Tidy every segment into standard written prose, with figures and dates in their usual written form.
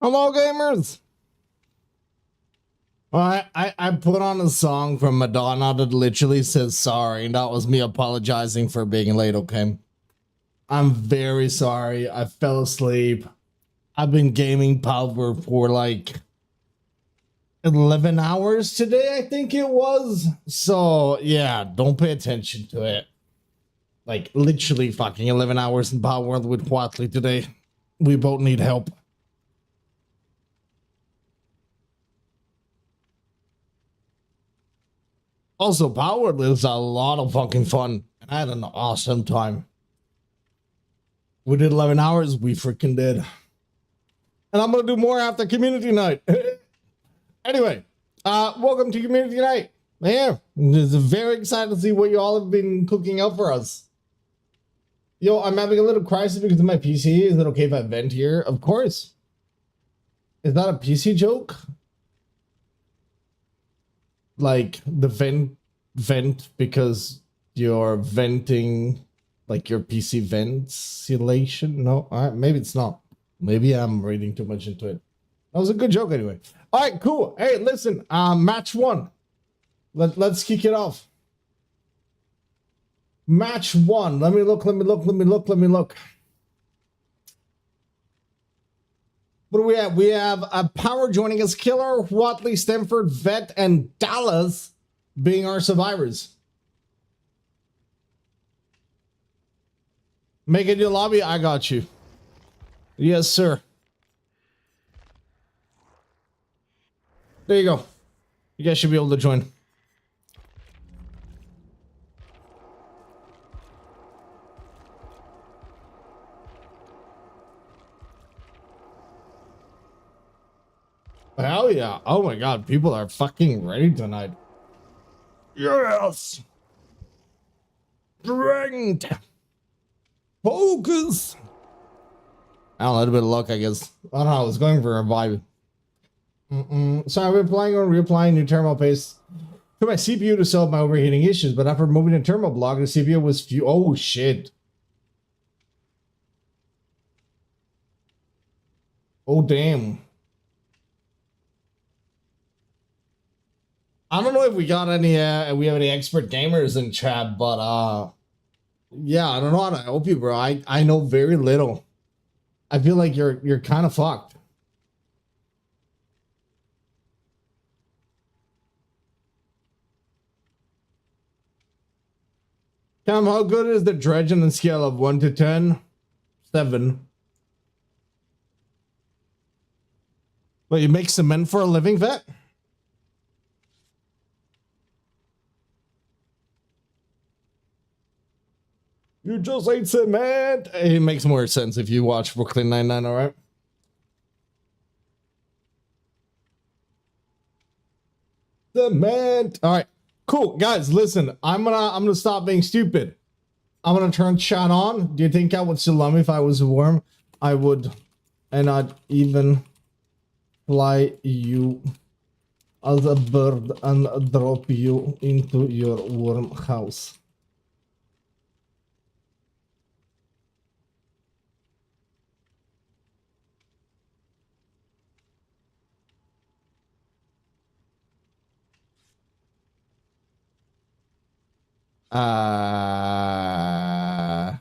Hello, gamers. Well, I put on a song from Madonna that literally says sorry, and that was me apologizing for being late, okay? I'm very sorry. I fell asleep. I've been gaming Power for like 11 hours today, I think it was. So, yeah, don't pay attention to it. Like, literally fucking 11 hours in Power World with Watley today. We both need help. Also, Power is a lot of fucking fun. And I had an awesome time. We did 11 hours. We freaking did. And I'm going to do more after community night. Anyway, welcome to community night. Yeah, it's very excited to see what you all have been cooking up for us. Yo, I'm having a little crisis because of my PC. Is it okay if I vent here? Of course. Is that a PC joke? Like the vent because you're venting like your PC ventilation? No, all right, maybe it's not. Maybe I'm reading too much into it. That was a good joke anyway. All right, cool. Hey, listen, match one. Let's kick it off. Match one. Let me look. What do we have? We have a Power joining us, Killer, Watley, Stanford, Vet, and Dallas being our survivors. Make it your lobby. I got you. Yes, sir. There you go. You guys should be able to join. Hell yeah. Oh my god, people are fucking ready tonight. Yes! Strength! Focus! I don't know, a little bit of luck, I guess. I don't know, I was going for a vibe. So I've been applying or reapplying new thermal paste to my CPU to solve my overheating issues, but after removing the thermal block, the CPU was oh shit. Oh damn. I don't know if we got any we have any expert gamers in chat, but yeah, I don't know how to help you, bro. I know very little. I feel like you're kind of fucked. Cam, how good is the dredge on the scale of 1 to 10? 7. But you make cement for a living, Vet? You just ate cement. It makes more sense if you watch Brooklyn Nine-Nine, all right? Cement. All right, cool, guys. Listen, I'm gonna stop being stupid. I'm gonna turn chat on. Do you think I would still love me if I was warm? I would, and I'd even fly you as a bird and drop you into your warm house. I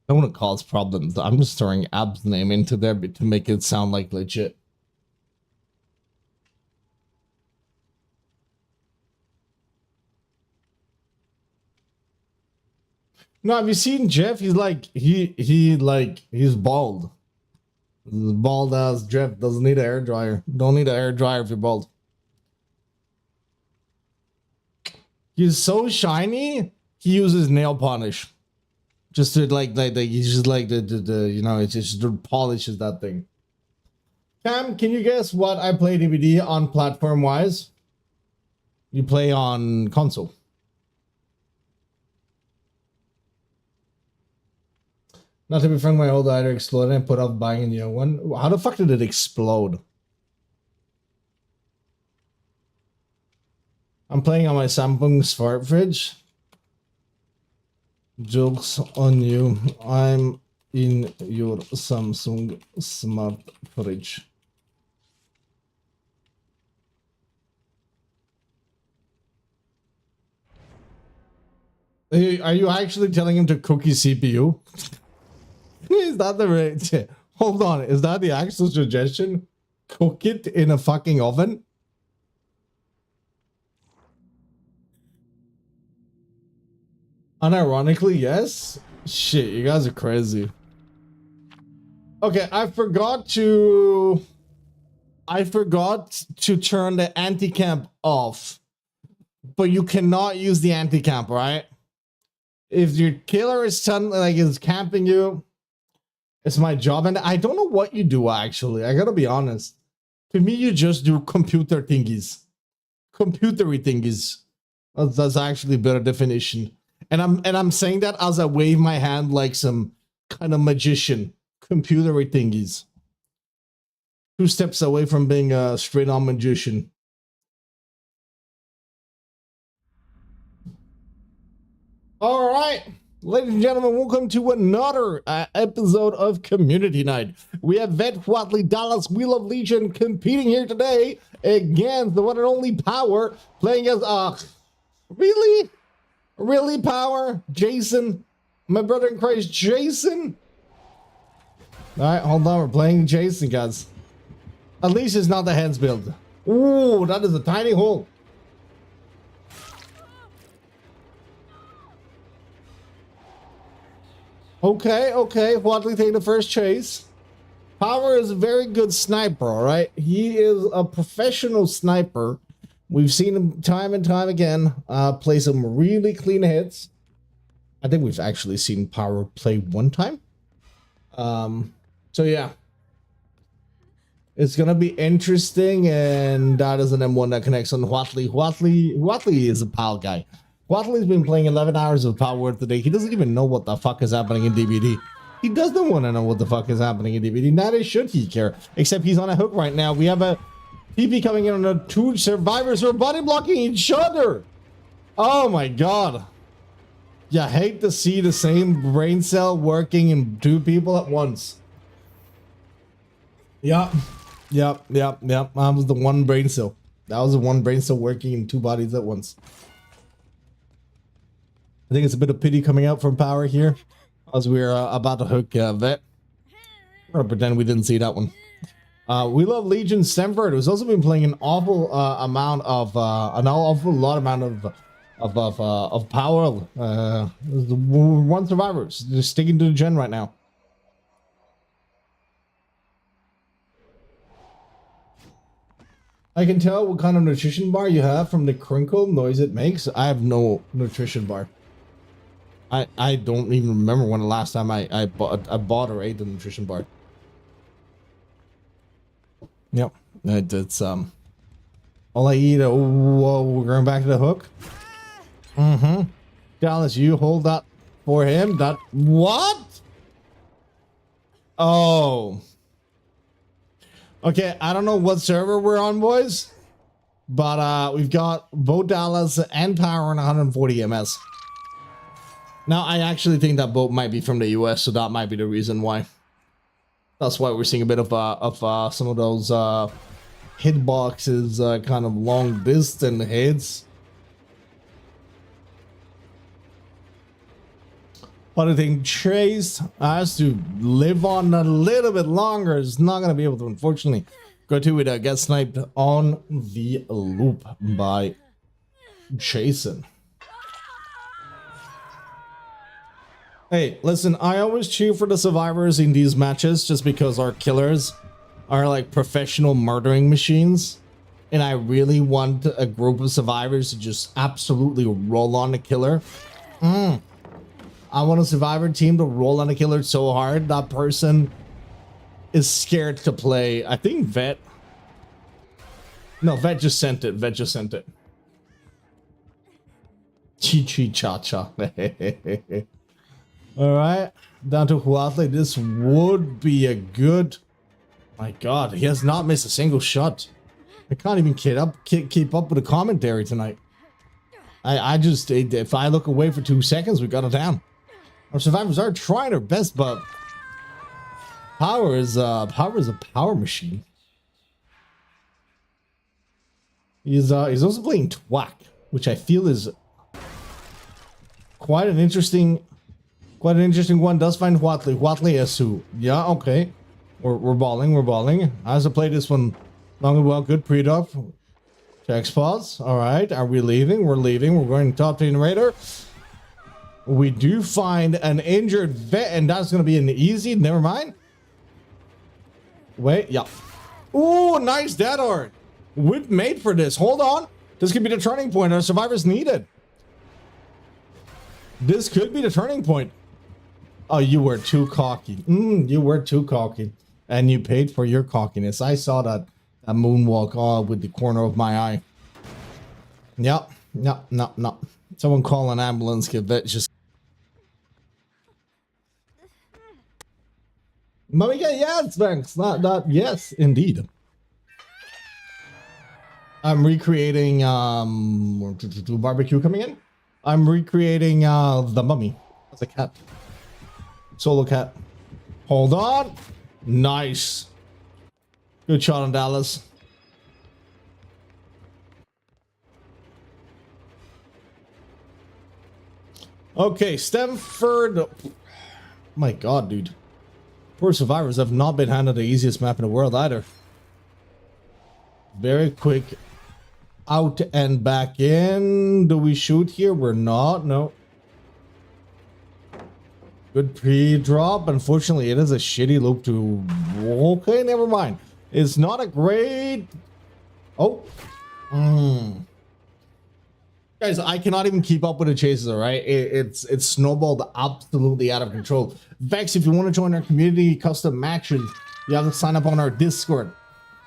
don't want to cause problems. I'm just throwing Ab's name into there to make it sound like legit. No, have you seen Jeff? He's like he's bald. Bald ass Jeff doesn't need an air dryer. Don't need an air dryer if you're bald. He's so shiny. He uses nail polish. Just to like he's just like the you know, it just polishes that thing. Cam, can you guess what I play DVD on platform wise? You play on console. Not to be frank, my old either exploded and put off buying a new one. How the fuck did it explode? I'm playing on my Samsung smart fridge. Jokes on you. I'm in your Samsung smart fridge. Hey, are you actually telling him to cook his CPU? Is that the right? Hold on, is that the actual suggestion? Cook it in a fucking oven? Unironically, yes. Shit, you guys are crazy. Okay, I forgot to turn the anti-camp off. But you cannot use the anti-camp, right? If your killer is camping you, it's my job, and I don't know what you do actually. I gotta be honest. To me, you just do computer thingies, computery thingies. That's actually a better definition. And I'm saying that as I wave my hand like some kind of magician. Computery thingies. 2 steps away from being a straight-on magician. All right, ladies and gentlemen, welcome to another episode of Community Night. We have Vet, Watley, Dallas, Wheel of Legion competing here today against the one and only Power, playing as really Power, Jason, my brother in Christ, Jason. All right, hold on, we're playing Jason, guys. At least it's not the hands build. Ooh, that is a tiny hole. Okay, Watley taking the first chase. Power is a very good sniper, all right? He is a professional sniper. We've seen him time and time again play some really clean hits. I think we've actually seen Power play one time. So yeah. It's gonna be interesting, and that is an M1 that connects on Watley. Watley is a PAL guy. Watley's been playing 11 hours of Power today. He doesn't even know what the fuck is happening in DBD. He doesn't want to know what the fuck is happening in DBD. Neither should he care. Except he's on a hook right now. We have a TP coming in on the 2 survivors who are body blocking each other. Oh my god. You hate to see the same brain cell working in 2 people at once. Yep. That was the one brain cell. That was the one brain cell working in 2 bodies at once. I think it's a bit of pity coming out from Power here as we're about to hook Vet. Or pretend we didn't see that one. We Love Legion Semford, who's also been playing an awful amount of Power. One survivors just sticking to the gen right now. I can tell what kind of nutrition bar you have from the crinkle noise it makes. I have no nutrition bar. I don't even remember when the last time I bought or ate the nutrition bar. Yep, it's all I eat. Whoa, we're going back to the hook. Dallas, you hold that for him. That what? Oh. Okay, I don't know what server we're on, boys, but we've got both Dallas and Power on 140 MS. Now, I actually think that boat might be from the US, so that might be the reason why. That's why we're seeing a bit of some of those hitboxes, kind of long distance hits. But I think Chase has to live on a little bit longer. Is not going to be able to, unfortunately, go to it. Get sniped on the loop by Jason. Hey, listen, I always cheer for the survivors in these matches just because our killers are like professional murdering machines. And I really want a group of survivors to just absolutely roll on the killer. I want a survivor team to roll on a killer so hard that person is scared to play. I think Vet. No, Vet just sent it. Vet just sent it. Chi-chi-cha-cha. Alright, down to Huatle. This would be a good... My god, he has not missed a single shot. I can't even keep up with the commentary tonight. I just, if I look away for 2 seconds, we got it down. Our survivors are trying their best, but power is a power machine. He's also playing Twack, which I feel is quite an interesting one. Does find Watley Esu. Yeah, okay. We're balling. I also played this one long and well. Good pre-doc. Check spots. Alright. Are we leaving? We're leaving. We're going to top 10 raider. We do find an injured vet, and that's gonna be an easy. Never mind. Wait, yeah. Ooh, nice dead art. We've made for this. Hold on. This could be the turning point our survivors needed. This could be the turning point. Oh, you were too cocky. You were too cocky. And you paid for your cockiness. I saw that moonwalk with the corner of my eye. Yep. No. Someone call an ambulance. Get that just. Mommy, yes, thanks. Not yes, indeed. I'm recreating barbecue coming in. I'm recreating the mummy as a cat. Solo cat. Hold on. Nice. Good shot on Dallas. Okay, Stamford. My god, dude. Poor survivors have not been handed the easiest map in the world either. Very quick out and back in. Do we shoot here? We're not. No. Good pre-drop. Unfortunately, it is a shitty loop to... Okay, never mind. It's not a great... Oh. Guys, I cannot even keep up with the chases, all right? It's snowballed absolutely out of control. Vex, if you want to join our community custom matches, you have to sign up on our Discord.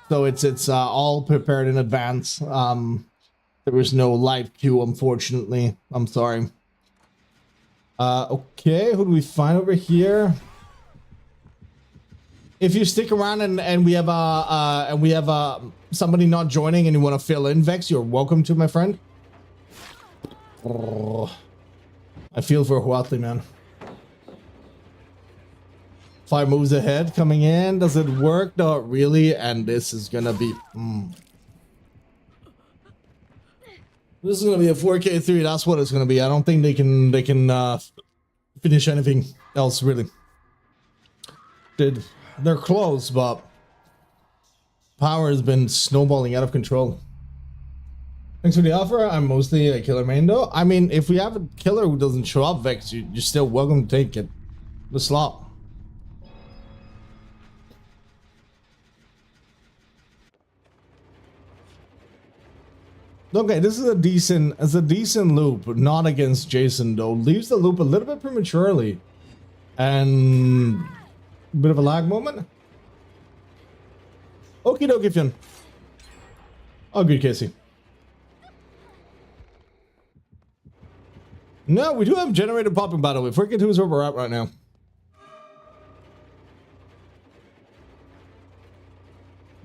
So it's all prepared in advance. There was no live queue, unfortunately. I'm sorry. Okay, who do we find over here? If you stick around and we have somebody not joining and you want to fill in, Vex, you're welcome to, my friend. Oh, I feel for Huatli, man. 5 moves ahead coming in. Does it work? Not really. And this is gonna be this is gonna be a 4K3. That's what it's gonna be. I don't think they can finish anything else really. They're close, but power has been snowballing out of control. Thanks for the offer. I'm mostly a killer main though. I mean, if we have a killer who doesn't show up, Vex, you're still welcome to take it. The slot. Okay, this is a decent loop, not against Jason though. Leaves the loop a little bit prematurely. And a bit of a lag moment. Okie dokie, Fionn. Oh, good, Casey. No, we do have generator popping, by the way. Forget who's where we're at right now.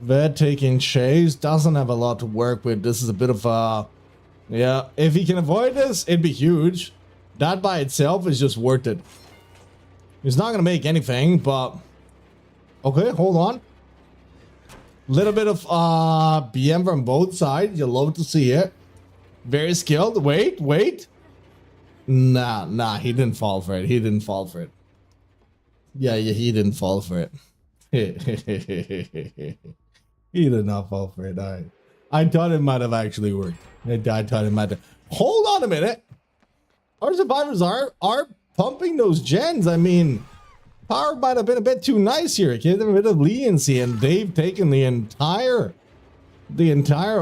Vet taking chase doesn't have a lot to work with. This is a bit of a... Yeah, if he can avoid this, it'd be huge. That by itself is just worth it. He's not going to make anything, but... Okay, hold on. Little bit of BM from both sides. You'll love to see it. Very skilled. Wait. Nah, he didn't fall for it. Yeah, he didn't fall for it. He did not fall for it. I thought it might have actually worked. I thought it might have. Hold on a minute. Our survivors are pumping those gens. I mean, power might have been a bit too nice here. Give them a bit of leniency, and they've taken the entire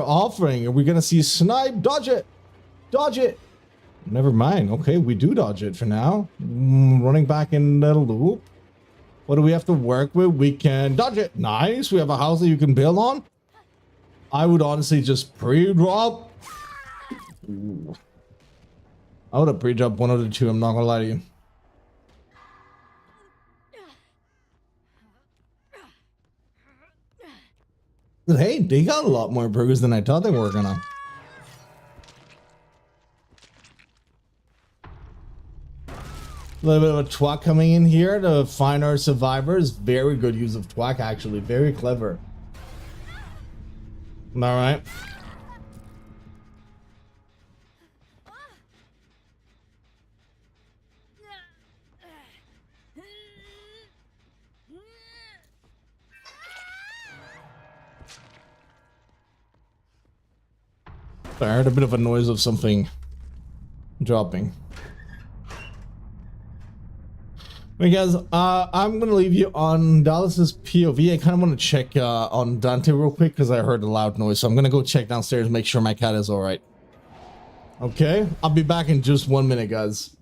offering. Are we gonna see snipe? Dodge it. Never mind. Okay, we do dodge it for now. Running back in the loop. What do we have to work with? We can dodge it. Nice. We have a house that you can build on. I would honestly just pre-drop. I would have pre-dropped one of the two. I'm not gonna lie to you. But hey, they got a lot more burgers than I thought they were gonna. A little bit of a twack coming in here to find our survivors. Very good use of twack, actually. Very clever. All right. I heard a bit of a noise of something dropping. Hey guys, I'm gonna leave you on Dallas's POV. I kind of want to check on Dante real quick because I heard a loud noise, so I'm gonna go check downstairs and make sure my cat is all right. Okay, I'll be back in just 1 minute, guys.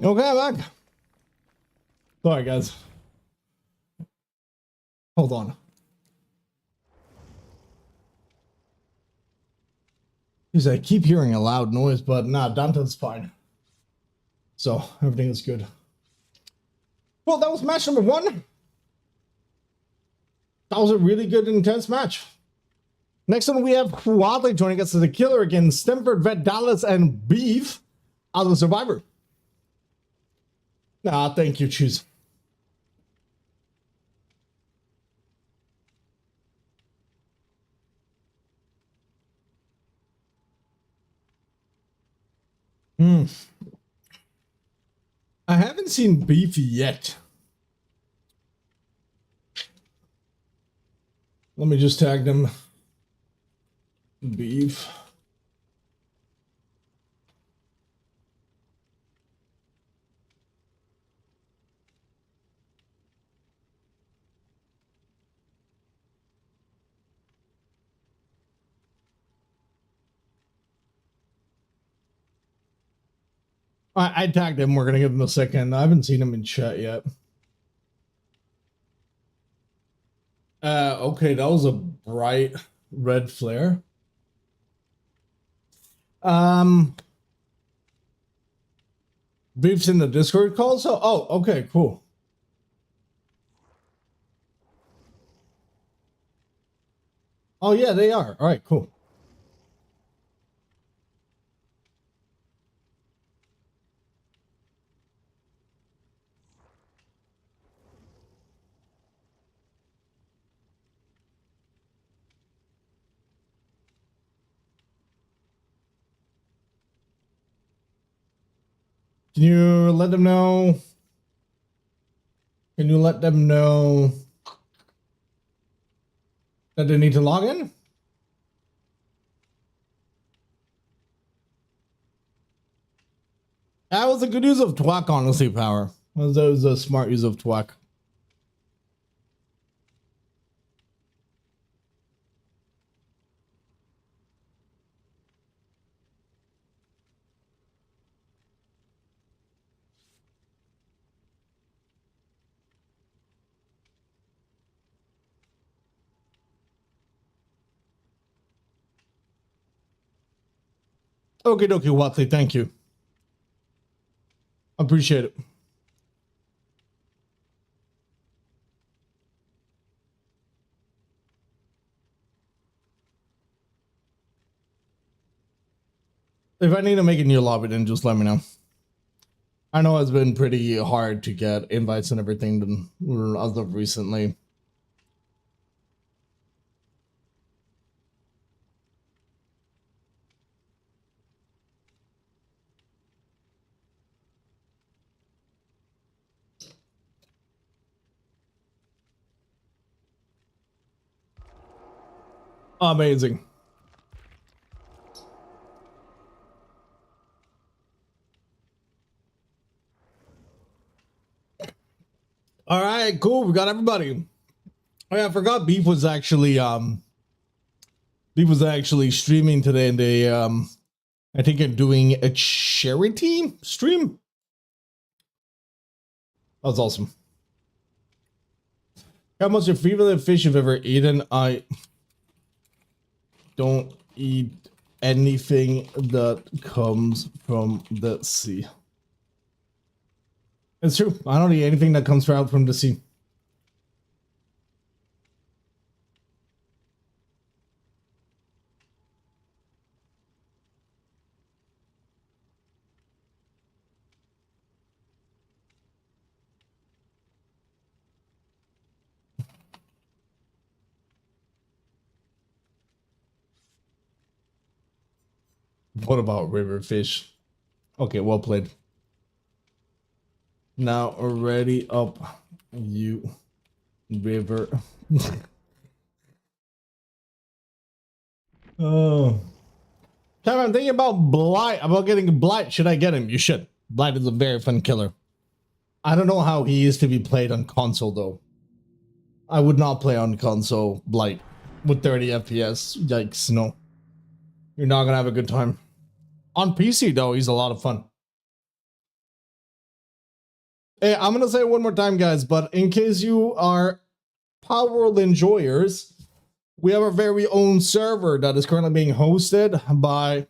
Okay, I'm back. Sorry, guys. Hold on. Because I keep hearing a loud noise, but nah, Dante's fine. So everything is good. Well, that was match number 1. That was a really good, intense match. Next one, we have Wadley joining us as the killer against Stemford, Vet, Dallas, and Beef as the survivor. Nah, thank you, choose. I haven't seen Beef yet. Let me just tag them. Beef. I tagged him. We're going to give him a second. I haven't seen him in chat yet. Okay, that was a bright red flare. Beef's in the Discord call, so okay, cool. Oh yeah, they are. All right, cool. Can you let them know? Can you let them know that they need to log in? That was a good use of Twack, honestly, Power. That was a smart use of Twack. Okie dokie, Watley, thank you. Appreciate it. If I need to make a new lobby, then just let me know. I know it's been pretty hard to get invites and everything as of recently. Amazing. All right, cool. We got everybody. Oh yeah, I forgot Beef was actually streaming today, and they I think they're doing a charity stream. That was awesome. What's your favorite fish you've ever eaten? I don't eat anything that comes from the sea. It's true. I don't eat anything that comes out from the sea. What about river fish? Okay, well played. Now ready up, you river. Oh. Kevin, I'm thinking about Blight. About getting Blight. Should I get him? You should. Blight is a very fun killer. I don't know how he is to be played on console though. I would not play on console Blight with 30 FPS. Yikes, no. You're not gonna have a good time. On PC though, he's a lot of fun. Hey, I'm gonna say it one more time, guys, but in case you are Power World enjoyers, we have our very own server that is currently being hosted by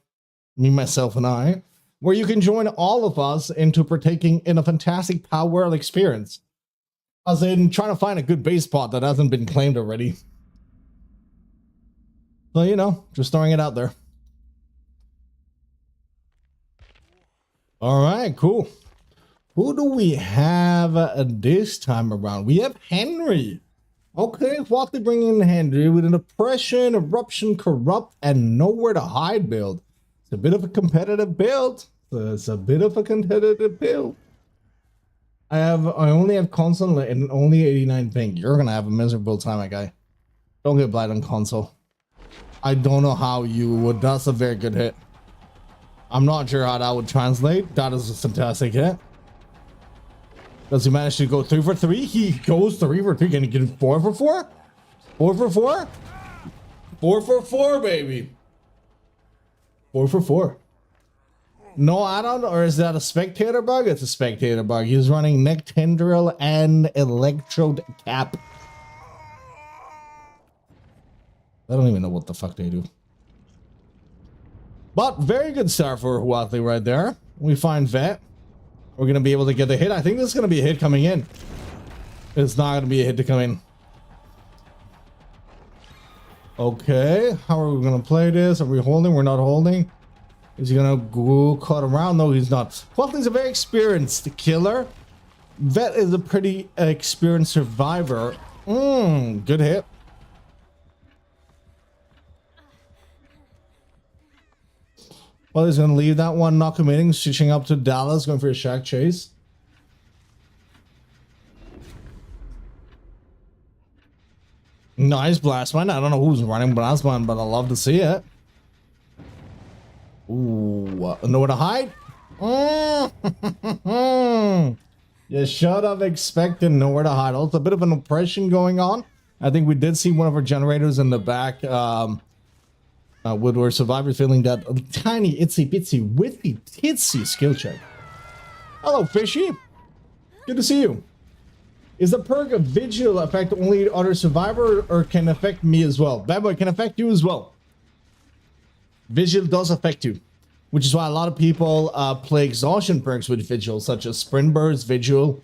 me, myself, and I, where you can join all of us into partaking in a fantastic Power World experience. As in trying to find a good base spot that hasn't been claimed already. So, you know, just throwing it out there. All right, cool. Who do we have this time around? We have Henry. Okay, what they bring in Henry with an Oppression, Eruption, Corrupt, and Nowhere to Hide build. It's a bit of a competitive build. I only have console and only 89 ping. You're gonna have a miserable time, my guy. Don't get Blight on console. I don't know how you would. That's a very good hit. I'm not sure how that would translate. That is a fantastic hit. Does he manage to go 3 for 3? He goes 3 for 3. Can he get 4 for 4? 4 for 4? 4 for 4, baby. 4 for 4. No add-on, or is that a spectator bug? It's a spectator bug. He's running Neck Tendril and Electrode Cap. I don't even know what the fuck they do. But very good start for Huatli right there. We find Vet. We're going to be able to get the hit. I think this is going to be a hit coming in. It's not going to be a hit to come in. Okay. How are we going to play this? Are we holding? We're not holding. Is he going to go cut around? No, he's not. Huatli's a very experienced killer. Vet is a pretty experienced survivor. Good hit. Well, he's going to leave that one, not committing, switching up to Dallas, going for a shack chase. Nice blast mine. I don't know who's running blast mine, but I love to see it. Ooh, nowhere to hide? You should have expected nowhere to hide. Also, a bit of an oppression going on. I think we did see one of our generators in the back. With our survivors feeling that tiny, itsy bitsy, whiffy, titsy skill check. Hello, Fishy. Good to see you. Is the perk of Vigil affect only other survivor or can affect me as well? Bad boy, can affect you as well. Vigil does affect you, which is why a lot of people play exhaustion perks with Vigil, such as Sprint Burst, Vigil.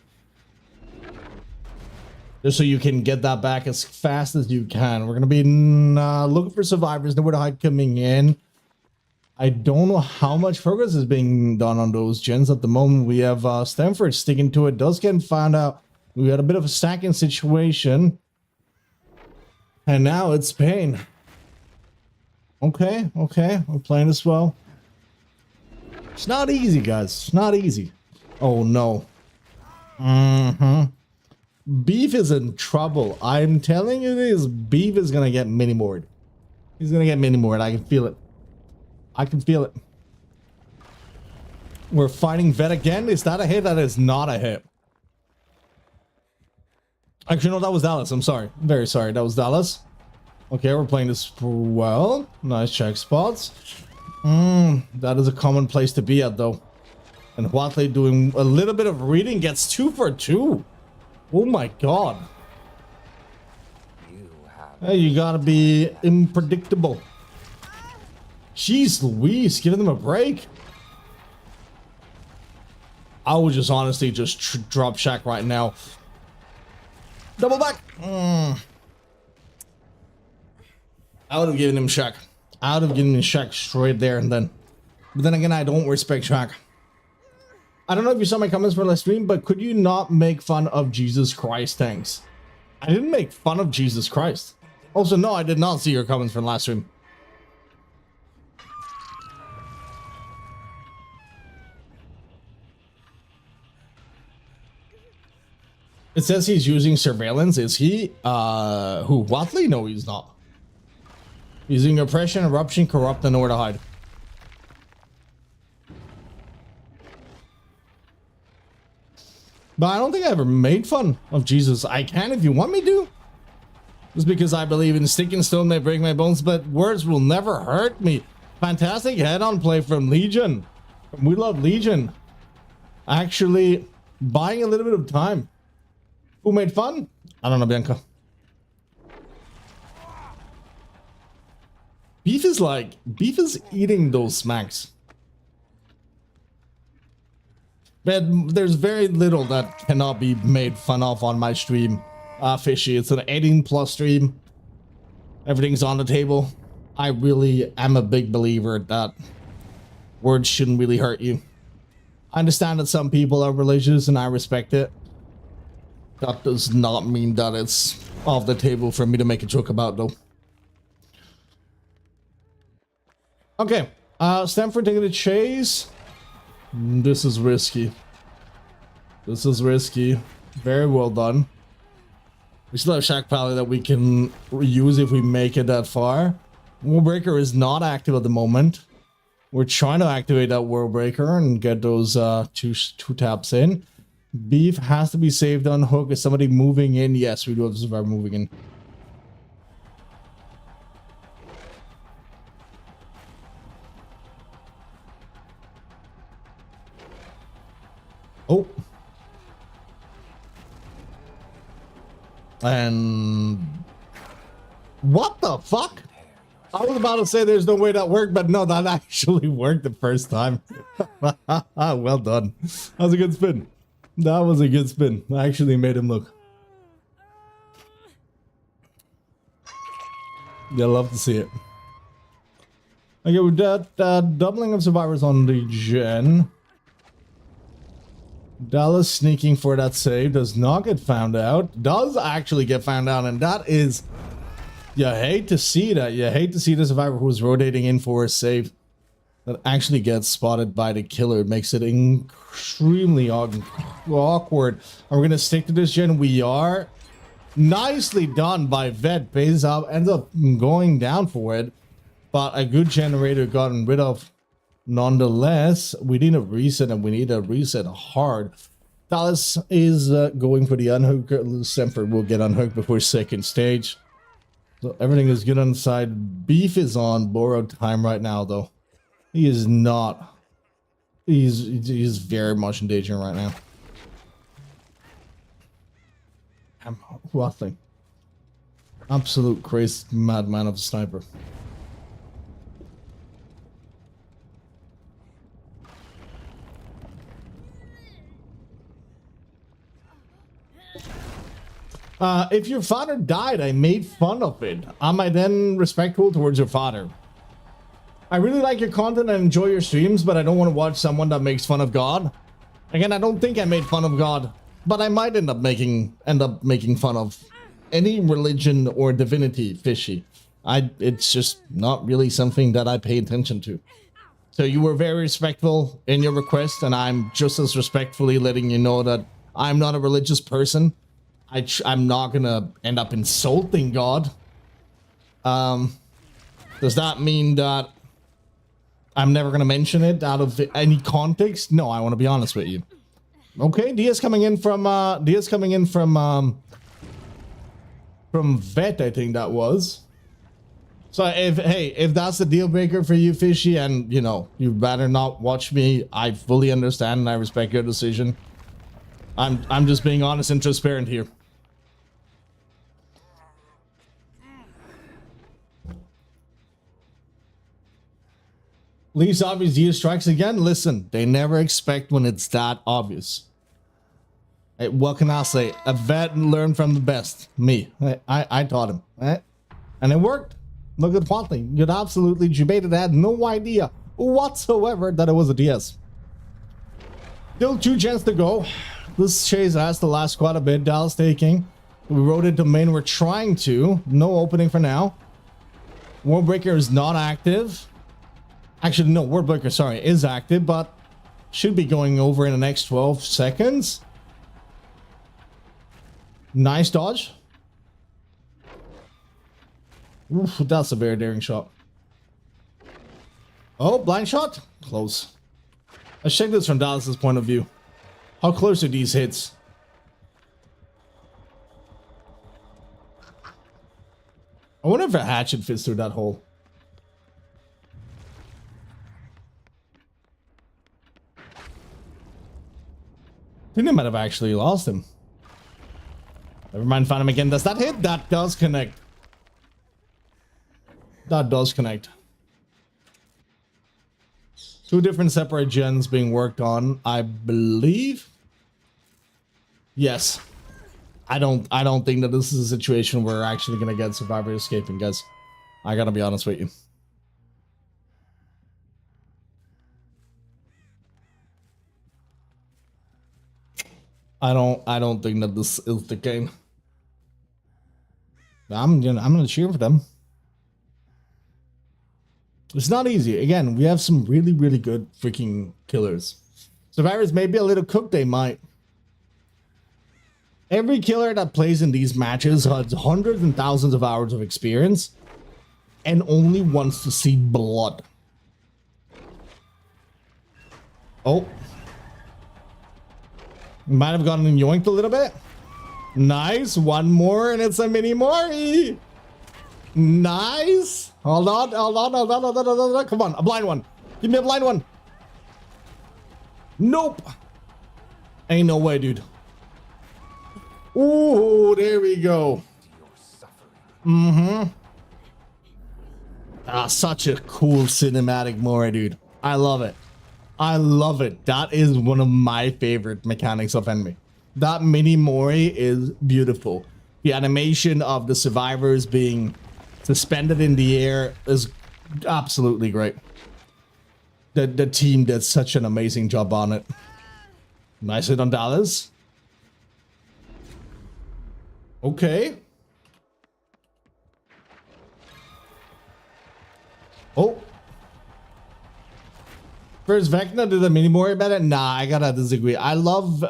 Just so you can get that back as fast as you can. We're going to be looking for survivors. Nowhere to hide coming in. I don't know how much progress is being done on those gens at the moment. We have Stanford sticking to it. Does get found out. We got a bit of a stacking situation. And now it's Pain. Okay, okay. We're playing this well. It's not easy, guys. It's not easy. Oh, no. Beef is in trouble. I'm telling you this. Beef is going to get mini-moored. He's going to get mini-moored. I can feel it. I can feel it. We're fighting Vet again. Is that a hit? That is not a hit. Actually, no, that was Dallas. I'm sorry. Very sorry. That was Dallas. Okay, we're playing this well. Nice check spots. That is a common place to be at, though. And Watley doing a little bit of reading gets 2 for 2. Oh my god. Hey, you gotta be unpredictable. Jeez Louise, giving them a break. I would just honestly just drop Shack right now. Double back. I would have given him Shack. I would have given him Shack straight there and then. But then again, I don't respect Shack. I don't know if you saw my comments for last stream, but could you not make fun of Jesus Christ? Thanks. I didn't make fun of Jesus Christ. Also, no, I did not see your comments from last stream. It says he's using surveillance. Is he? Who? Watley? No, he's not. Using oppression, eruption, corrupt, and nowhere to hide. But I don't think I ever made fun of Jesus. I can if you want me to. Just because I believe in sticking stone may break my bones, but words will never hurt me. Fantastic head-on play from Legion. We love Legion. Actually, buying a little bit of time. Who made fun? I don't know, Bianca. Beef is eating those smacks. But there's very little that cannot be made fun of on my stream. Fishy, it's an 18+ stream. Everything's on the table. I really am a big believer that words shouldn't really hurt you. I understand that some people are religious and I respect it. That does not mean that it's off the table for me to make a joke about, though. Okay, Stanford taking the chase. This is risky. This is risky. Very well done. We still have Shack Pally that we can use if we make it that far. World Breaker is not active at the moment. We're trying to activate that World Breaker and get those two taps in. Beef has to be saved on hook. Is somebody moving in? Yes, we do have to survive moving in. Oh. And what the fuck? I was about to say there's no way that worked, but no, that actually worked the first time. Well done. That was a good spin. That was a good spin. I actually made him look. You'll love to see it. Okay, with that doubling of survivors on the gen. Dallas sneaking for that save, does not get found out, does actually get found out, and that is, you hate to see that. You hate to see the survivor who's rotating in for a save that actually gets spotted by the killer. It makes it extremely awkward. And we're gonna stick to this gen. We are. Nicely done by Vet. Pays up, ends up going down for it, but a good generator gotten rid of. Nonetheless, we need a reset, and we need a reset hard. Dallas is going for the unhook. Stanford will get unhooked before second stage. So everything is good on the side. Beef is on borrowed time right now, though. He is not. He's very much in danger right now. I'm nothing. Absolute crazy madman of a sniper. If your father died, I made fun of it. Am I then respectful towards your father? I really like your content and enjoy your streams, but I don't want to watch someone that makes fun of God. Again, I don't think I made fun of God, but I might end up making fun of any religion or divinity, fishy. It's just not really something that I pay attention to. So you were very respectful in your request, and I'm just as respectfully letting you know that I'm not a religious person. I'm not gonna end up insulting God. Does that mean that I'm never gonna mention it out of any context? No, I want to be honest with you. Okay, Diaz coming in from Vet, I think that was. So if that's the deal breaker for you, Fishy, and you know you'd rather not watch me, I fully understand and I respect your decision. I'm just being honest and transparent here. Least obvious Diaz strikes again. Listen, they never expect when it's that obvious. Hey, what can I say? A vet learned from the best. Me. I taught him. Right? And it worked. Look at Quantly. You'd absolutely debated, had no idea whatsoever that it was a DS. Still 2 gens to go. This chase has to last quite a bit. Dallas taking. We rode into main. We're trying to. No opening for now. Warbreaker is not active. Actually, no. Warbreaker, sorry, is active, but should be going over in the next 12 seconds. Nice dodge. Oof, that's a very daring shot. Oh, blind shot? Close. Let's check this from Dallas's point of view. How close are these hits? I wonder if a hatchet fits through that hole. I think they might have actually lost him. Never mind, find him again. Does that hit? That does connect. That does connect. 2 different separate gens being worked on, I believe. Yes. I don't think that this is a situation where we're actually gonna get Survivor escaping, guys. I gotta be honest with you. I don't think that this is the game. I'm gonna cheer for them. It's not easy. Again, we have some really, really good freaking killers. Survivors may be a little cooked, they might. Every killer that plays in these matches has hundreds and thousands of hours of experience and only wants to see blood. Oh. Might have gotten yoinked a little bit. Nice. One more and it's a mini Mori. Nice. Hold on. Come on. A blind one. Give me a blind one. Nope. Ain't no way, dude. Ooh, there we go. Mm-hmm. Ah, such a cool cinematic Mori, dude. I love it. I love it. That is one of my favorite mechanics of Enemy. That mini Mori is beautiful. The animation of the survivors being suspended in the air is absolutely great. The team did such an amazing job on it. Nice hit on Dallas. Okay. Oh. First Vecna did the mini Mori better? Nah, I gotta disagree. I love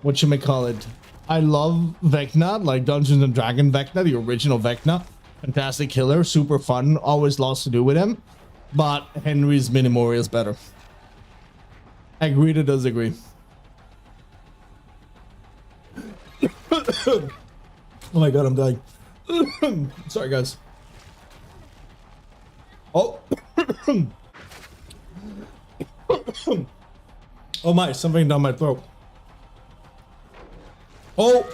whatchamacallit. I love Vecna, like Dungeons and Dragon Vecna, the original Vecna. Fantastic killer, super fun, always lots to do with him. But Henry's mini Mori is better. Agree to disagree. Oh my god, I'm dying. Sorry guys. Oh. Oh my, something down my throat. Oh.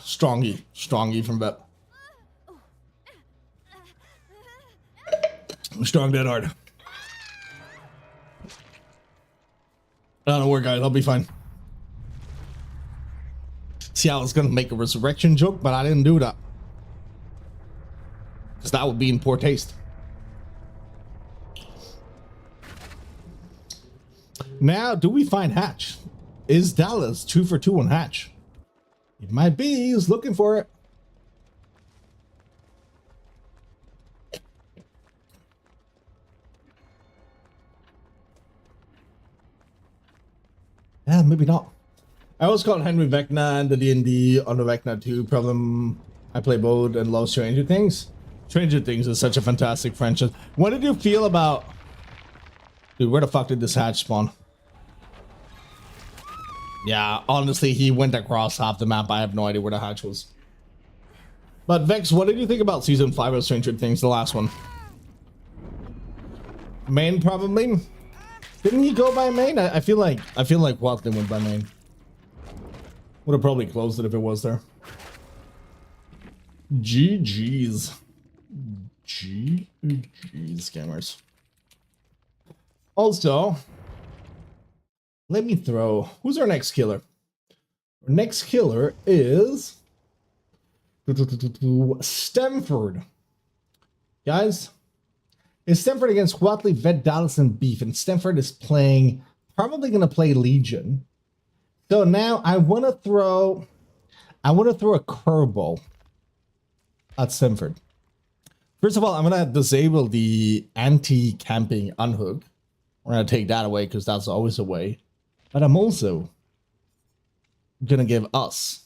Strongy from Vet. Strong dead hard. Don't worry guys, I'll be fine. See, I was gonna make a resurrection joke, but I didn't do that. Because that would be in poor taste. Now, do we find Hatch? Is Dallas 2 for 2 on Hatch? It might be. He's looking for it. Yeah, maybe not. I always call Henry Vecna and the D&D on the Vecna 2 problem. I play both and love Stranger Things. Stranger Things is such a fantastic franchise. What did you feel about... Dude, where the fuck did this Hatch spawn? Yeah, honestly, he went across half the map. I have no idea where the Hatch was. But Vex, what did you think about season 5 of Stranger Things, the last one? Main, probably. Didn't he go by main? I feel like Watley went by main. Would have probably closed it if it was there. GG's. GG's, scammers. Also, let me throw... Who's our next killer? Our next killer is... Stamford. Guys, it's Stamford against Watley, Vet, Dallas, and Beef. And Stamford is playing... Probably going to play Legion. So now I want to throw a curveball at Stamford. First of all, I'm going to disable the anti-camping unhook. We're going to take that away because that's always a way. But I'm also going to give us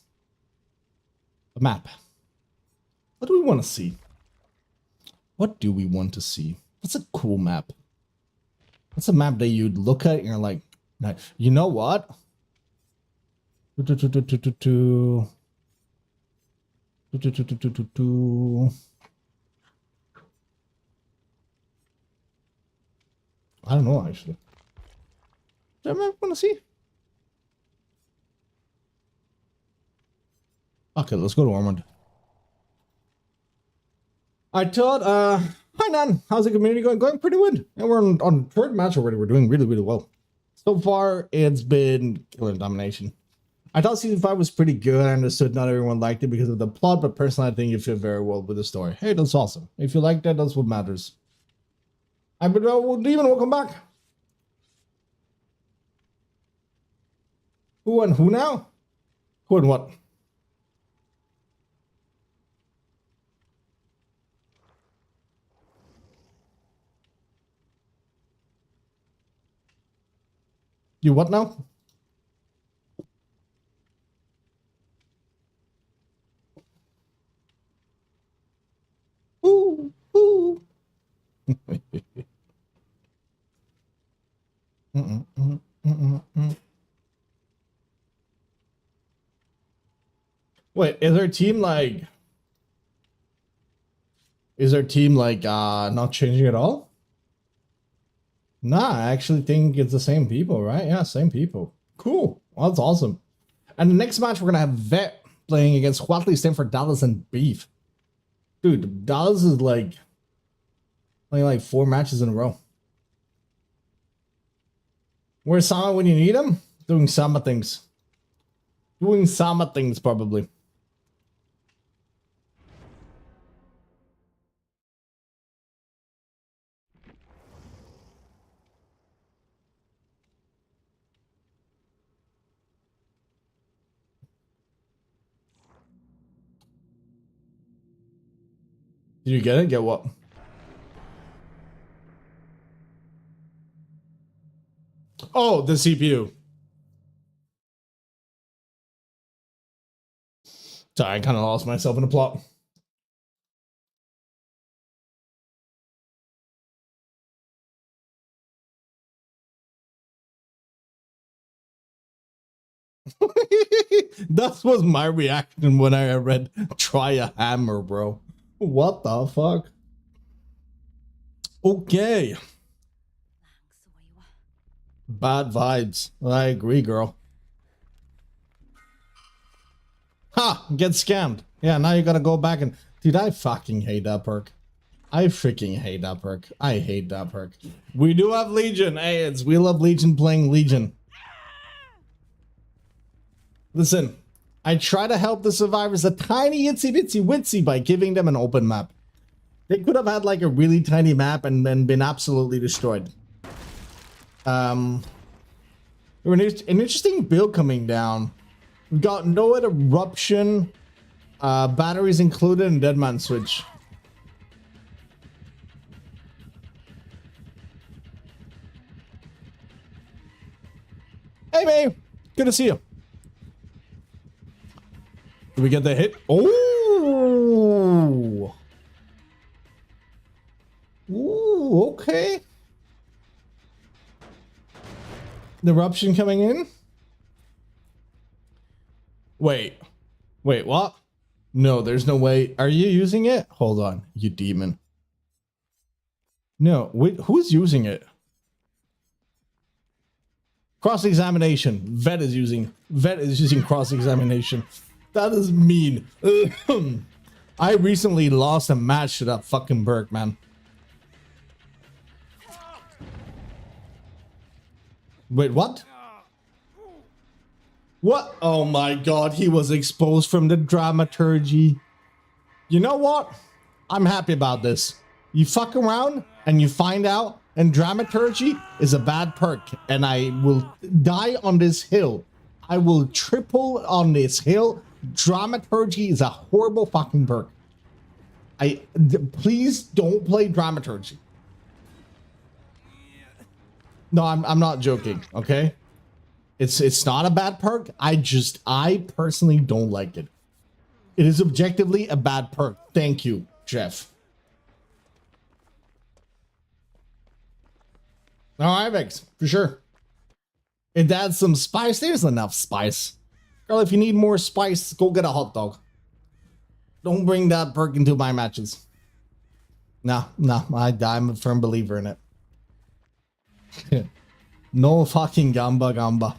a map. What do we want to see? What do we want to see? What's a cool map? What's a map that you'd look at and you're like, you know what? I don't know, actually. Do I want to see? Okay, let's go to Ormond. I thought, hi Nan, how's the community going? Going pretty good. And we're on third match already. We're doing really, really well. So far, it's been killer domination. I thought season 5 was pretty good. I understood not everyone liked it because of the plot, but personally, I think you fit very well with the story. Hey, that's awesome. If you like that, that's what matters. I've been Demon, welcome back. Who and who now? Who and what? You what now? Ooh, ooh. Wait, is our team like... not changing at all? Nah, I actually think it's the same people, right? Yeah, same people. Cool. Well, that's awesome. And the next match, we're going to have Vet playing against Watley, Stanford, Dallas, and Beef. Dude, Dallas is like playing like 4 matches in a row. Where's Sama when you need him? Doing Sama things. Doing Sama things, probably. Did you get it? Get what? Oh, the CPU. Sorry, I kind of lost myself in the plot. That was my reaction when I read try a hammer, bro. What the fuck? Okay. Bad vibes. I agree, girl. Ha! Get scammed. Yeah, now you gotta go back and... Dude, I fucking hate that perk. I freaking hate that perk. I hate that perk. We do have Legion. Hey, we love Legion playing Legion. Listen, I try to help the survivors a tiny itsy bitsy witsy by giving them an open map. They could have had like a really tiny map and then been absolutely destroyed. An interesting build coming down. We've got no eruption, batteries included, and Deadman switch. Hey, May. Good to see you. Did we get the hit? Oh. Ooh, okay. The eruption coming in. Wait, what? No, there's no way. Are you using it? Hold on, you demon. No, wait, who's using it? Cross-examination. Vet is using cross-examination. That is mean. I recently lost a match to that fucking Burke, man. Wait, what? What? Oh my god, he was exposed from the dramaturgy. You know what? I'm happy about this. You fuck around and you find out, and dramaturgy is a bad perk, and I will die on this hill. I will triple on this hill. Dramaturgy is a horrible fucking perk. Please don't play dramaturgy. No, I'm not joking, okay? It's not a bad perk. I personally don't like it. It is objectively a bad perk. Thank you, Jeff. All right, Vex, for sure. It adds some spice. There's enough spice. Girl, if you need more spice, go get a hot dog. Don't bring that perk into my matches. No, I'm a firm believer in it. No fucking gamba.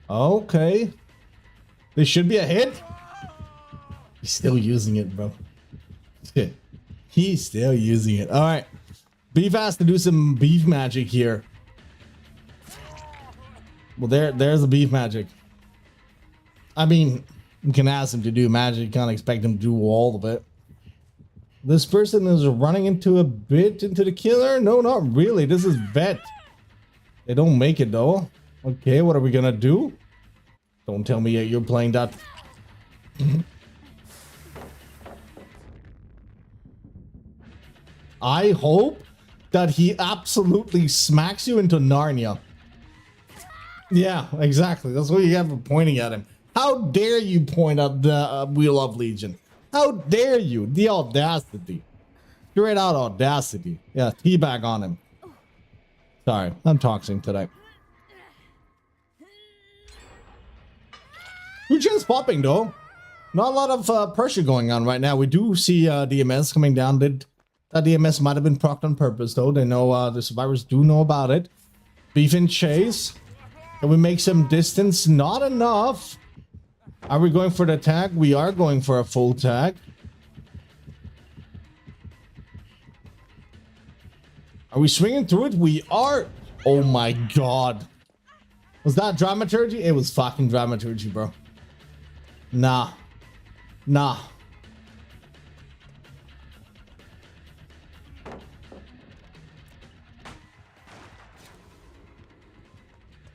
Okay. This should be a hit. He's still using it, bro. He's still using it. All right. Beef has to do some beef magic here. Well, there's the beef magic. I mean, you can ask him to do magic. You can't expect him to do all of it. This person is running into the killer. No, not really. This is vet. They don't make it though. Okay, what are we gonna do? Don't tell me you're playing that. I hope that he absolutely smacks you into Narnia. Yeah, exactly. That's what you have for pointing at him. How dare you point at the Wheel of Legion? How dare you? The audacity. Straight out audacity. Yeah, teabag on him. Sorry, I'm toxic today. Lucian's popping though. Not a lot of pressure going on right now. We do see DMS coming down. That DMS might have been procced on purpose though. They know the survivors do know about it. Beef and chase. Can we make some distance? Not enough. Are we going for the tag? We are going for a full tag. Are we swinging through it? We are. Oh my god. Was that dramaturgy? It was fucking dramaturgy, bro. Nah.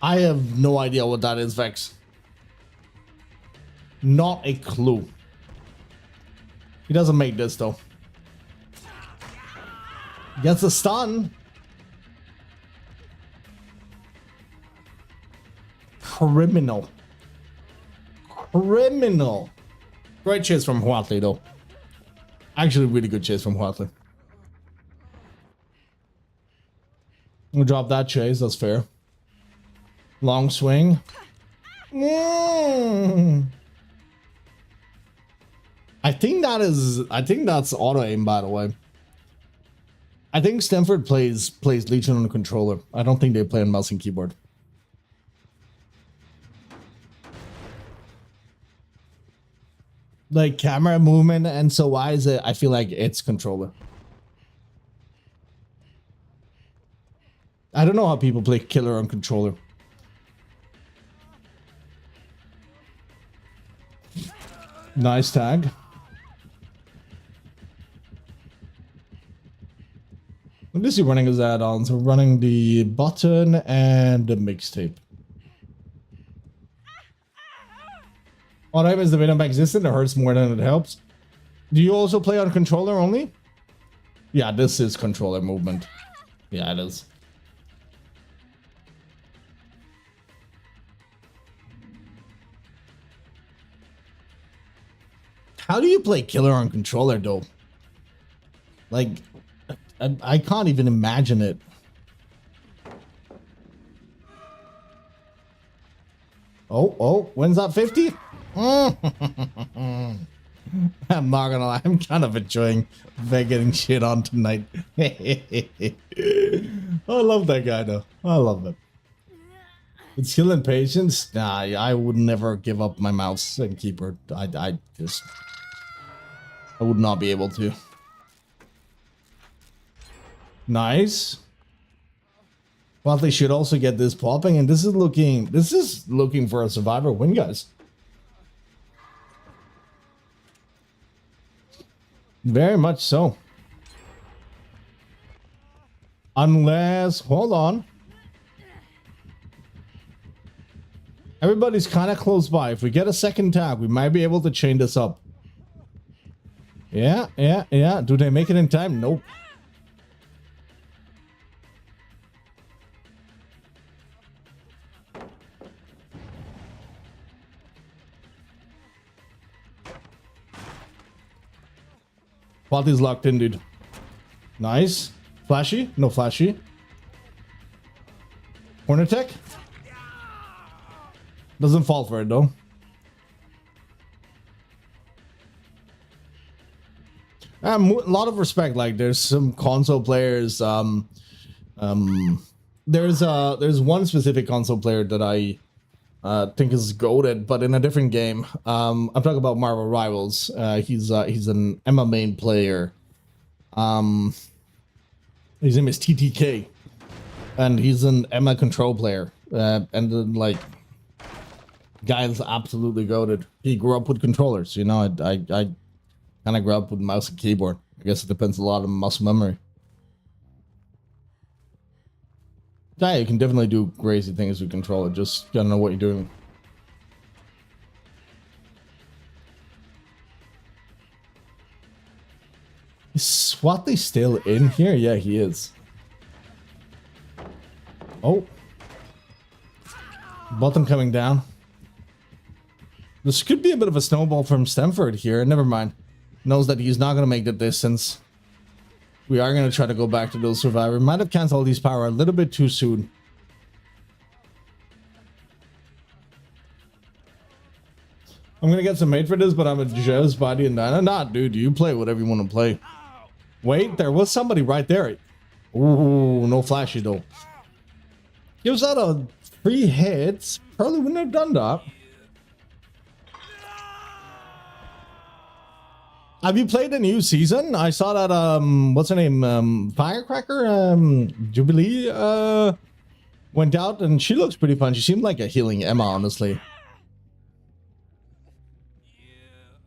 I have no idea what that is, Vex. Not a clue. He doesn't make this though. Gets a stun. Criminal. Great chase from Huatley though. Actually, really good chase from Huatley. We'll drop that chase, that's fair. Long swing. I think that's auto aim, by the way. I think Stanford plays Legion on the controller. I don't think they play on mouse and keyboard. Like camera movement, and so why is it? I feel like it's controller. I don't know how people play killer on controller. Nice tag. What is he running his add-ons? We're running the button and the mixtape. What happens? The venom existent? It hurts more than it helps. Do you also play on controller only? Yeah, this is controller movement. Yeah, it is. How do you play killer on controller though? Like, I can't even imagine it. Oh, when's that 50? I'm not gonna lie, I'm kind of enjoying Veg getting shit on tonight. I love that guy though. I love him. It's skill and patience? Nah, I would never give up my mouse and keyboard. I would not be able to. Nice. Well, they should also get this popping, and this is looking for a survivor win, guys. Very much so. Unless, hold on. Everybody's kind of close by. If we get a second tag, we might be able to chain this up. Yeah. Do they make it in time? Nope. Body's locked in, dude. Nice. Flashy? No flashy. Corner tech? Doesn't fall for it, though. A lot of respect. Like, there's some console players. There's one specific console player that I think is goated, but in a different game. I'm talking about Marvel Rivals. He's an Emma main player. His name is TTK, and he's an Emma control player. And then, like, guy is absolutely goated. He grew up with controllers. You know, I kind of grew up with mouse and keyboard. I guess it depends a lot on muscle memory. Yeah, you can definitely do crazy things with controller. Just gotta know what you're doing. Is Swatley still in here? Yeah, he is. Oh. Bottom coming down. This could be a bit of a snowball from Stamford here. Never mind. Knows that he's not going to make the distance. We are going to try to go back to those survivors. Might have canceled these power a little bit too soon. I'm going to get some hate for this, but I'm a Jez, Body, and Dina. Nah, dude, you play whatever you want to play. Wait, there was somebody right there. Ooh, no flashy though. Gives out a 3 hits. Probably wouldn't have done that. Have you played the new season? I saw that, what's her name? Firecracker, Jubilee, went out and she looks pretty fun. She seemed like a healing Emma, honestly.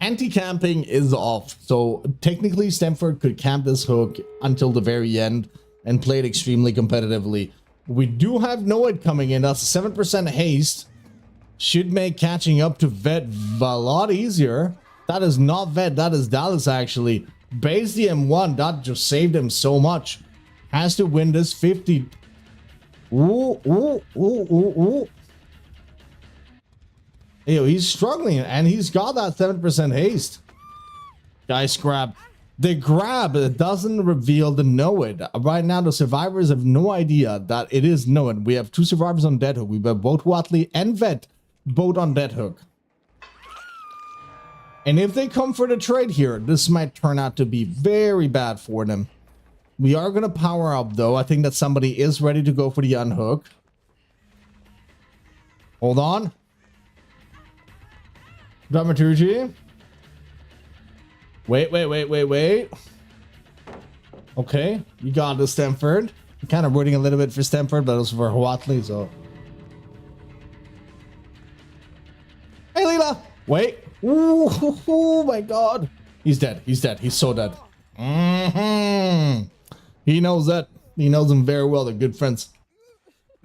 Anti-camping is off, so technically Stamford could camp this hook until the very end and play it extremely competitively. We do have Noed coming in. That's 7% haste. Should make catching up to Vet a lot easier. That is not Vet, that is Dallas actually. Base the M1, that just saved him so much. Has to win this 50. Ooh. Yo, he's struggling, and he's got that 7% haste. Guys, grab. The grab doesn't reveal the Noed. Right now, the survivors have no idea that it is Noed. We have 2 survivors on Dead Hook. We have both Watley and Vet, both on Dead Hook. And if they come for the trade here, this might turn out to be very bad for them. We are going to power up, though. I think that somebody is ready to go for the unhook. Hold on. Dramaturgy. Wait. Okay, you got this, Stamford. I'm kind of rooting a little bit for Stamford, but also for Watley, so. Hey, Leela. Wait. Ooh, oh my god. He's dead. He's dead. He's so dead. He knows that. He knows them very well. They're good friends.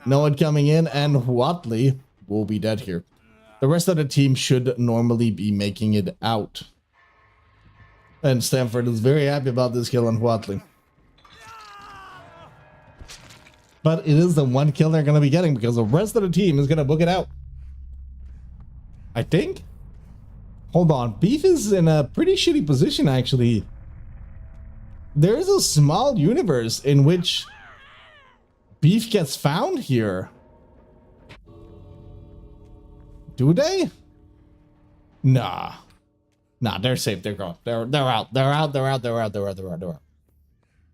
No one coming in, and Watley will be dead here. The rest of the team should normally be making it out. And Stanford is very happy about this kill on Watley. But it is the one kill they're going to be getting because the rest of the team is going to book it out. I think. Hold on. Beef is in a pretty shitty position, actually. There's a small universe in which Beef gets found here. Do they? Nah. Nah, they're safe. They're gone. They're out. They're out. They're out. They're out. They're out. They're out. They're out.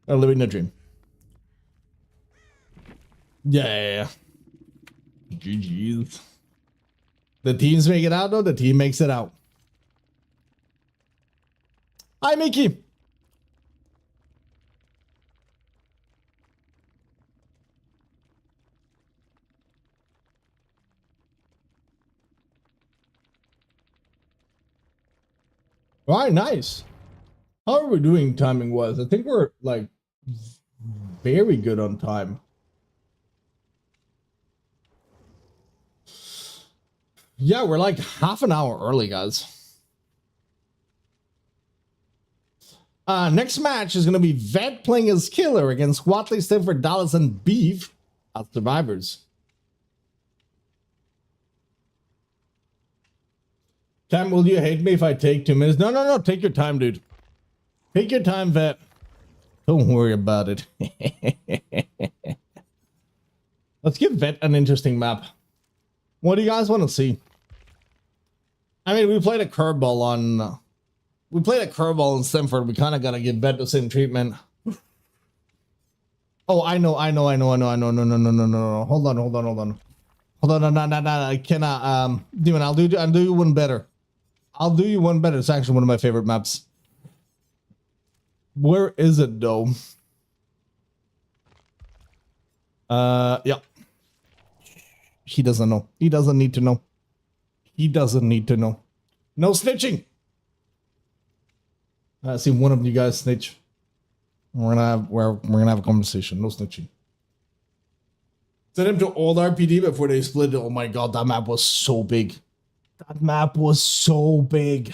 They're living the dream. Yeah. GG's. The teams make it out, though. The team makes it out. Hi, Mickey. All right, nice. How are we doing timing-wise? I think we're, like, very good on time. Yeah, we're like half an hour early, guys. Next match is going to be Vet playing as Killer against Watley, Stanford, Dallas, and Beef as survivors. Cam, will you hate me if I take 2 minutes? No. Take your time, dude. Take your time, Vet. Don't worry about it. Let's give Vet an interesting map. What do you guys want to see? I mean, we played a curveball on... we played a curveball in Stanford. We kind of got to give Vet the same treatment. Oh, I know. No. Hold on. I cannot, Demon, I'll do you one better. I'll do you one better. It's actually one of my favorite maps. Where is it, though? Yeah. He doesn't know. He doesn't need to know. He doesn't need to know. No snitching. I see one of you guys snitch. We're gonna have a conversation. No snitching. Send him to old RPD before they split. Oh my god, that map was so big. That map was so big.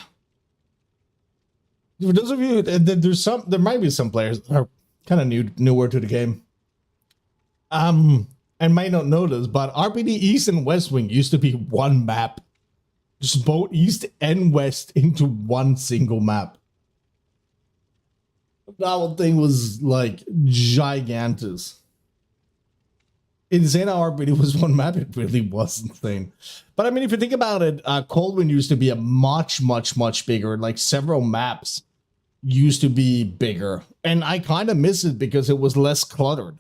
For those of you, there might be some players that are kind of newer to the game. And might not know this, but RPD East and West Wing used to be one map. Just both East and West into one single map. That whole thing was like gigantic. Insane how RPD was one map. It really was insane. But I mean, if you think about it, Coldwind used to be a much bigger, like several maps used to be bigger. And I kind of miss it because it was less cluttered.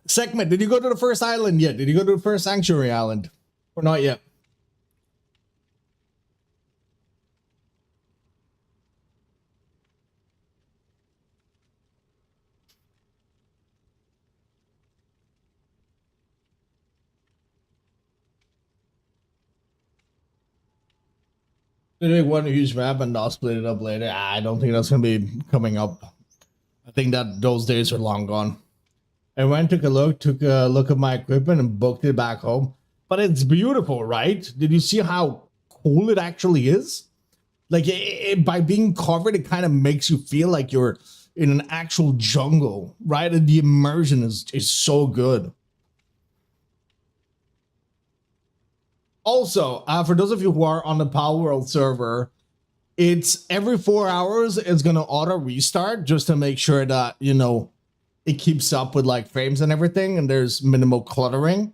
Segment, did you go to the first island yet? Did you go to the first sanctuary island? Or not yet? They make one huge map and not split it up later. I don't think that's going to be coming up. I think that those days are long gone. I went, took a look at my equipment and booked it back home. But it's beautiful, right? Did you see how cool it actually is? Like, by being covered, it kind of makes you feel like you're in an actual jungle, right? And the immersion is so good. Also, for those of you who are on the Power World server, it's every 4 hours, it's going to auto restart just to make sure that, you know, it keeps up with like frames and everything, and there's minimal cluttering.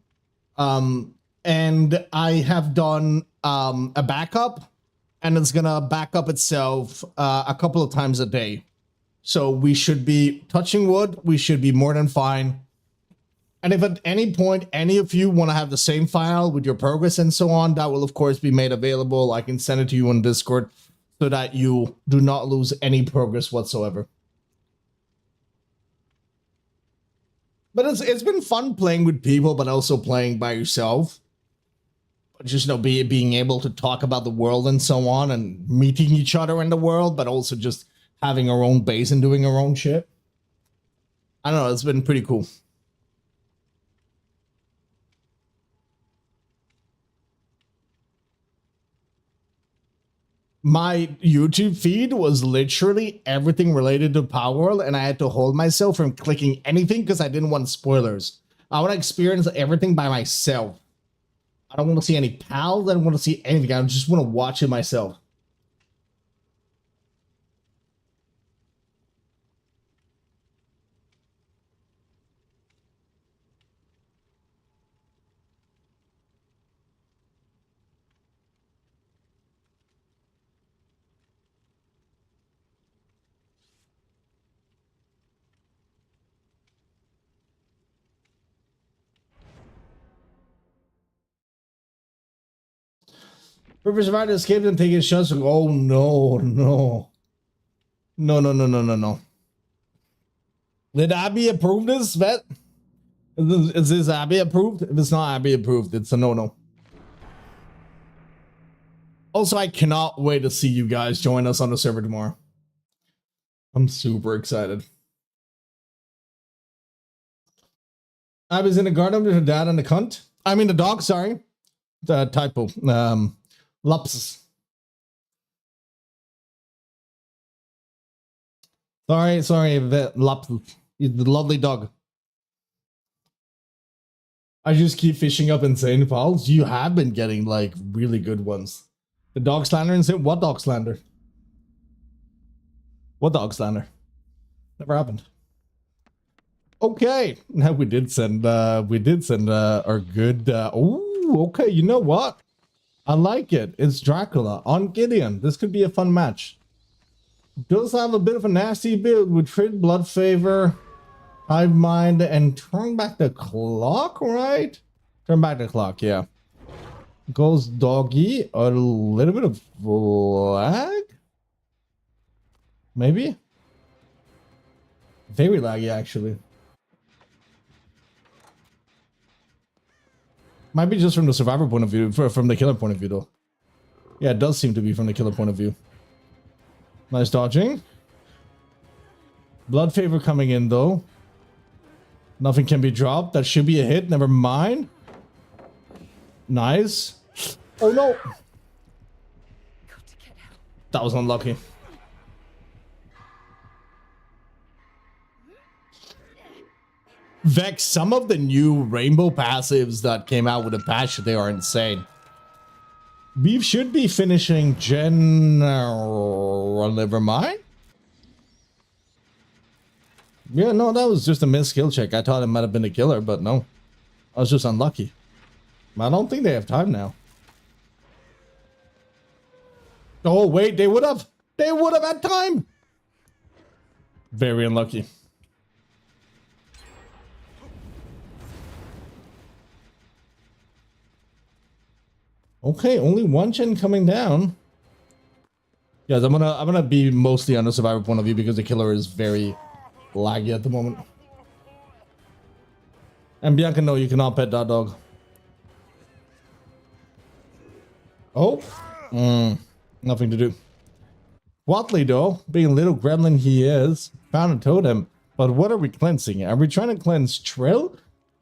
And I have done a backup, and it's gonna back up itself a couple of times a day. So we should be, touching wood, we should be more than fine. And if at any point any of you want to have the same file with your progress and so on, that will of course be made available. I can send it to you on Discord so that you do not lose any progress whatsoever. But it's been fun playing with people, but also playing by yourself. Just, you know, being able to talk about the world and so on, and meeting each other in the world, but also just having our own base and doing our own shit. I don't know, it's been pretty cool. My YouTube feed was literally everything related to Power World, and I had to hold myself from clicking anything because I didn't want spoilers. I want to experience everything by myself. I don't want to see any pals. I don't want to see anything. I just want to watch it myself. River survived, escaped, and taking shots. Oh no, no. No. Did Abby approve this, Vet? Is this Abby approved? If it's not Abby approved, it's a no-no. Also, I cannot wait to see you guys join us on the server tomorrow. I'm super excited. Abby's in the garden with her dad and the cunt. I mean the dog, sorry. The typo. Lapsus. Sorry, Lapsus. The lovely dog. I just keep fishing up insane files. You have been getting like really good ones. The dog slander insane. What dog slander? What dog slander? Never happened. Okay, now we did send our good. Oh, okay. You know what? I like it. It's Dracula on Gideon. This could be a fun match. Does have a bit of a nasty build with Trid, Blood Favor, Hive Mind, and turn back the clock, right? Turn back the clock, yeah. Goes doggy, a little bit of lag? Maybe? Very laggy, actually. Might be just from the survivor point of view, from the killer point of view, though. Yeah, it does seem to be from the killer point of view. Nice dodging. Blood Favor coming in, though. Nothing can be dropped. That should be a hit. Never mind. Nice. Oh, no. That was unlucky. Vex, some of the new rainbow passives that came out with a patch, they are insane. We should be finishing General. Never mind. Yeah, no, that was just a missed skill check. I thought it might have been a killer, but no. I was just unlucky. I don't think they have time now. Oh, wait, they would have. They would have had time. Very unlucky. Okay, only one gen coming down. Yes, I'm gonna be mostly on the survivor point of view because the killer is very laggy at the moment. And Bianca, no, you cannot pet that dog. Oh, nothing to do. Watley, though, being a little gremlin he is, found a totem. But what are we cleansing? Are we trying to cleanse Trill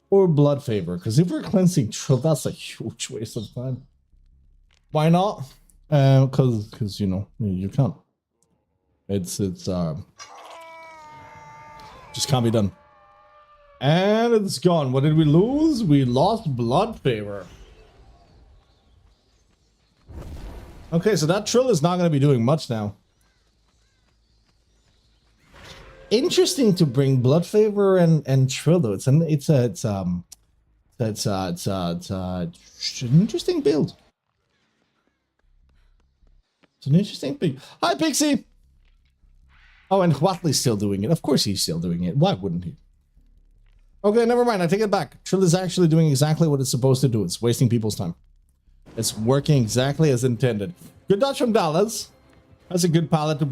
or Blood Favor? Because if we're cleansing Trill, that's a huge waste of time. Why not? Because you know you can't. It's just can't be done. And it's gone. What did we lose? We lost Blood Favor. Okay, so that Trill is not going to be doing much now. Interesting to bring Blood Favor and Trill though. It's an interesting build. It's an interesting thing. Hi, Pixie! Oh, and Watley's still doing it. Of course he's still doing it. Why wouldn't he? Okay, never mind. I take it back. Trill is actually doing exactly what it's supposed to do. It's wasting people's time. It's working exactly as intended. Good dodge from Dallas. That's a good palette to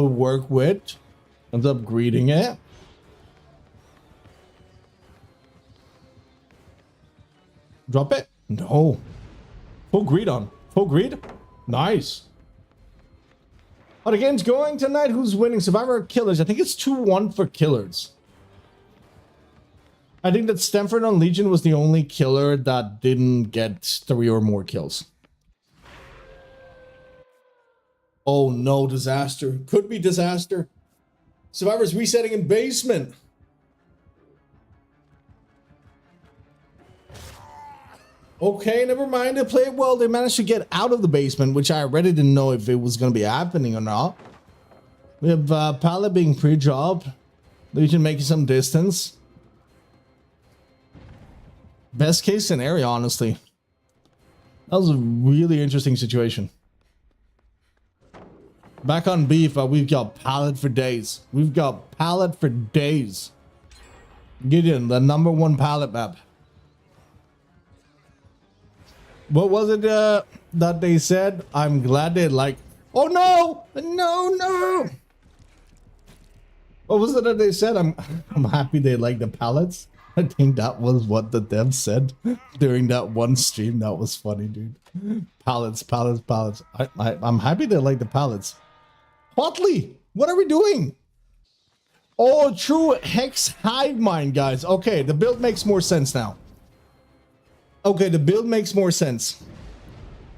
work with. Ends up greeting it. Drop it. No. Full greed on. Full greed. Nice. Oh, the game's going tonight. Who's winning? Survivor or Killers? I think it's 2-1 for Killers. I think that Stanford on Legion was the only killer that didn't get 3 or more kills. Oh no, disaster. Could be disaster. Survivor's resetting in basement. Okay, never mind. They played well. They managed to get out of the basement, which I already didn't know if it was going to be happening or not. We have Pallet being pre-jobbed. Legion making some distance. Best case scenario, honestly. That was a really interesting situation. Back on beef, but we've got Pallet for days. We've got Pallet for days. Gideon, the #1 Pallet map. What was it that they said? I'm glad they like... Oh no! No, no! What was it that they said? I'm happy they like the pallets. I think that was what the devs said during that one stream. That was funny, dude. Pallets, pallets, pallets. I'm happy they like the pallets. Hotley, what are we doing? Oh, true Hex Hive Mind, guys. Okay, the build makes more sense now. Okay, the build makes more sense.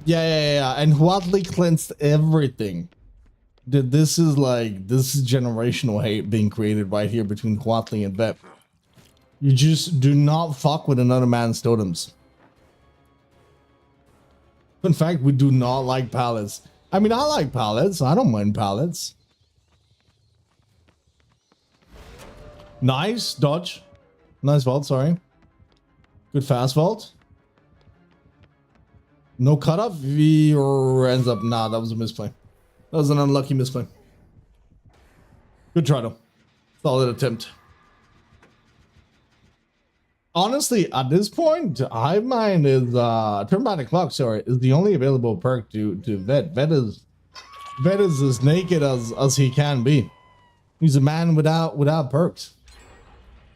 Yeah. And Hotley cleansed everything. Dude, this is generational hate being created right here between Hotley and Vet. You just do not fuck with another man's totems. In fact, we do not like pallets. I mean, I like pallets. I don't mind pallets. Nice dodge. Nice vault, sorry. Good fast vault. No cutoff. V ends up. Nah, that was a misplay. That was an unlucky misplay. Good try though. Solid attempt. Honestly, at this point, Hive Mind is turn back the clock, sorry, is the only available perk to Vet. Vet is as naked as he can be. He's a man without perks.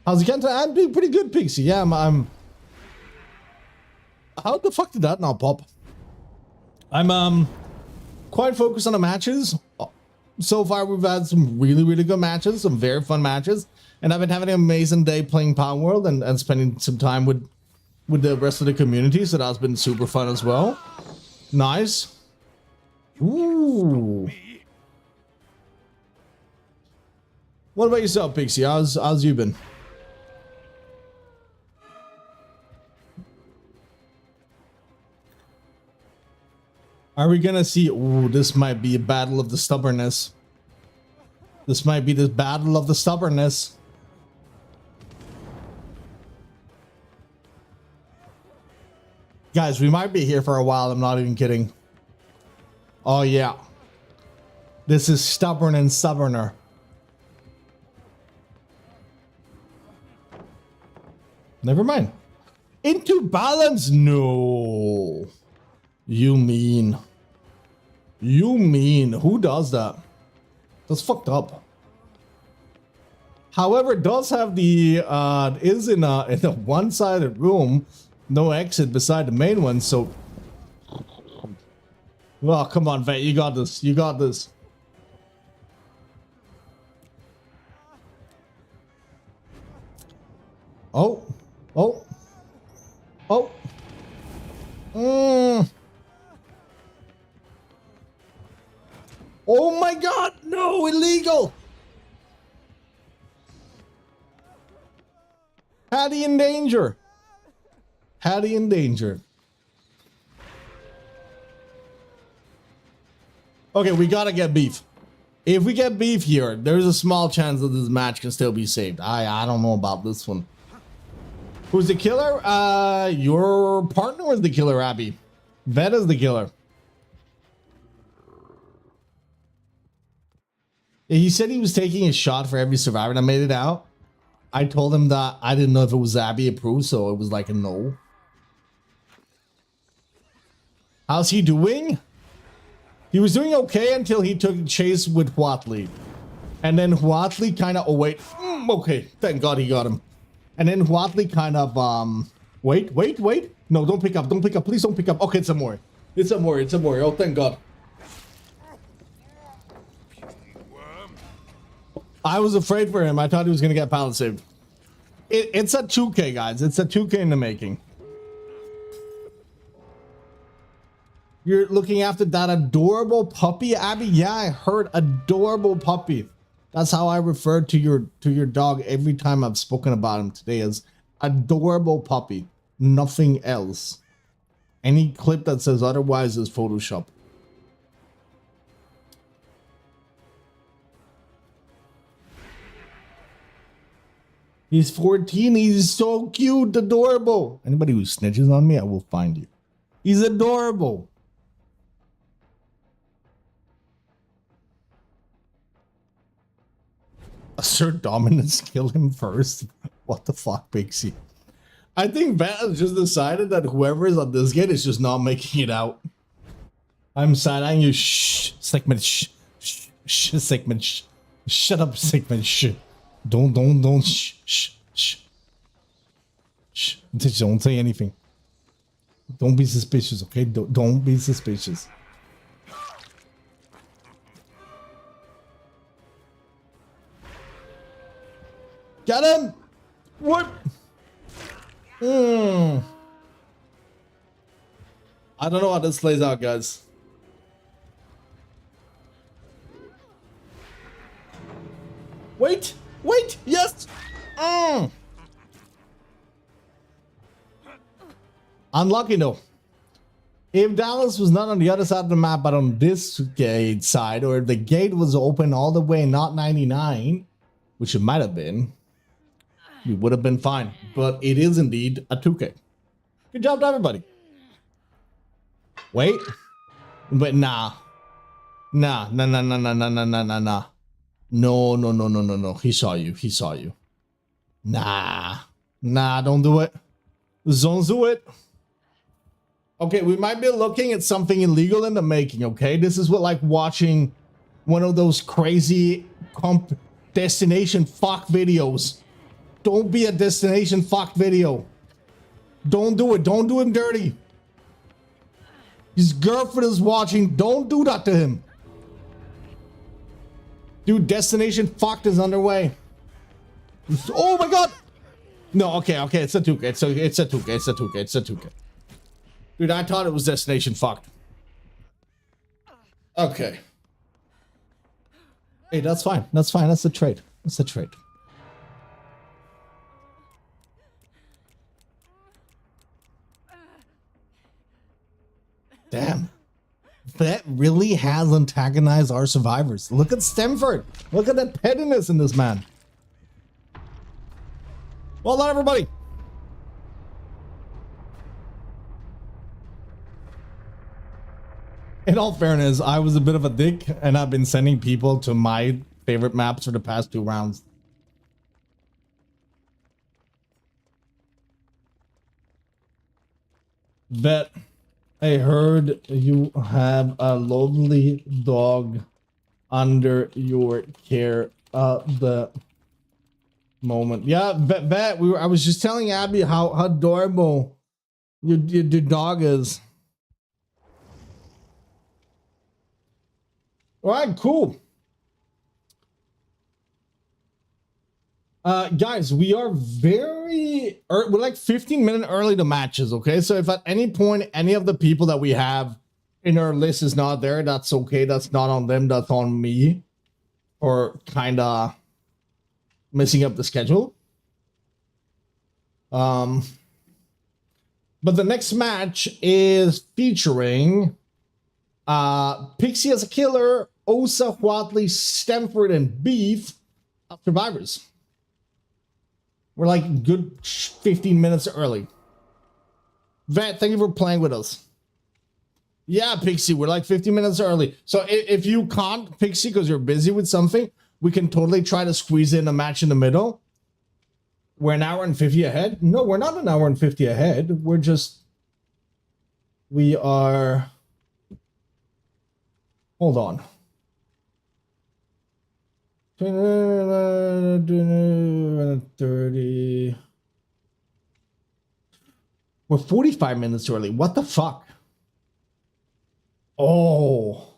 How's he getting? I'm doing pretty good, Pixie. Yeah, I'm how the fuck did that not pop? I'm quite focused on the matches. So far, we've had some really good matches, some very fun matches. And I've been having an amazing day playing Power World and spending some time with the rest of the community, so that's been super fun as well. Nice. Ooh. What about yourself, Pixie? How's you been? Are we gonna see? Ooh, this might be a battle of the stubbornness. This might be the battle of the stubbornness. Guys, we might be here for a while. I'm not even kidding. Oh, yeah. This is stubborn and stubborner. Never mind. Into balance? No. You mean. Who does that? That's fucked up. However, it does have the, is in a one-sided room. No exit beside the main one, so... Oh, come on, Vet. You got this. You got this. Oh. Oh. Oh. Oh my god! No! Illegal! Hattie in danger. Hattie in danger. Okay, we gotta get beef. If we get beef here, there's a small chance that this match can still be saved. I don't know about this one. Who's the killer? Your partner is the killer, Abby. Vet is the killer. He said he was taking a shot for every survivor that made it out. I told him that I didn't know if it was Abby approved, so it was like a no. How's he doing? He was doing okay until he took a chase with Huatley. And then Huatley kind of... Oh, wait. Okay. Thank God he got him. And then Huatley kind of... Wait, wait, wait. No, don't pick up. Don't pick up. Please don't pick up. Okay, it's a Mori. It's a Mori. It's a Mori. Oh, thank God. I was afraid for him. I thought he was going to get pallet saved. It's a 2K, guys. It's a 2K in the making. You're looking after that adorable puppy, Abby? Yeah, I heard adorable puppy. That's how I refer to your dog every time I've spoken about him today, as adorable puppy. Nothing else. Any clip that says otherwise is Photoshop. He's 14. He's so cute, adorable. Anybody who snitches on me, I will find you. He's adorable. Assert dominance, kill him first. What the fuck, Pixie? I think Bat has just decided that whoever is on this gate is just not making it out. I'm side-eyeing you. Shh, Sigmund. Shh, shh, shh, Sigmund. Shh. Shut up, Sigmund. Shh. Don't. Shh, shh, shh. Shh. Just don't say anything. Don't be suspicious, okay? Don't be suspicious. Got him! What? I don't know how this plays out, guys. Wait! Wait! Yes! Unlucky, though. If Dallas was not on the other side of the map, but on this gate side, or if the gate was open all the way, not 99, which it might have been, we would have been fine. But it is indeed a 2K. Good job to everybody. Wait. But nah. Nah. No. He saw you. He saw you. Nah. Nah, don't do it. Don't do it. Okay, we might be looking at something illegal in the making, okay? This is what, like, watching one of those crazy destination fuck videos. Don't be a destination fuck video. Don't do it. Don't do him dirty. His girlfriend is watching. Don't do that to him. Dude, destination fucked is underway. Oh my God. No, okay. It's a 2K. It's a 2K. Dude, I thought it was destination fucked. Okay. Hey, that's fine. That's fine. That's a trade. That's a trade. Damn. That really has antagonized our survivors. Look at Stamford. Look at that pettiness in this man. Well done, everybody. In all fairness, I was a bit of a dick, and I've been sending people to my favorite maps for the past 2 rounds. Bet. I heard you have a lovely dog under your care at the moment. Yeah, bet. I was just telling Abby how adorable your dog is. All right, cool. Guys, we are we're like 15 minutes early to matches, okay? So if at any point any of the people that we have in our list is not there, that's okay. That's not on them, that's on me. Or kind of messing up the schedule. But the next match is featuring Pixie as a killer, Osa, Watley, Stamford, and Beef of Survivors. We're like good 15 minutes early. Vet, thank you for playing with us. Yeah, Pixie, we're like 15 minutes early. So if you can't, Pixie, because you're busy with something, we can totally try to squeeze in a match in the middle. We're an hour and 50 ahead. No, we're not an hour and 50 ahead. We are... Hold on. 30. We're 45 minutes early. What the fuck? Oh.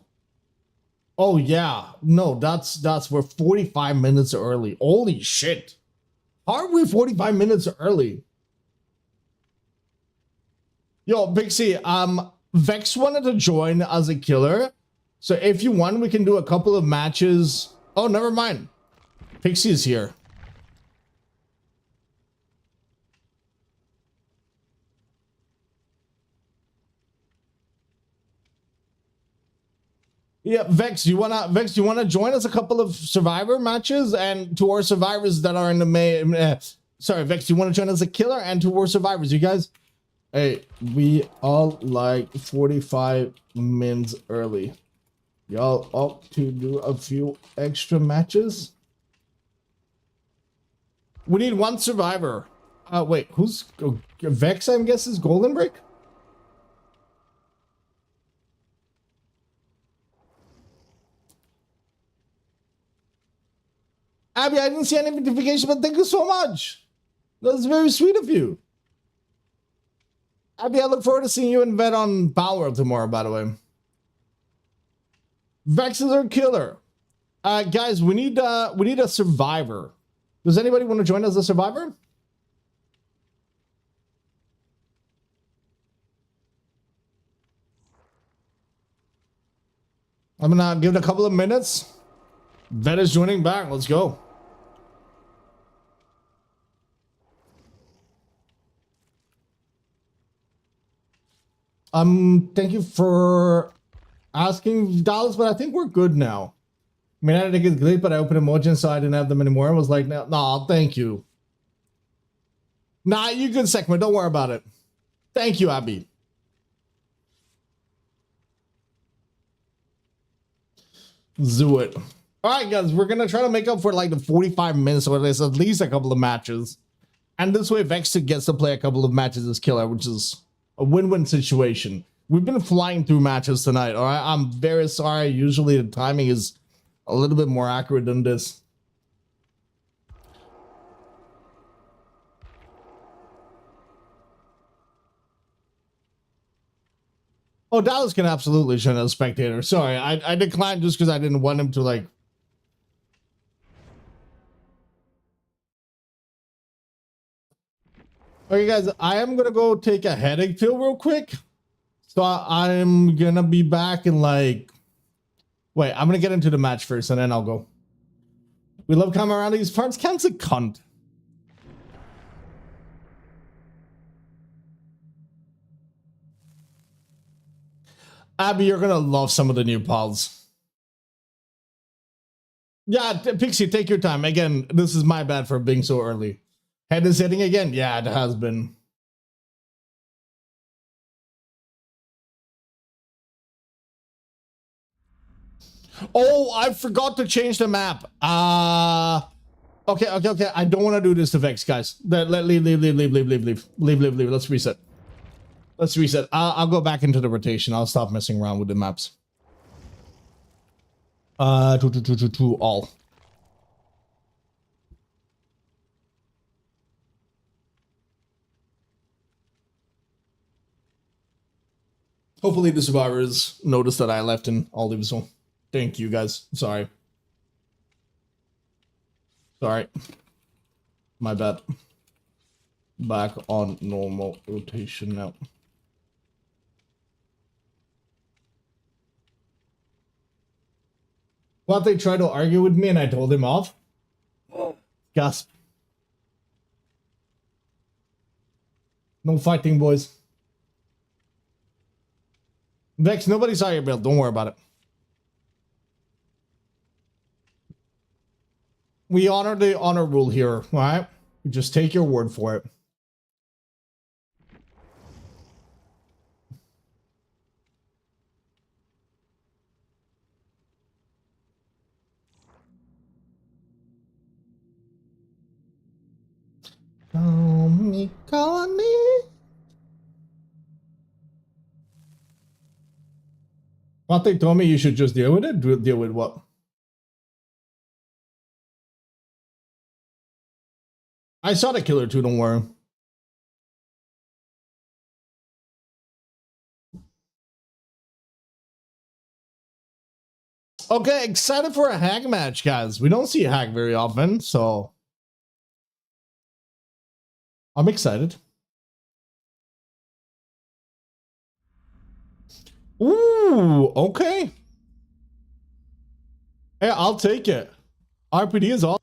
Oh yeah. No, that's we're 45 minutes early. Holy shit. Are we 45 minutes early? Yo, Pixie, Vex wanted to join as a killer. So if you want, we can do a couple of matches. Oh, never mind. Pixie is here. Yeah, Vex, you wanna join us a couple of survivor matches, and to our survivors that are in the May. Sorry, Vex, you want to join us a killer, and to our survivors, you guys. Hey, we all like 45 minutes early. Y'all up to do a few extra matches? We need one survivor. Wait, who's Vex? I guess is Golden Break. Abby, I didn't see any notification, but thank you so much. That's very sweet of you. Abby, I look forward to seeing you in bed on Power tomorrow, by the way. Vex is our killer. Guys, we need a survivor. Does anybody want to join as a survivor? I'm gonna give it a couple of minutes. Vet is joining back. Let's go. Thank you for asking, Dallas, but I think we're good now. I mean, I didn't get glitch, but I opened emojis, so I didn't have them anymore. I was like, nah, thank you. Nah, you good, Sekma. Don't worry about it. Thank you, Abby. Do it. All right, guys, we're gonna try to make up for like the 45 minutes, or there's at least a couple of matches, and this way Vex gets to play a couple of matches as killer, which is a win-win situation. We've been flying through matches tonight. All right, I'm very sorry. Usually the timing is a little bit more accurate than this. Oh, Dallas can absolutely join as a spectator. Sorry, I declined just because I didn't want him to like. Okay, guys, I am gonna go take a headache pill real quick. So I'm gonna be back in like. Wait, I'm gonna get into the match first, and then I'll go. We love coming around these parts. Cam's a cunt. Abby, you're gonna love some of the new pals. Yeah, Pixie, take your time. Again, this is my bad for being so early. Head is hitting again? Yeah, it has been. Oh, I forgot to change the map. Okay. I don't want to do this to Vex, guys. Leave. Let's reset. I'll go back into the rotation. I'll stop messing around with the maps. To all. Hopefully the survivors notice that I left in all of so. Thank you guys. Sorry. My bad. Back on normal rotation now. What, they tried to argue with me and I told him off? Gasp. No fighting, boys. Vex, nobody saw your build. Don't worry about it. We honor the honor rule here, all right? Just take your word for it. Call me. What, they told me you should just deal with it? Deal with what? I saw the killer too, don't worry. Okay, excited for a hack match, guys. We don't see a hack very often, so I'm excited. Ooh, okay. Hey, I'll take it. RPD is awesome.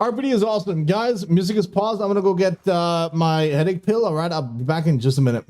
RPD is awesome. Guys, music is paused. I'm gonna go get my headache pill. All right, I'll be back in just a minute.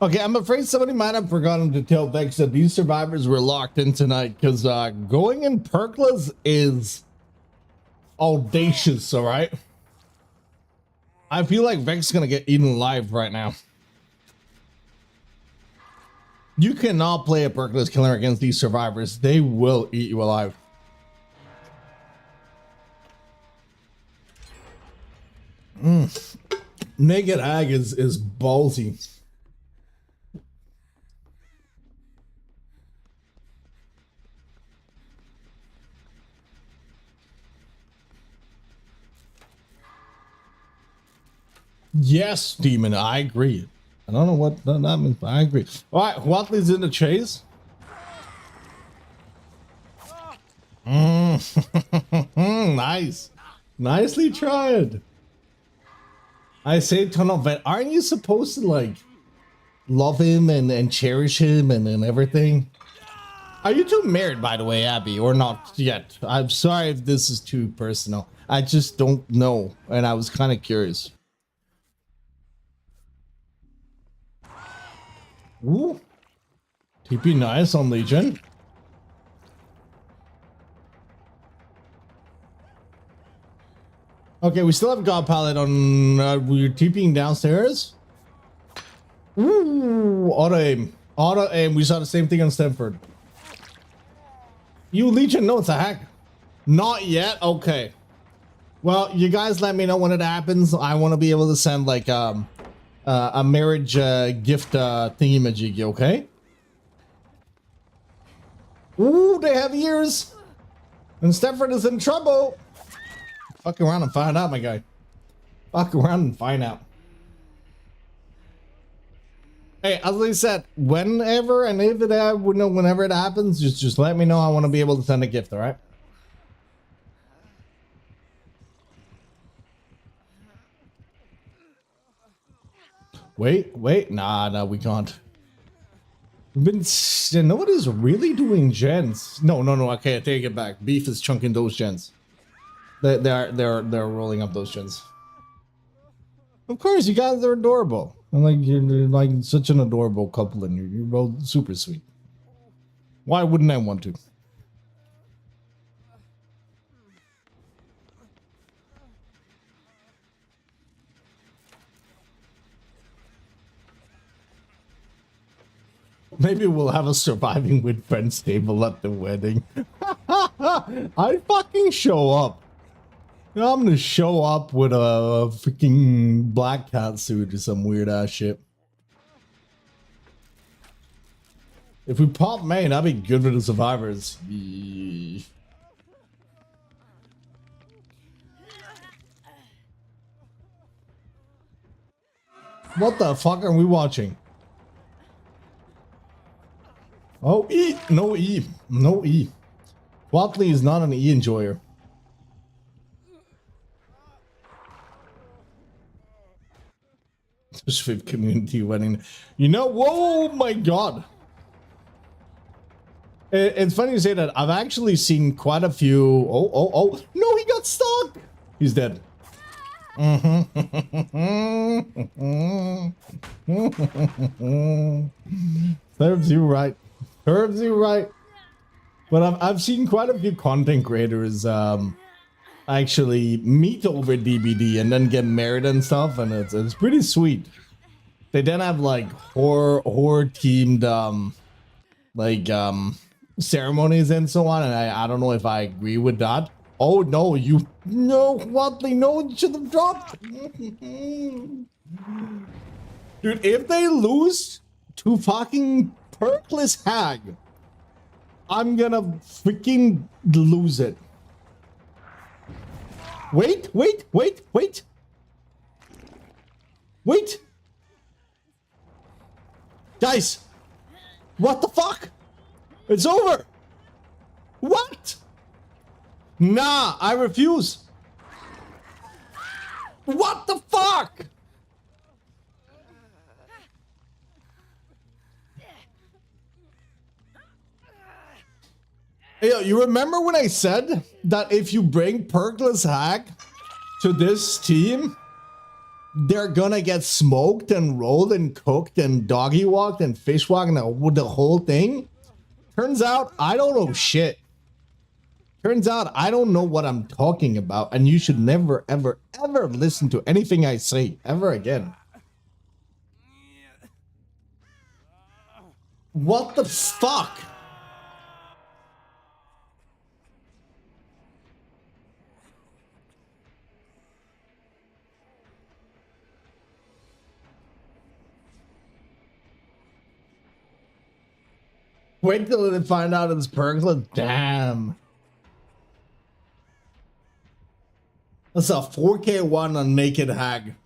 Okay, I'm afraid somebody might have forgotten to tell Vex that these survivors were locked in tonight because going in perkless is audacious, all right? I feel like Vex is gonna get eaten alive right now. You cannot play a perkless killer against these survivors. They will eat you alive. Naked Hag is ballsy. Yes, Demon, I agree. I don't know what that means, but I agree. All right, Watley's in the chase. Nice. Nicely tried. I say Tunnel Vet, aren't you supposed to like love him and cherish him and everything? Are you two married, by the way, Abby, or not yet? I'm sorry if this is too personal. I just don't know, and I was kind of curious. Ooh. TP nice on Legion. Okay, we still have God Pallet on. We're TPing downstairs. Ooh, auto aim. Auto aim. We saw the same thing on Stanford. You Legion, no, it's a hack. Not yet? Okay. Well, you guys let me know when it happens. I want to be able to send like a marriage gift thingy-majiggy, okay? Ooh, they have ears. And Stanford is in trouble. Fuck around and find out, my guy. Fuck around and find out. Hey, as I said, whenever and if it whenever it happens, just let me know. I want to be able to send a gift, all right? Wait, nah, we can't. We've been nobody's really doing gens. No. Okay, I take it back. Beef is chunking those gens. They're rolling up those gens. Of course, you guys are adorable. And like you're like such an adorable couple, and you're both super sweet. Why wouldn't I want to? Maybe we'll have a surviving with friends table at the wedding. I fucking show up. I'm gonna show up with a freaking black cat suit or some weird ass shit. If we pop main, that'd be good for the survivors. Yee. What the fuck are we watching? Oh, E! No E. No E. Watley is not an E enjoyer. Swift community wedding. You know, whoa, my god. It's funny you say that. I've actually seen quite a few. Oh. No, he got stuck. He's dead. Serves you right. Serves you right. But I've seen quite a few content creators actually meet over DBD and then get married and stuff, and it's pretty sweet. They then have like horror themed ceremonies and so on, and I don't know if I agree with that. Oh no, Watley, no, you should have dropped. Dude, if they lose to fucking Perkless Hag, I'm gonna freaking lose it. Wait. Guys, what the fuck? It's over. What? Nah, I refuse. What the fuck? Hey, you remember when I said that if you bring Perkless Hag to this team, they're gonna get smoked and rolled and cooked and doggy walked and fish walked and the whole thing? Turns out I don't know shit. Turns out I don't know what I'm talking about, and you should never, ever, ever listen to anything I say ever again. What the fuck? Wait till they find out it's Perkles. Damn. That's a 4K one on Naked Hag.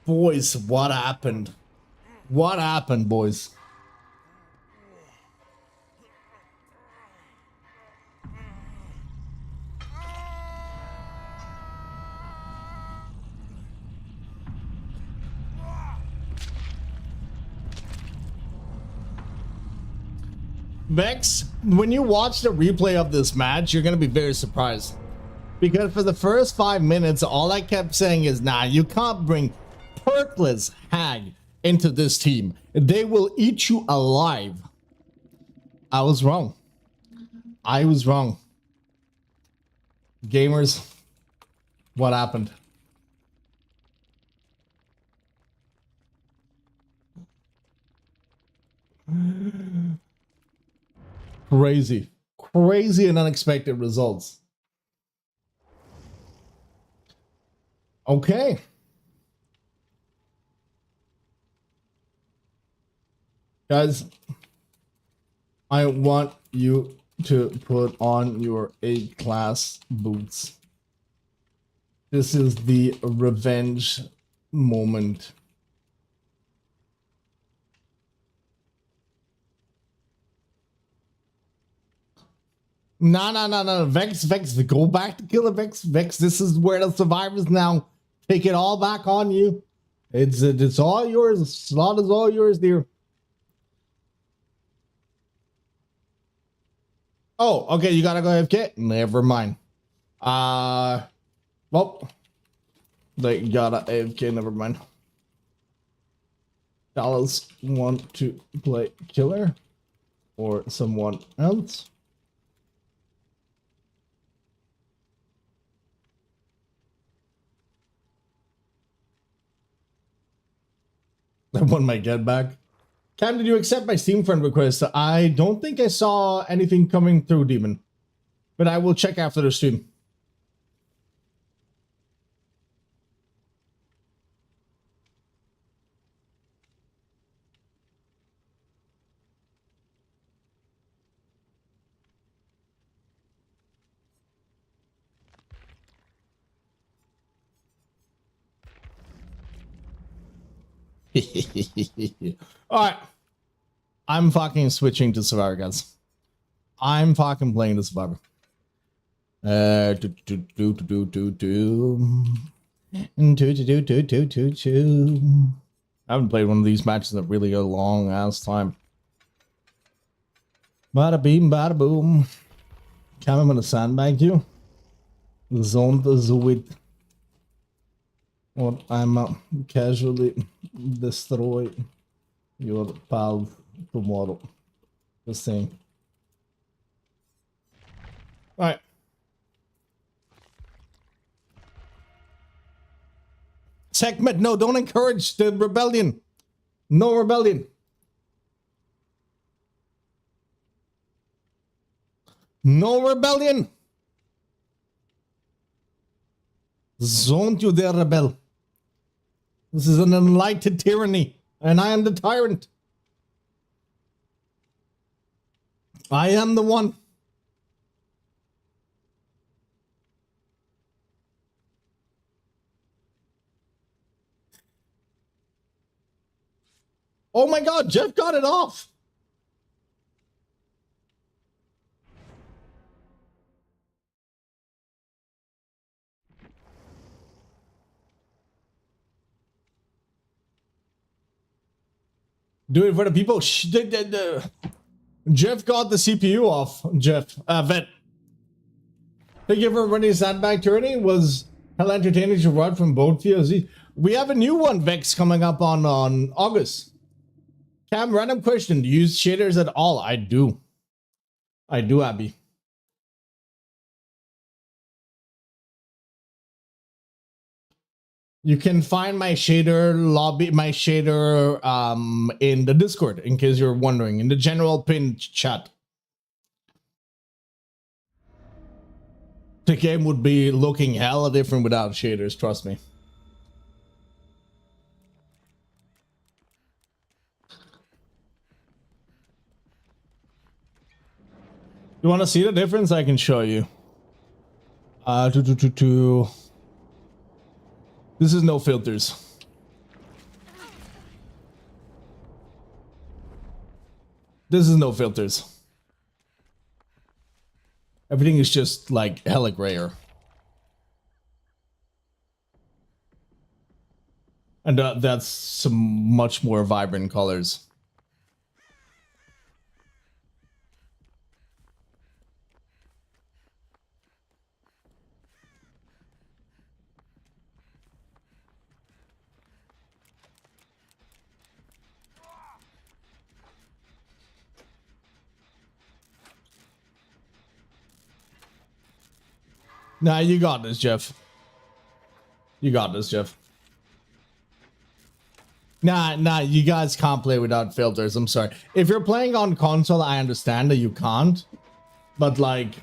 Boys, what happened? What happened, boys? Vex, when you watch the replay of this match, you're gonna be very surprised. Because for the first 5 minutes, all I kept saying is, nah, you can't bring Perkless Hag into this team. They will eat you alive. I was wrong. I was wrong. Gamers, what happened? Crazy. Crazy and unexpected results. Okay. Guys, I want you to put on your A-class boots. This is the revenge moment. No. Vex, go back to Killer Vex. Vex, this is where the survivors now take it all back on you. It's all yours. Slot is all yours, dear. Oh, okay, you gotta go AFK? Never mind. Well, they gotta AFK, never mind. Dallas want to play killer or someone else? I won my get back. Cam, did you accept my Steam friend request? I don't think I saw anything coming through, Demon. But I will check after the stream. Alright. I'm fucking switching to Survivor, guys. I'm fucking playing the Survivor. I haven't played one of these matches in a really long ass time. Bada beam, bada boom. Cam, I'm gonna sandbag you. Zone the Zuid. Or I'm casually destroy your pal tomorrow. Just saying. Alright. Segment, no, don't encourage the rebellion. No rebellion. No rebellion. Don't you dare rebel. This is an enlightened tyranny, and I am the tyrant. I am the one. Oh my god, Jeff got it off. Do it for the people. Jeff got the CPU off. Jeff, Vet. Thank you for running Sandbag Tyranny. Was hell entertaining to run from both POZ. We have a new one, Vex, coming up on August. Cam, random question. Do you use shaders at all? I do. I do, Abby. You can find my shader lobby, my shader in the Discord, in case you're wondering, in the general pinned chat. The game would be looking hella different without shaders, trust me. You want to see the difference? I can show you. This is no filters. This is no filters. Everything is just like hella grayer. And that's some much more vibrant colors. Nah, you got this, Jeff. You got this, Jeff. Nah, you guys can't play without filters. I'm sorry. If you're playing on console, I understand that you can't. But like...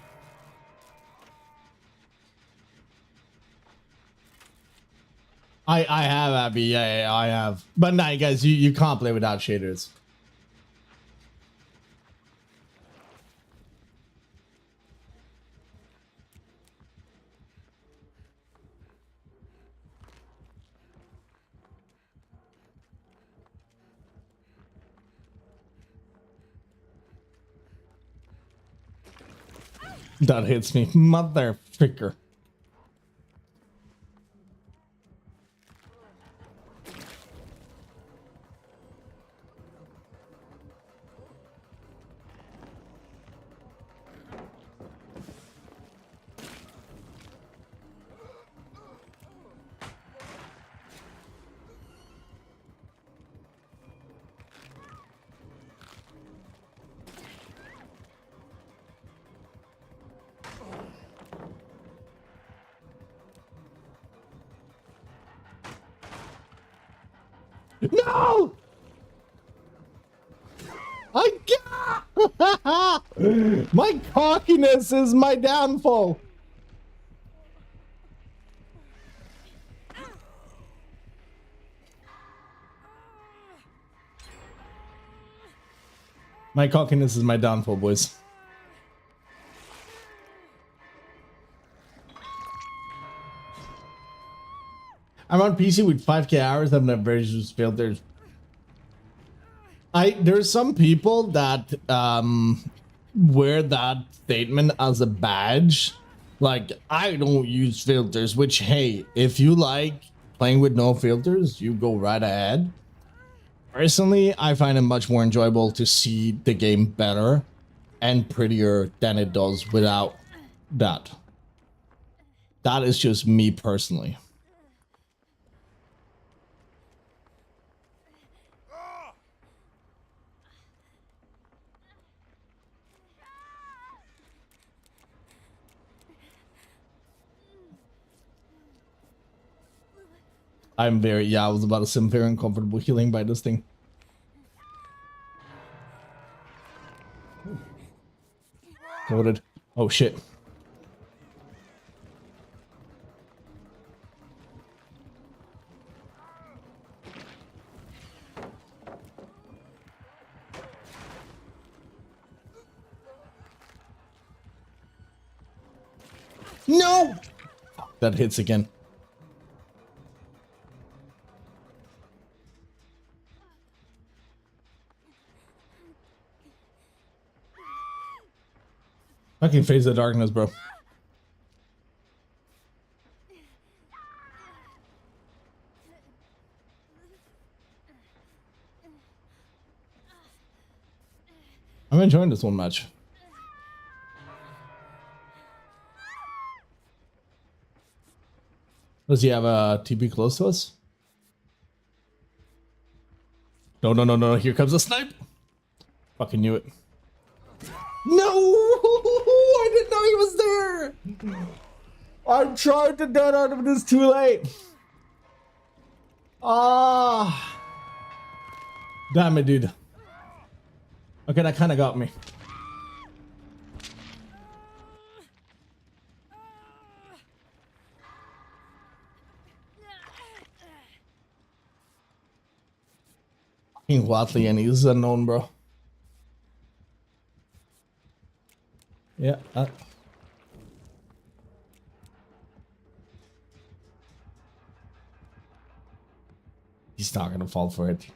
I have, Abby. Yeah, I have. But nah, guys, you can't play without shaders. That hits me. Motherfucker. No! I got my cockiness is my downfall. My cockiness is my downfall, boys. I'm on PC with 5k hours. I've never just filters. There's some people that wear that statement as a badge. Like, I don't use filters, which, hey, if you like playing with no filters, you go right ahead. Personally, I find it much more enjoyable to see the game better and prettier than it does without that. That is just me personally. I'm very, yeah, I was about to say I'm very uncomfortable healing by this thing. Loaded. Oh shit. No! That hits again. I can phase the darkness, bro. I'm enjoying this one match. Does he have a TP close to us? No, no, no, no. Here comes a snipe. Fucking knew it. No! I didn't know he was there! I tried to dead out of this too late. Ah. Damn it, dude. Okay, that kind of got me. Fucking Watley, and he's unknown, bro. Yeah. He's not gonna fall for it.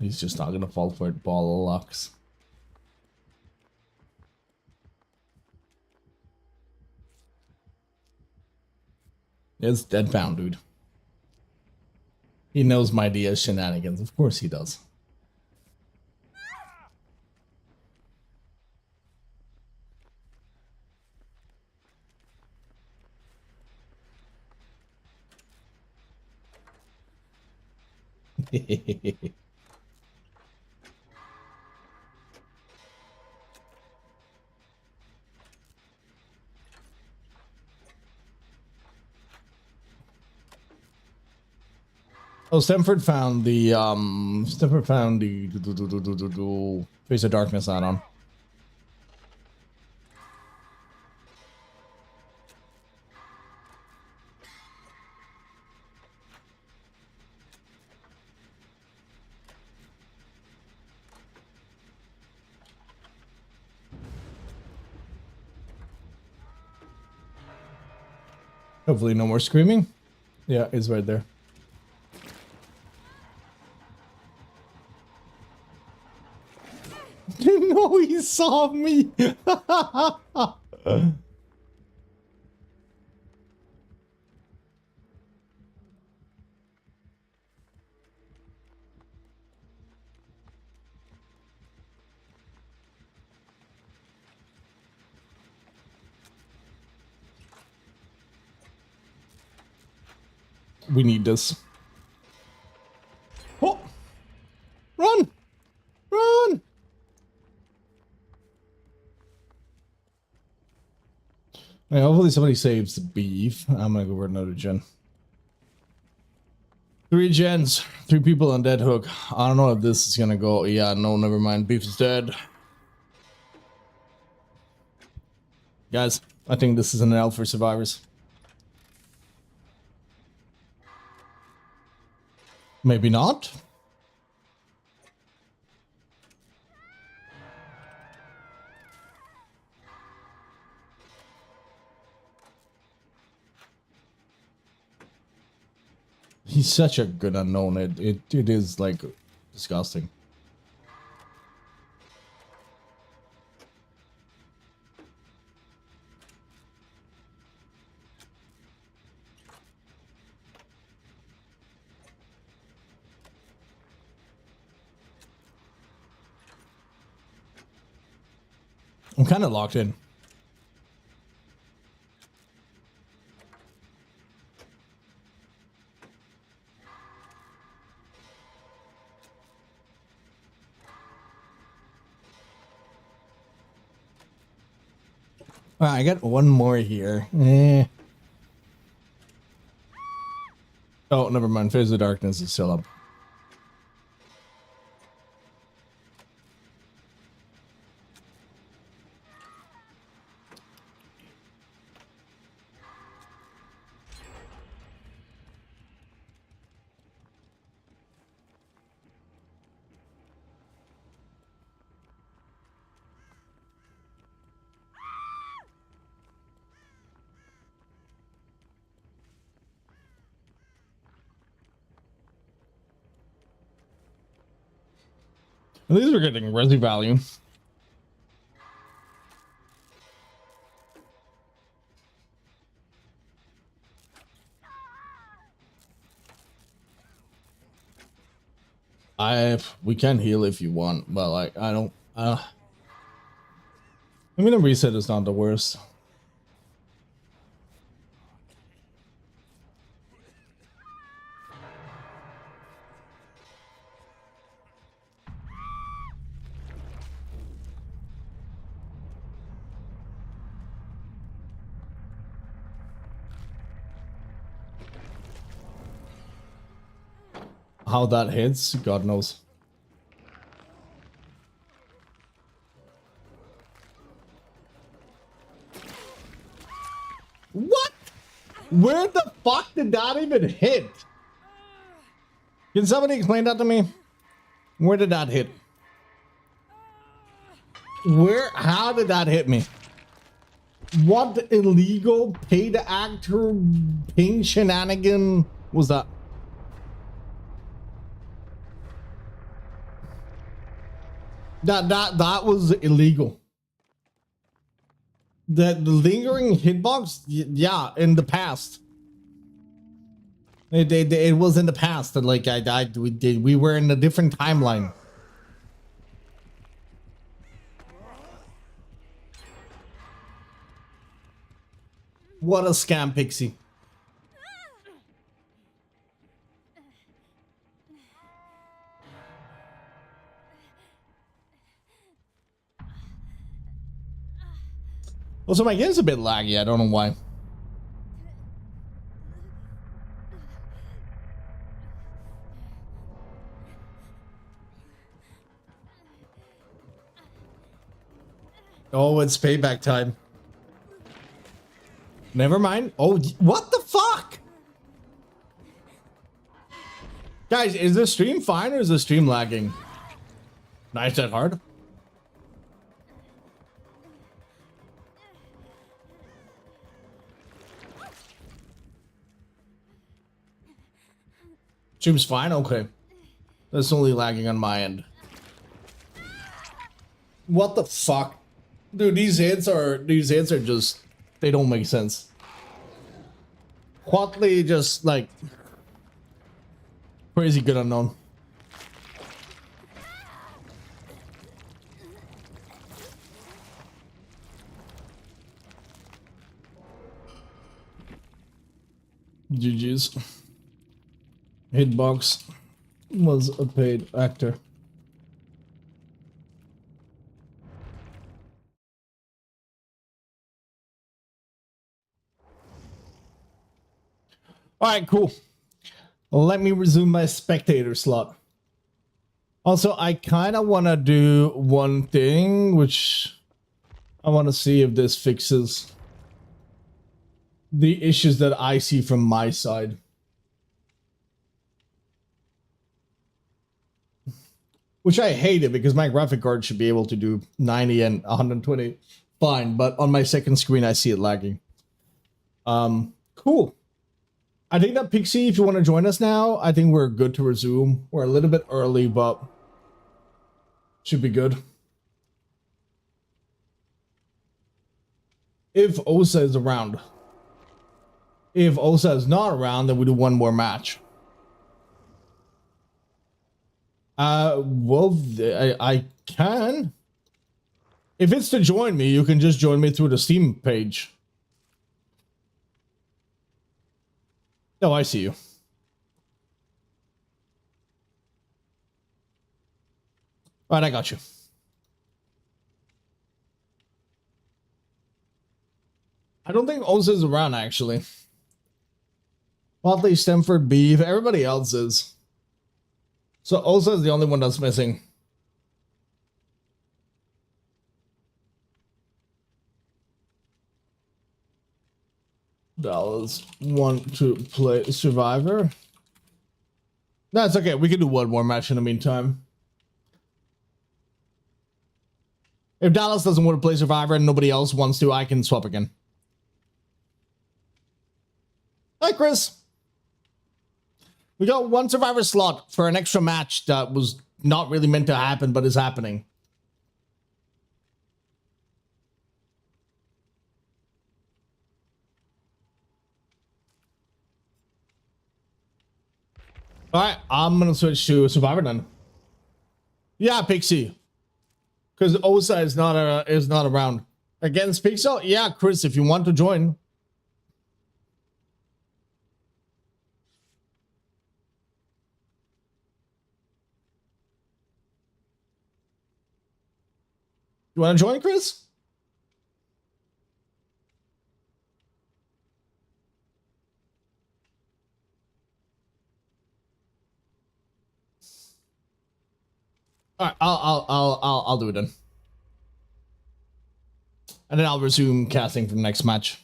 He's just not gonna fall for it. Ball of lucks. It's deadbound, dude. He knows my Diaz shenanigans. Of course he does. Oh, Stanford found the Face of Darkness add-on. Hopefully no more screaming. Yeah, it's right there. No, he saw me. We need this. Oh! Run! Run! Hey, hopefully somebody saves the beef. I'm gonna go for another gen. 3 gens. 3 people on dead hook. I don't know if this is gonna go. Yeah, no, never mind. Beef is dead. Guys, I think this is an L for survivors. Maybe not. He's such a good unknown. It is like disgusting. I'm kind of locked in. All right, I got one more here. Oh, never mind. Phase of Darkness is still up. At least we're getting resi value. We can heal if you want, but like I don't. I mean, a reset is not the worst. How that hits, God knows. What? Where the fuck did that even hit? Can somebody explain that to me? Where did that hit? How did that hit me? What illegal paid actor ping shenanigan was that? That was illegal. The lingering hitbox, yeah, in the past. It was in the past that like I died. We were in a different timeline. What a scam, Pixie. Also, my game's a bit laggy. I don't know why. Oh, it's payback time. Never mind. Oh, what the fuck? Guys, is the stream fine or is the stream lagging? Nice that hard. Stream's fine? Okay. That's only lagging on my end. What the fuck? Dude, these hits are just, they don't make sense. Quatley just like crazy good unknown. GG's. Hitbox was a paid actor. All right, cool. Let me resume my spectator slot. Also, I kind of want to do one thing, which I want to see if this fixes the issues that I see from my side. Which I hate it because my graphic card should be able to do 90 and 120 fine, but on my second screen I see it lagging. Cool. I think that Pixie, if you want to join us now, I think we're good to resume. We're a little bit early, but should be good. If Osa is around. If Osa is not around, then we do one more match. Well, I can. If it's to join me, you can just join me through the Steam page. Oh, I see you. All right, I got you. I don't think Osa's around, actually. Watley, Stamford, Beef, everybody else is. So Osa is the only one that's missing. Dallas want to play Survivor. That's okay. We can do one more match in the meantime. If Dallas doesn't want to play Survivor and nobody else wants to, I can swap again. Hi, Chris. We got one Survivor slot for an extra match that was not really meant to happen, but is happening. All right, I'm gonna switch to Survivor then. Yeah, Pixie, because Osa is not around. Against Pixel, yeah, Chris, if you want to join. You want to join, Chris? All right, I'll do it then, and then I'll resume casting for the next match.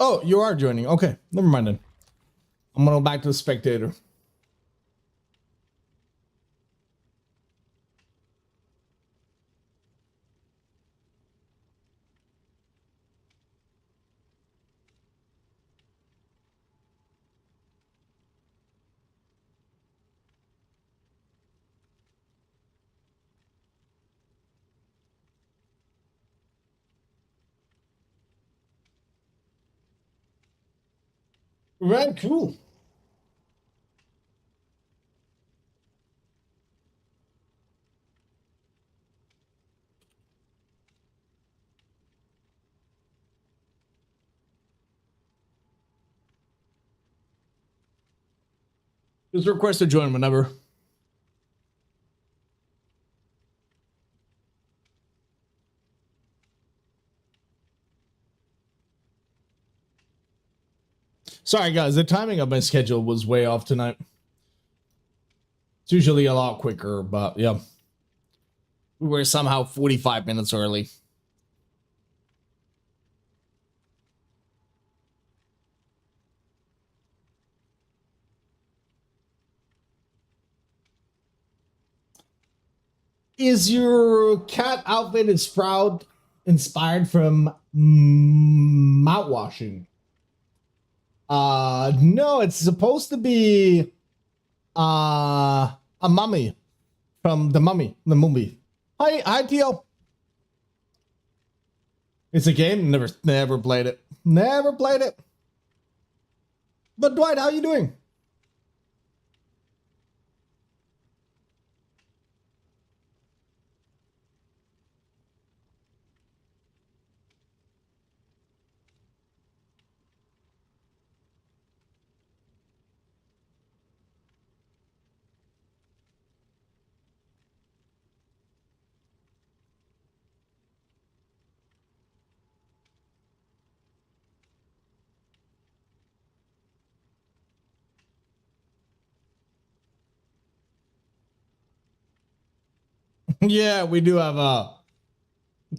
Oh, you are joining. Okay, never mind then. I'm gonna go back to the spectator. Right, cool. Just request to join whenever. Sorry, guys. The timing of my schedule was way off tonight. It's usually a lot quicker, but yeah. We were somehow 45 minutes early. Is your cat outfitted Sprout inspired from mouthwashing? No, it's supposed to be a mummy from the movie. Hi, Tio. It's a game. Never played it. Never played it. But Dwight, how you doing? Yeah, we do have a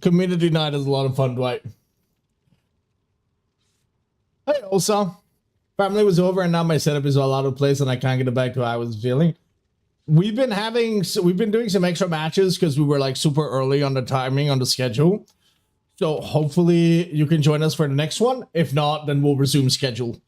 community night. Is a lot of fun, Dwight. Hey, Osa. Family was over, and now my setup is all out of place, and I can't get it back to how I was feeling. We've been doing some extra matches because we were like super early on the timing on the schedule. So hopefully you can join us for the next one. If not, then we'll resume schedule.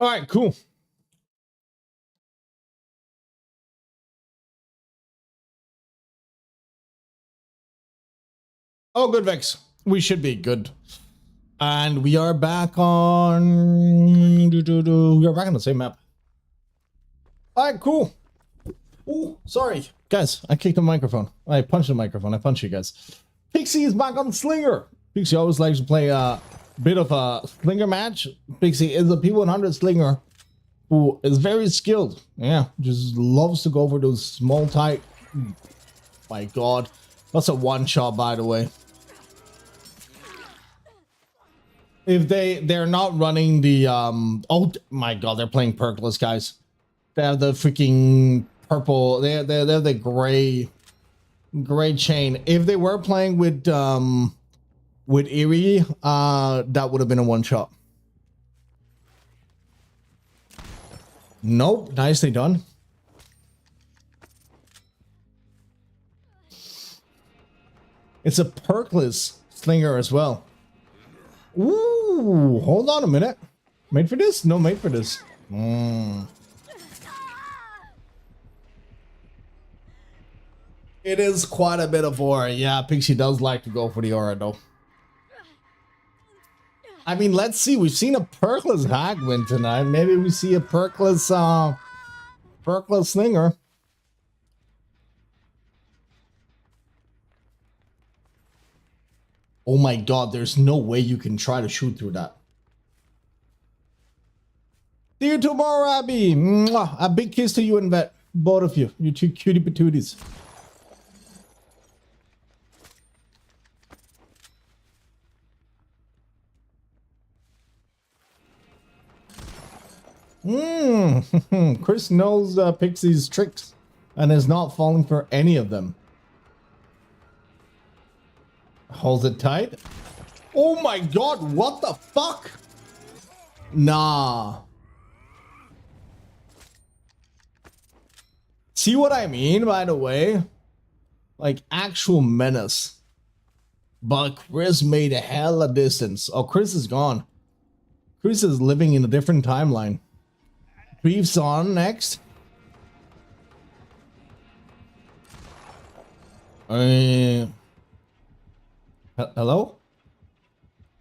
All right, cool. Oh, good, Vex. We should be good. And we are back on... We are back on the same map. All right, cool. Oh, sorry. Guys, I kicked the microphone. I punched the microphone. I punched you guys. Pixie is back on Slinger. Pixie always likes to play a bit of a Slinger match. Pixie is a P100 Slinger who is very skilled. Yeah, just loves to go for those small tight... My god. That's a one-shot, by the way. If they're not running the oh my god, they're playing perkless, guys. They have the freaking purple, they have the gray chain. If they were playing with Eerie, that would have been a one shot. Nope, nicely done. It's a perkless Slinger as well. Ooh, hold on a minute. Made for this? No, made for this. It is quite a bit of aura. Yeah, Pixie does like to go for the aura, though. I mean, let's see. We've seen a perkless hack win tonight. Maybe we see a perkless Slinger. Oh my god, there's no way you can try to shoot through that. See you tomorrow, Abby. Mwah. A big kiss to you and Vet. Both of you. You two cutie patooties. Chris knows Pixie's tricks and is not falling for any of them. Holds it tight. Oh my god, what the fuck? Nah. See what I mean, by the way? Like, actual menace. But Chris made a hell of distance. Oh, Chris is gone. Chris is living in a different timeline. Beef's on next. Hello?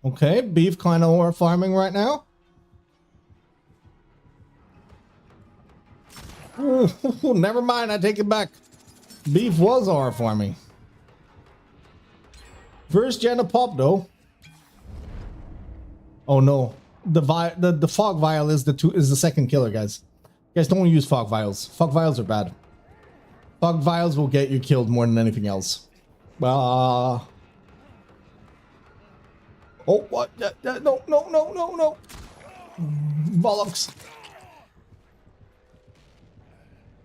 Okay, Beef kind of ore farming right now. Ooh, never mind, I take it back. Beef was ore farming. First gen of pop though. Oh no, the fog vial is the second killer, guys. Guys, don't use fog vials. Fog vials are bad. Fog vials will get you killed more than anything else. Oh, what? No. Bollocks.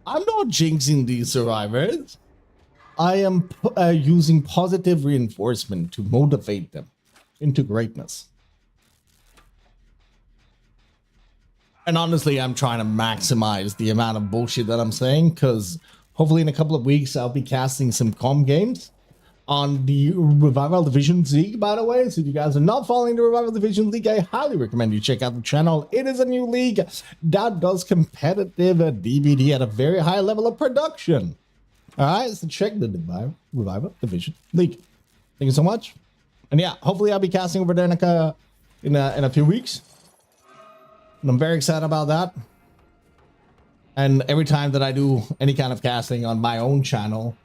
I'm not jinxing these survivors. I am using positive reinforcement to motivate them into greatness. And honestly, I'm trying to maximize the amount of bullshit that I'm saying, because hopefully in a couple of weeks, I'll be casting some comm games on the Revival Divisions League, by the way. So if you guys are not following the Revival Divisions League, I highly recommend you check out the channel. It is a new league that does competitive DVD at a very high level of production. All right, so check the Revival Division League. Thank you so much. And yeah, hopefully I'll be casting over there in a few weeks. And I'm very excited about that. And every time that I do any kind of casting on my own channel,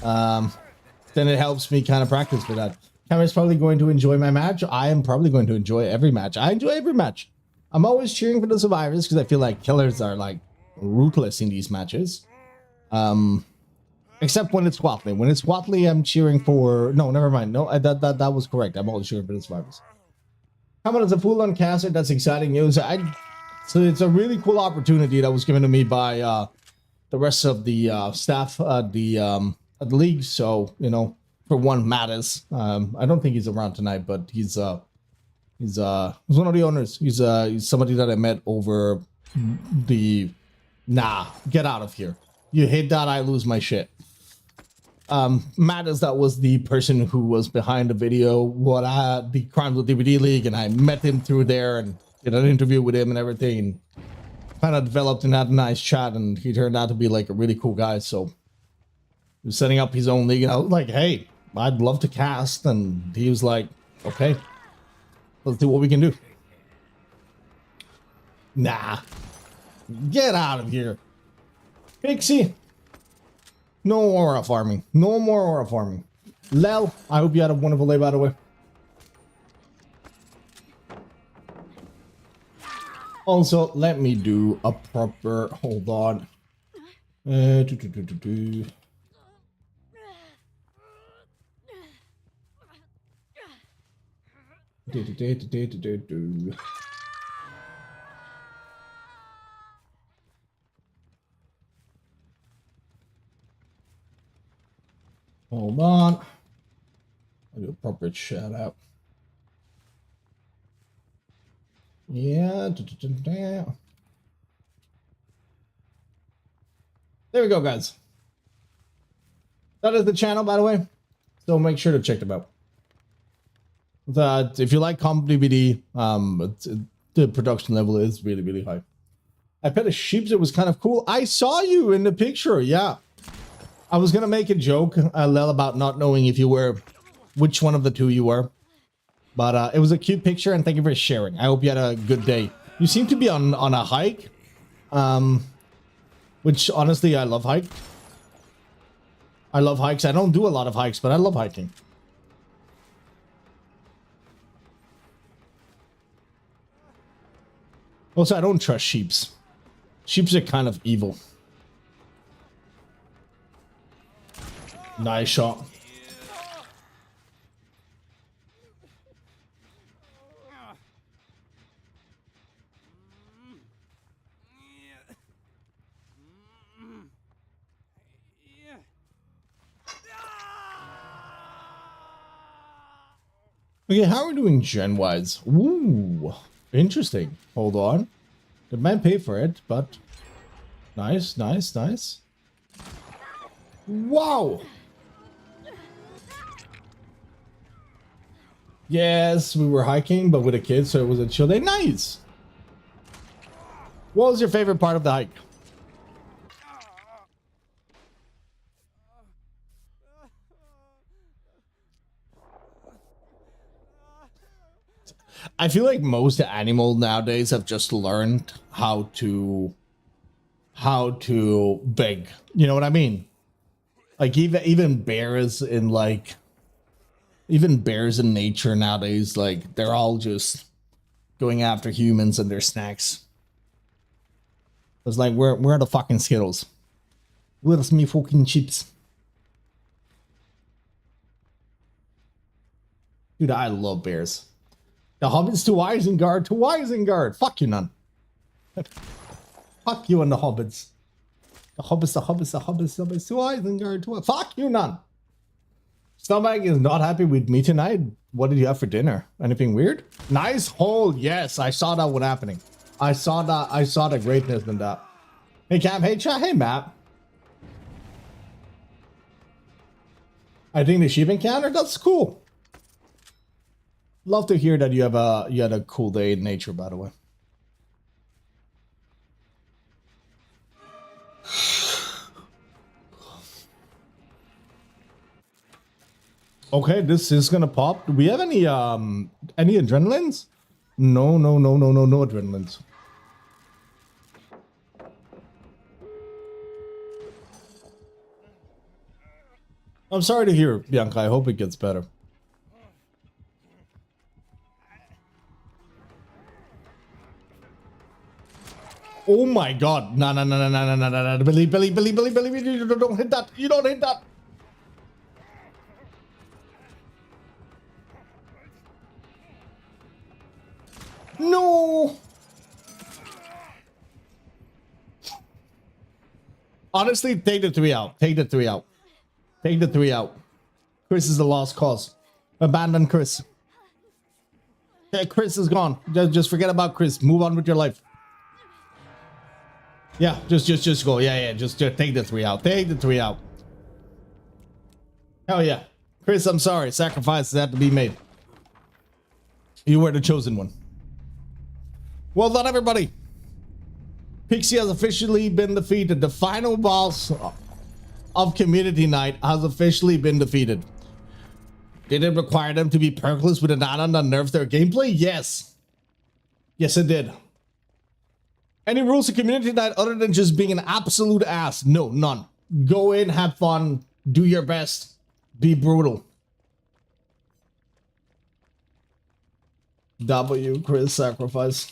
then it helps me kind of practice for that. Cameron's probably going to enjoy my match. I am probably going to enjoy every match. I enjoy every match. I'm always cheering for the survivors because I feel like killers are like ruthless in these matches. Except when it's Watley. When it's Watley, I'm cheering for... No, never mind. No, that was correct. I'm always cheering for the survivors. How about as a full-on caster? That's exciting news. So it's a really cool opportunity that was given to me by the rest of the staff at the league. So, you know, for one, Mattis. I don't think he's around tonight, but he's one of the owners. He's somebody that I met over the... Nah, get out of here. You hit that, I lose my shit. Mattis, that was the person who was behind the video, the Crimes with DVD League, and I met him through there and did an interview with him and everything, and kind of developed and had a nice chat, and he turned out to be like a really cool guy. So he was setting up his own league, and I was like, hey, I'd love to cast, and he was like, okay, let's do what we can do. Nah, get out of here, Pixie. No more aura farming. No more aura farming. Lel, I hope you had a wonderful day, by the way. Also, let me do a proper... Hold on. Hold on. I'll do a proper shout out. Yeah. There we go, guys. That is the channel, by the way. So make sure to check them out. If you like comp DVD, the production level is really, really high. I pet a sheep. It was kind of cool. I saw you in the picture. Yeah. I was going to make a joke, Lel, about not knowing if you were, which one of the two you were. But it was a cute picture, and thank you for sharing. I hope you had a good day. You seem to be on a hike, which honestly, I love hike. I love hikes. I don't do a lot of hikes, but I love hiking. Also, I don't trust sheeps. Sheeps are kind of evil. Nice shot. Okay, how are we doing gen-wise? Ooh, interesting. Hold on. Did man pay for it, but... Nice, nice, nice. Wow! Yes, we were hiking, but with a kid, so it was a chill day. Nice! What was your favorite part of the hike? I feel like most animals nowadays have just learned how to beg. You know what I mean? Like even bears in nature nowadays, like they're all just going after humans and their snacks. It's like where are the fucking Skittles? Where's me fucking chips? Dude, I love bears. The hobbits to Isengard, to Isengard. Fuck you, none. Fuck you and the hobbits. The hobbits to Isengard, to... Fuck you, none. Stomach is not happy with me tonight. What did you have for dinner? Anything weird? Nice hole. Yes, I saw that one happening. I saw the greatness in that. Hey, Cam. Hey, chat. Hey, Matt. I think the sheep encounter, that's cool. Love to hear that you had a cool day in nature, by the way. Okay, this is gonna pop. Do we have any adrenalines? No adrenalines. I'm sorry to hear, Bianca. I hope it gets better. Oh my god. No, no, no, no, no, no, no, no. Billy. You don't hit that. You don't hit that. No. Honestly, take the 3 out. Take the 3 out. Take the 3 out. Chris is the lost cause. Abandon Chris. Yeah, Chris is gone. Just forget about Chris. Move on with your life. Yeah, just go. Yeah, just take the 3 out. Take the 3 out. Hell yeah. Chris, I'm sorry. Sacrifices had to be made. You were the chosen one. Well done, everybody. Pixie has officially been defeated. The final boss of Community Night has officially been defeated. Did it require them to be perkless with an add-on that nerfed their gameplay? Yes. Yes, it did. Any rules to Community Night other than just being an absolute ass? No, none. Go in, have fun, do your best, be brutal. W, Chris, sacrifice.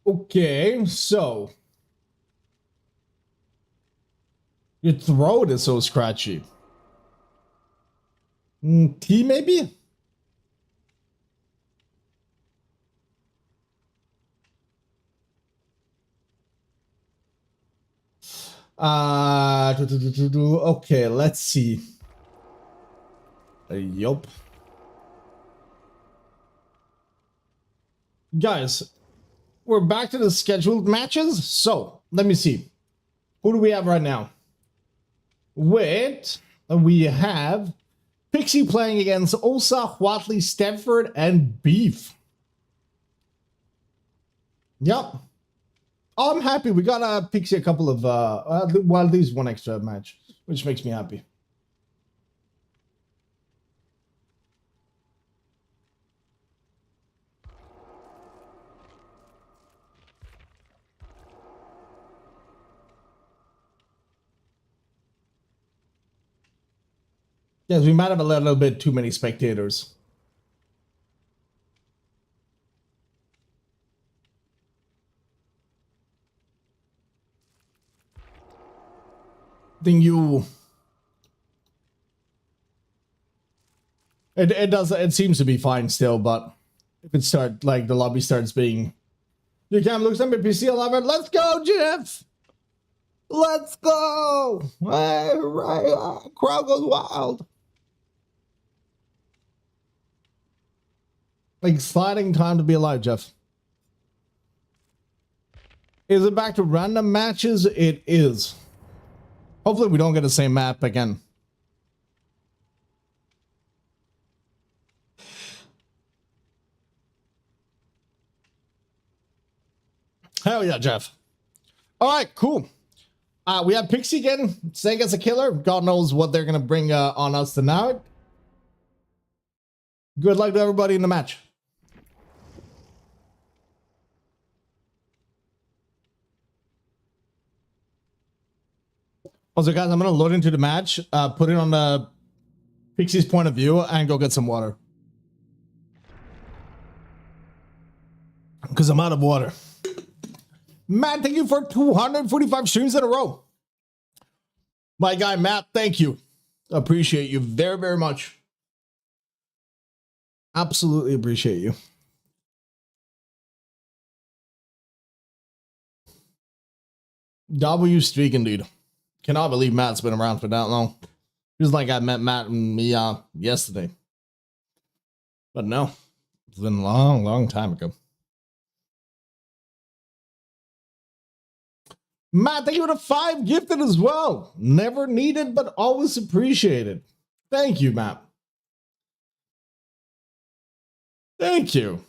Okay, so your throat is so scratchy. Tea, maybe? Okay, let's see. Yup. Guys, we're back to the scheduled matches. So, let me see. Who do we have right now? We have Pixie playing against Osa, Watley, Stanford, and Beef. Yep. Oh, I'm happy. We got Pixie a couple of, well, at least one extra match, which makes me happy. Yes, we might have a little bit too many spectators. Then you... It seems to be fine still, but if it starts, like, the lobby starts being... You can't lose them at PC 11. Let's go, Jeff! Let's go! Crowd goes wild. Exciting time to be alive, Jeff. Is it back to random matches? It is. Hopefully we don't get the same map again. Hell yeah, Jeff. All right, cool. We have Pixie again. Sega's a killer. God knows what they're going to bring on us tonight. Good luck to everybody in the match. Also, guys, I'm going to load into the match, put it on the Pixie's point of view, and go get some water. Because I'm out of water. Matt, thank you for 245 streams in a row. My guy, Matt, thank you. Appreciate you very, very much. Absolutely appreciate you. W streak indeed. Cannot believe Matt's been around for that long. Feels like I met Matt and me yesterday. But no, it's been a long, long time ago. Matt, thank you for the 5 gifted as well. Never needed, but always appreciated. Thank you, Matt. Thank you.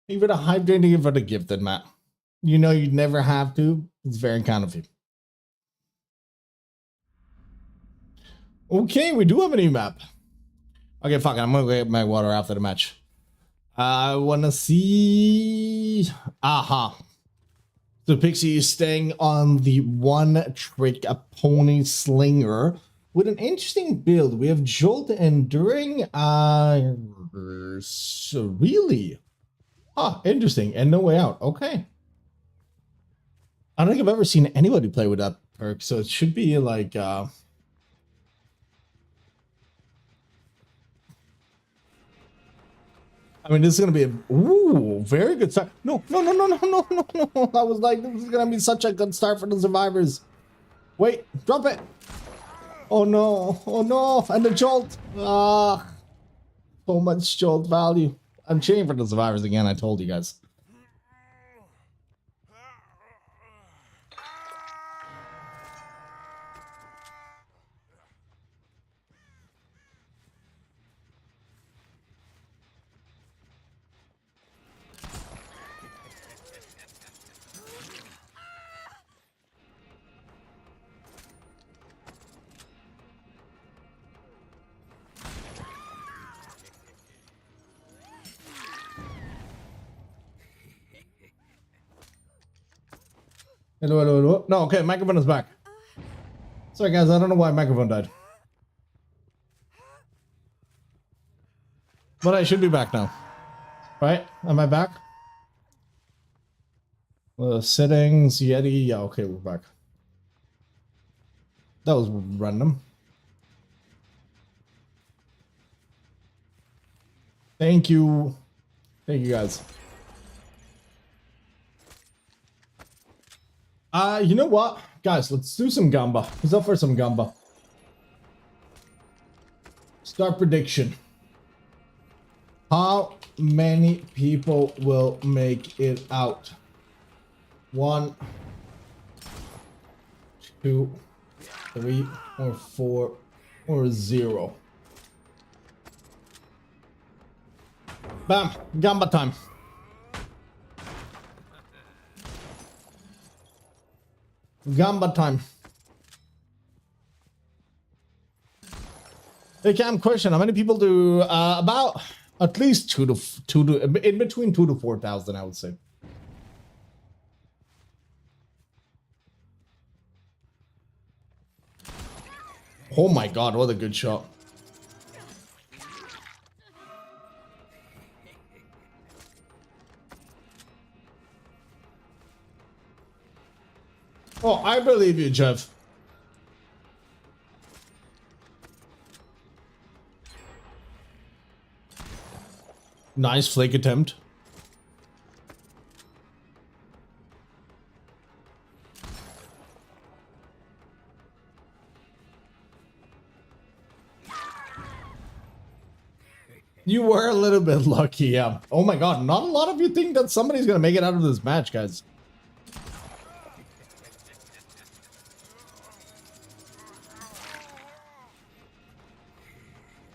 Thank you for the hydrating for the gifted, Matt. You know you'd never have to. It's very kind of you. Okay, we do have a new map. Okay, fuck it. I'm gonna go get my water after the match. I wanna see... Aha. So Pixie is staying on the one-trick pony slinger with an interesting build. We have Jolt Enduring. So really? Ah, interesting. And No Way Out. Okay. I don't think I've ever seen anybody play with that perk, so it should be like... I mean, this is going to be a very good start. No. I was like, this is going to be such a good start for the survivors. Wait, drop it. Oh no. And the jolt. Ah, so much jolt value. I'm cheering for the survivors again. I told you guys. Hello. No, okay, microphone is back. Sorry, guys, I don't know why microphone died. But I should be back now. Right? Am I back? Settings, Yeti. Yeah, okay, we're back. That was random. Thank you. Thank you, guys. You know what? Guys, let's do some Gamba. Who's up for some Gamba? Start prediction. How many people will make it out? 1, 2, 3, or 4, or 0. Bam! Gamba time. Gamba time. Hey Cam, question: how many people do? About at least two to in between 2,000 to 4,000, I would say. Oh my god, what a good shot! Oh, I believe you, Jeff. Nice flake attempt. You were a little bit lucky, yeah. Oh my god, not a lot of you think that somebody's gonna make it out of this match, guys.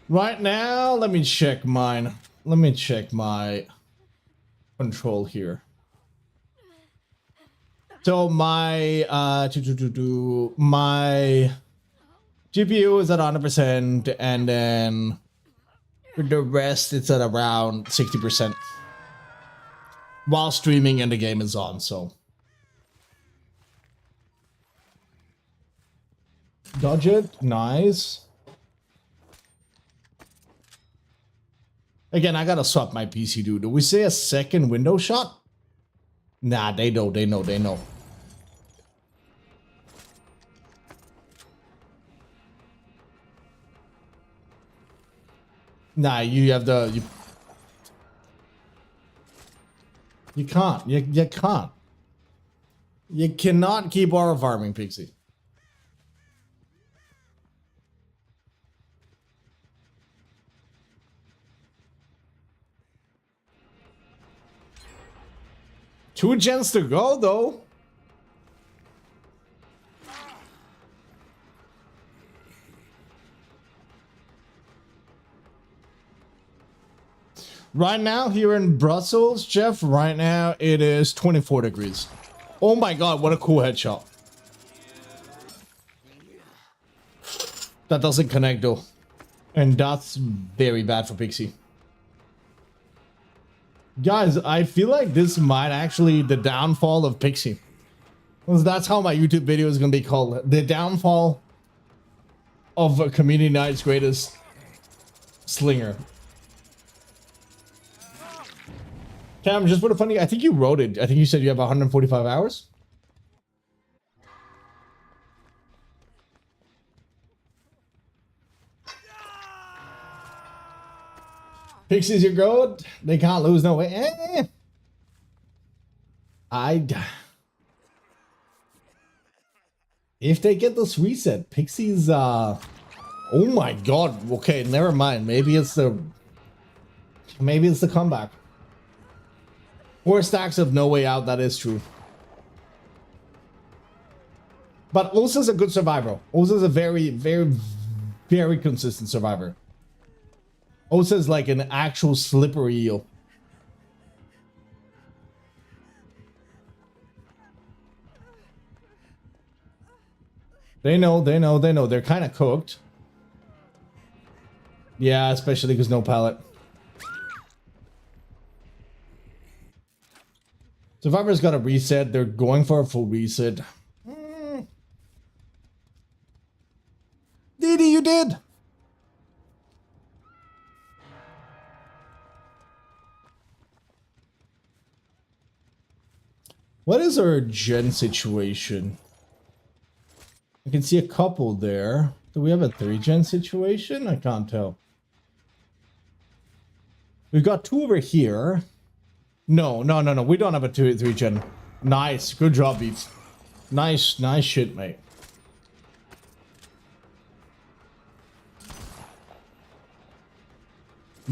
Right now, let me check mine. Let me check my control here. So my my GPU is at 100%, and then for the rest it's at around 60% while streaming and the game is on. So dodge it, nice. Again, I gotta swap my PC, dude. Do we say a second window shot? Nah, they know. Nah, you have the... You can't. You can't. You cannot keep aura farming, Pixie. Two gens to go, though. Right now, here in Brussels, Jeff, right now, it is 24 degrees. Oh my god, what a cool headshot. That doesn't connect, though. And that's very bad for Pixie. Guys, I feel like this might actually the downfall of Pixie. Well, that's how my YouTube video is gonna be called. The downfall of a community night's greatest slinger. Cam, just for the funny, I think you wrote it. I think you said you have 145 hours. Pixies your goat. They can't lose no way. If they get this reset, Pixies, oh my god. Okay, never mind. Maybe it's the comeback. 4 stacks of no way out, that is true. But Osa's a good survivor. Osa's a very, very, very consistent survivor. Osa's like an actual slippery eel. They know. They're kind of cooked. Yeah, especially because no pallet. Survivor's got a reset. They're going for a full reset. Didi, you did. What is our gen situation? I can see a couple there. Do we have a 3-gen situation? I can't tell. We've got 2 over here. No. We don't have a 3-gen. Nice. Good job, Beef. Nice shit, mate.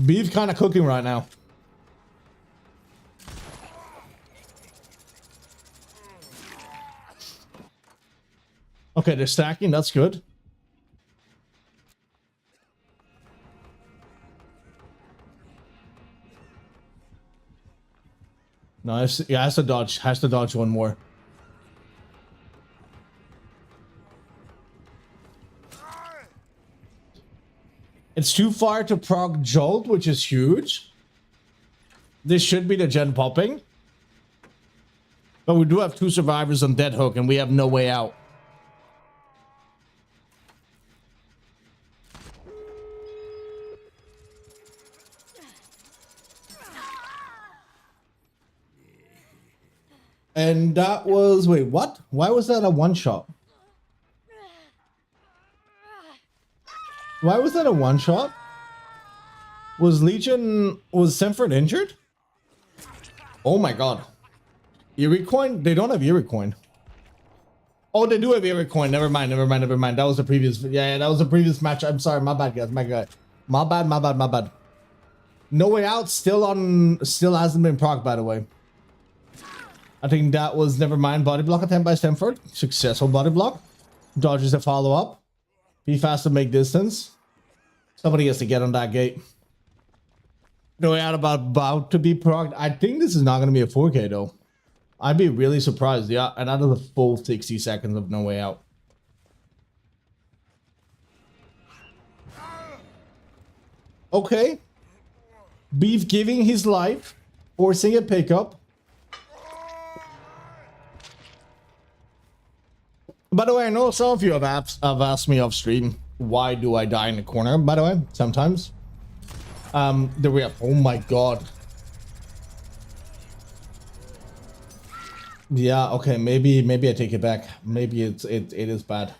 Beef kind of cooking right now. Okay, they're stacking. That's good. Nice. Yeah, has to dodge one more. It's too far to proc Jolt, which is huge. This should be the gen popping. But we do have 2 survivors on Dead Hook, and we have no way out. And that was... Wait, what? Why was that a one-shot? Why was that a one-shot? Was Semford injured? Oh my god. Eerie coin? They don't have Eerie coin. Oh, they do have Eerie coin. Never mind. That was the previous... Yeah, that was the previous match. I'm sorry. My bad, guys. My bad. No way out. Still hasn't been proc, by the way. I think that was... Never mind. Body block attempt by Semford. Successful body block. Dodges a follow-up. Be fast to make distance. Somebody has to get on that gate. No way out about to be procced. I think this is not going to be a 4K though. I'd be really surprised. Yeah, and out of the full 60 seconds of no way out. Okay. Beef giving his life. Forcing a pickup. By the way, I know some of you have asked me off stream, why do I die in the corner? By the way, sometimes. There we have. Oh my god. Yeah. Okay. Maybe I take it back. Maybe it is bad.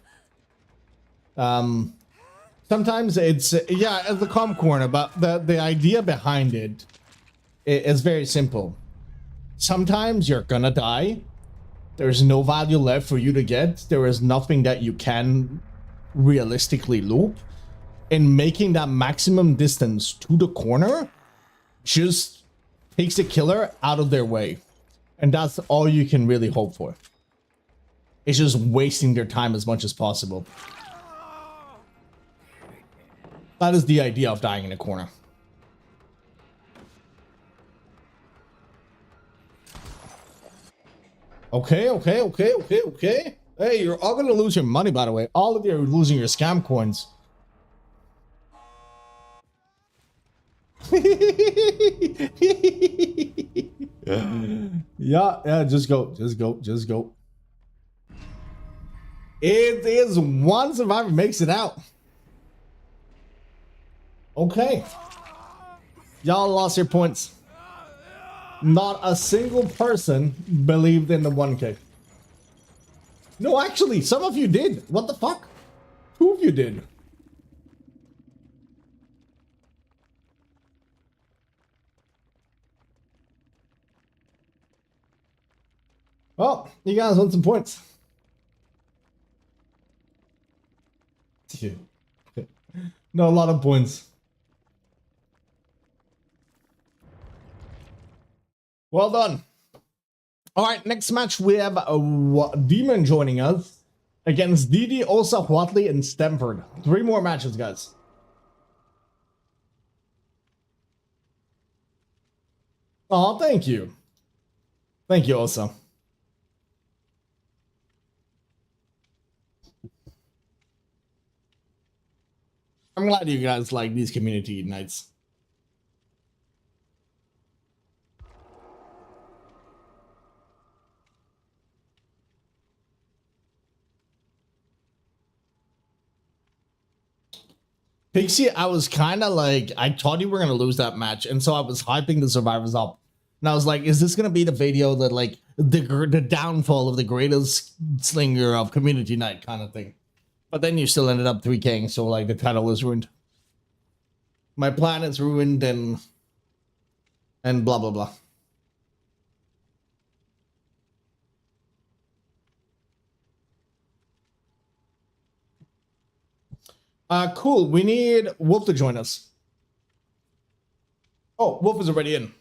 Sometimes it's yeah, the calm corner, but the idea behind it is very simple. Sometimes you're gonna die. There's no value left for you to get. There is nothing that you can realistically loop. And making that maximum distance to the corner just takes the killer out of their way. And that's all you can really hope for. It's just wasting their time as much as possible. That is the idea of dying in a corner. Okay. Hey, you're all gonna lose your money, by the way. All of you are losing your scam coins. Yeah, just go. It is one survivor makes it out. Okay. Y'all lost your points. Not a single person believed in the 1K. No, actually, some of you did. What the fuck? 2 of you did. Well, you guys want some points. Not a lot of points. Well done. All right, next match we have a Demon joining us against Didi, Osa, Watley, and Stamford. 3 more matches, guys. Oh, thank you. Thank you, Osa. I'm glad you guys like these community nights. Pixie, I was kind of like, I thought you were going to lose that match. And so I was hyping the survivors up. And I was like, is this going to be the video that like the downfall of the greatest slinger of community night kind of thing? But then you still ended up 3K'ing. So like the title is ruined. My plan is ruined and blah, blah, blah. Cool. We need Wolf to join us. Oh, Wolf is already in.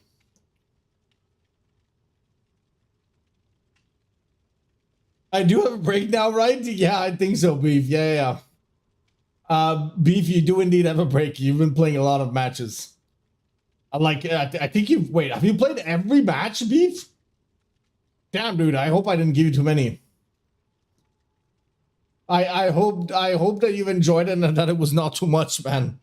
I do have a break now, right? Yeah, I think so, Beef. Yeah. Beef, you do indeed have a break. You've been playing a lot of matches. I think you've... Wait, have you played every match, Beef? Damn, dude, I hope I didn't give you too many. I hope that you've enjoyed it and that it was not too much, man.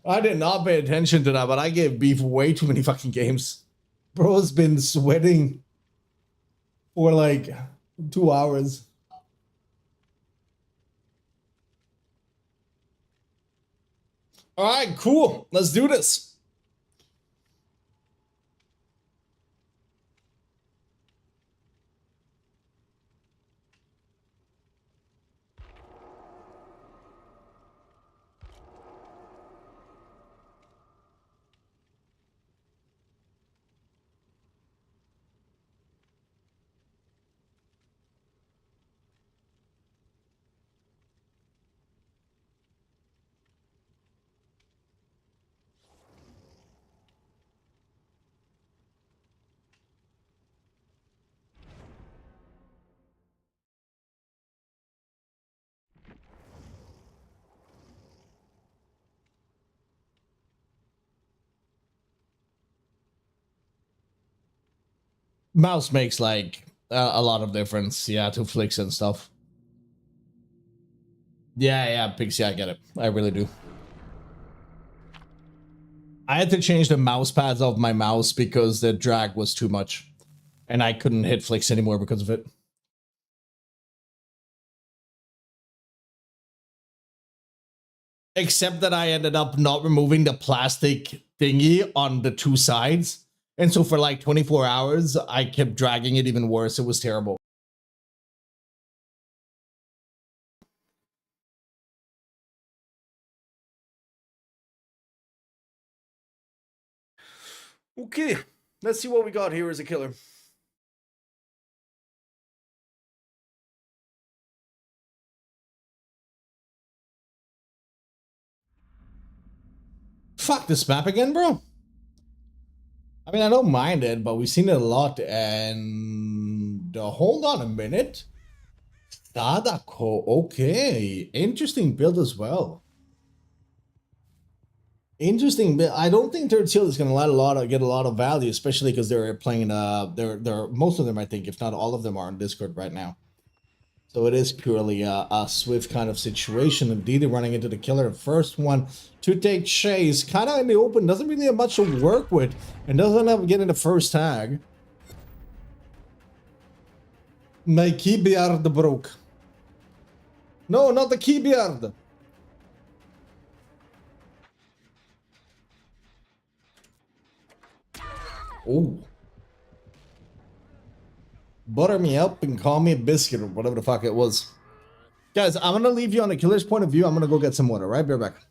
I did not pay attention to that, but I gave Beef way too many fucking games. Bro's been sweating for like 2 hours. All right, cool. Let's do this. Mouse makes like a lot of difference, yeah, to flicks and stuff. Yeah, Pixie, I get it. I really do. I had to change the mouse pads of my mouse because the drag was too much. And I couldn't hit flicks anymore because of it. Except that I ended up not removing the plastic thingy on the 2 sides. And so for like 24 hours, I kept dragging it even worse. It was terrible. Okay, let's see what we got here as a killer. Fuck this map again, bro. I mean, I don't mind it, but we've seen it a lot, and hold on a minute. Sadako, okay. Interesting build as well. Interesting build. I don't think third seal is gonna get a lot of value, especially because they're playing they're most of them, I think, if not all of them, are on Discord right now. So it is purely a Swift kind of situation. Indeed, running into the killer. First one to take chase. Kind of in the open. Doesn't really have much to work with. And doesn't end up getting the first tag. My keyboard broke. No, not the keyboard. Oh. Butter me up and call me a biscuit or whatever the fuck it was. Guys, I'm gonna leave you on the killer's point of view. I'm gonna go get some water, right? Be right back.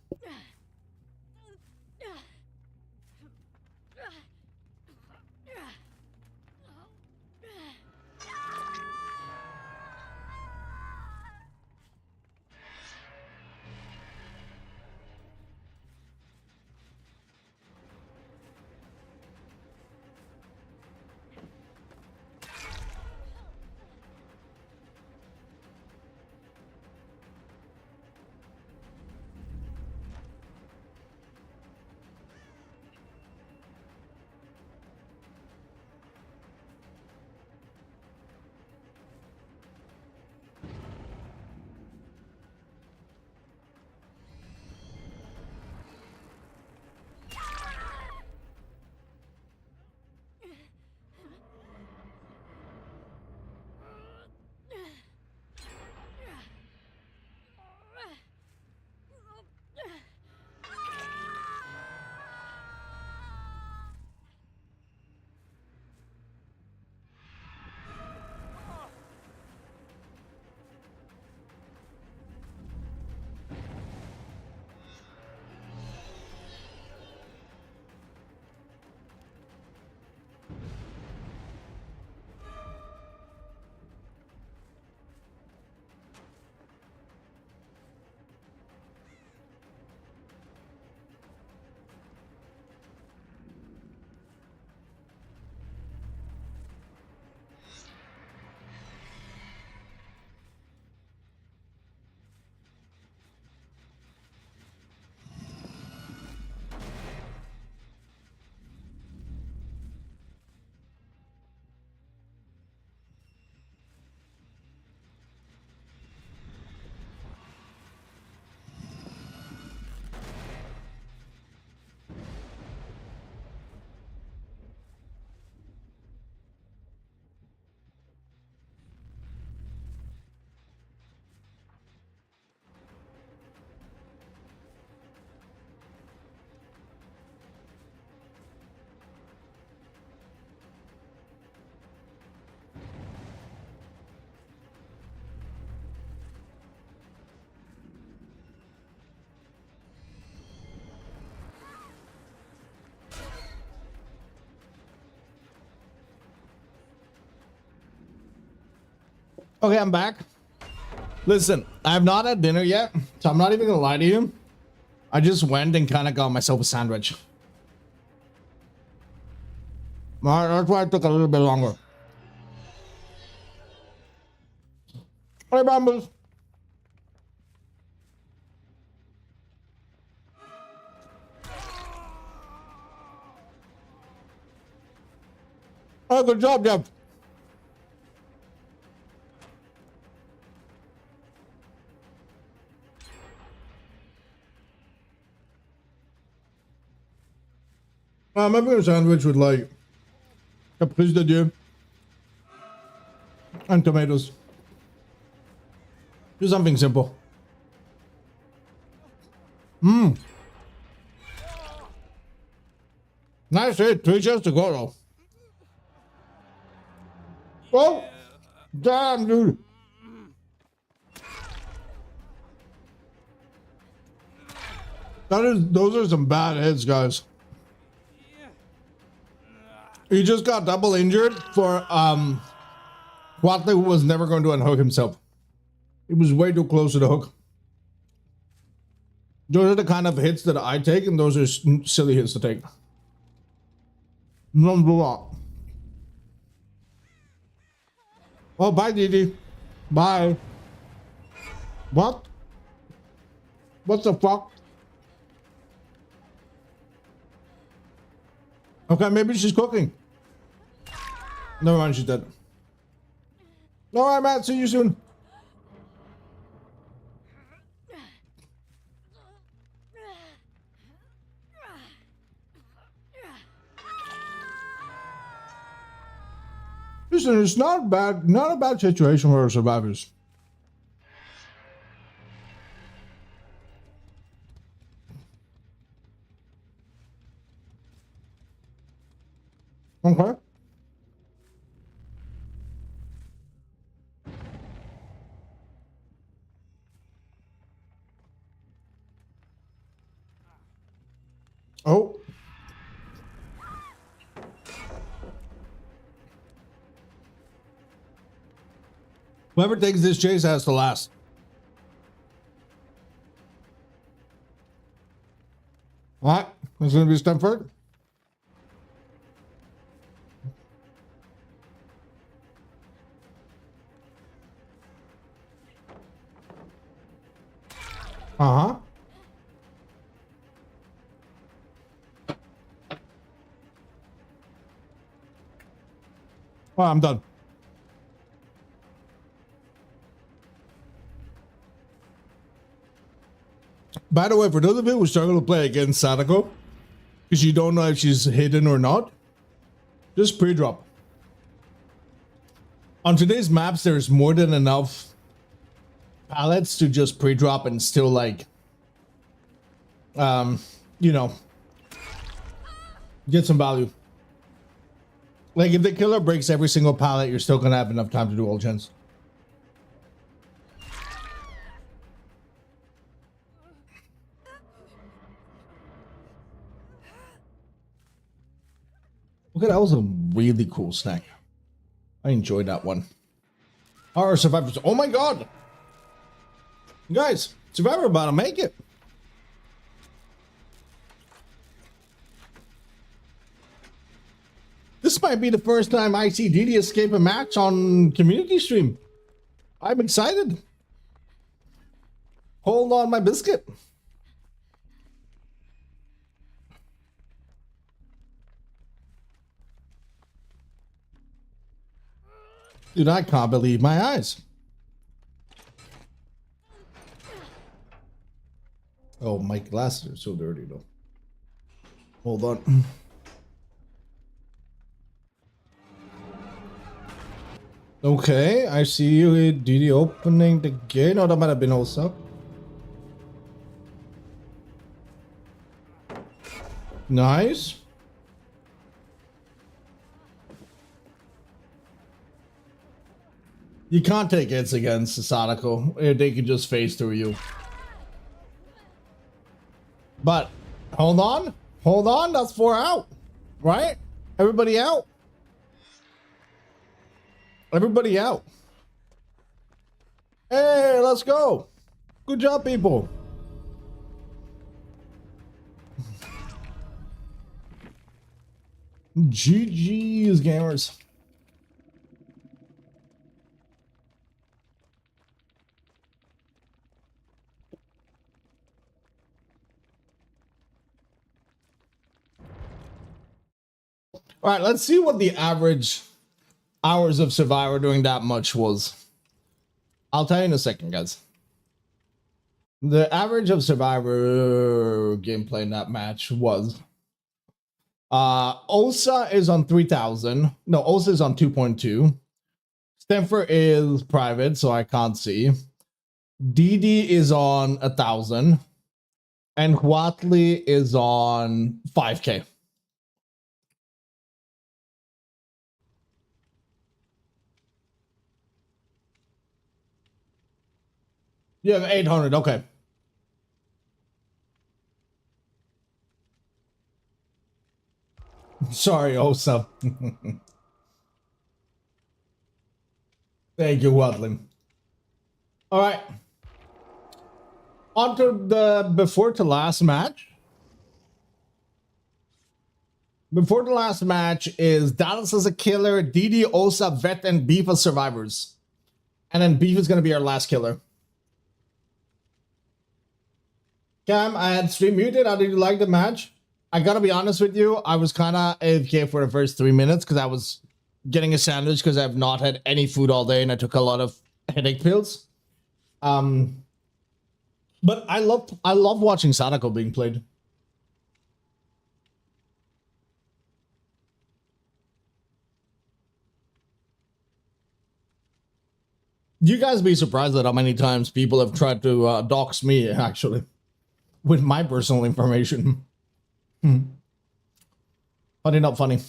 Okay, I'm back. Listen, I have not had dinner yet, so I'm not even gonna lie to you. I just went and kind of got myself a sandwich. Alright, that's why it took a little bit longer. Hey, Brambles. Oh, good job, Jeff. I'm having a sandwich with like caprice de Dieu and tomatoes. Do something simple. Mmm. Nice hit. 3 shots to go though. Oh, damn, dude. Those are some bad hits, guys. He just got double injured for Watley, who was never going to unhook himself. He was way too close to the hook. Those are the kind of hits that I take, and those are silly hits to take. Don't do that. Oh, bye, Didi. Bye. What? What the fuck? Okay, maybe she's cooking. Never mind, she's dead. Alright, Matt, see you soon. listen, it's not bad, not a bad situation for our survivors. Okay. Oh. Whoever takes this chase has to last. All right, it's going to be Stanford. Uh-huh. Well, I'm done. By the way, for those of you who struggle to play against Sadako, because you don't know if she's hidden or not, just pre-drop. On today's maps, there's more than enough pallets to just pre-drop and still like, you know, get some value. Like if the killer breaks every single pallet, you're still gonna have enough time to do all gens. Okay, that was a really cool snack. I enjoyed that one. Our survivors. Oh my god! Guys, survivor about to make it. This might be the first time I see DD escape a match on community stream. I'm excited. Hold on my biscuit. Dude, I can't believe my eyes. Oh, my glasses are so dirty though. Hold on. Okay, I see you, DD opening the gate. No, that might have been also. Nice. You can't take hits against Sadako. They can just phase through you. But, hold on, that's 4 out. Right? Everybody out. Everybody out. Hey, let's go. Good job, people. GG's, gamers. All right, let's see what the average hours of Survivor doing that much was. I'll tell you in a second, guys. The average of Survivor gameplay in that match was Osa is on 3,000. No, Osa is on 2.2. Stanford is private, so I can't see. DD is on 1,000. And Huatli is on 5K. You have 800, okay. Sorry, Osa. Thank you, Wadling. All right. On to the before to last match. Before the last match is Dallas as a killer, DD, Osa, Vet, and Beef as survivors. And then Beef is going to be our last killer. Cam, I had stream muted. How did you like the match? I gotta be honest with you. I was kind of AFK for the first 3 minutes because I was getting a sandwich because I've not had any food all day and I took a lot of headache pills. But I love watching Sadako being played. You guys be surprised at how many times people have tried to dox me, actually, with my personal information. Funny, not funny.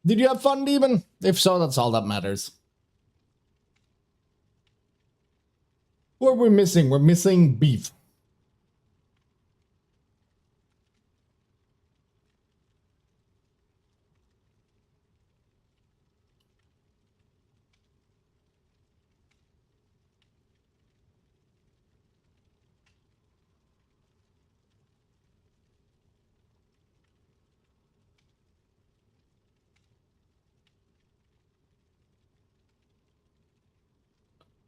Did you have fun, Demon? If so, that's all that matters. What are we missing? We're missing beef.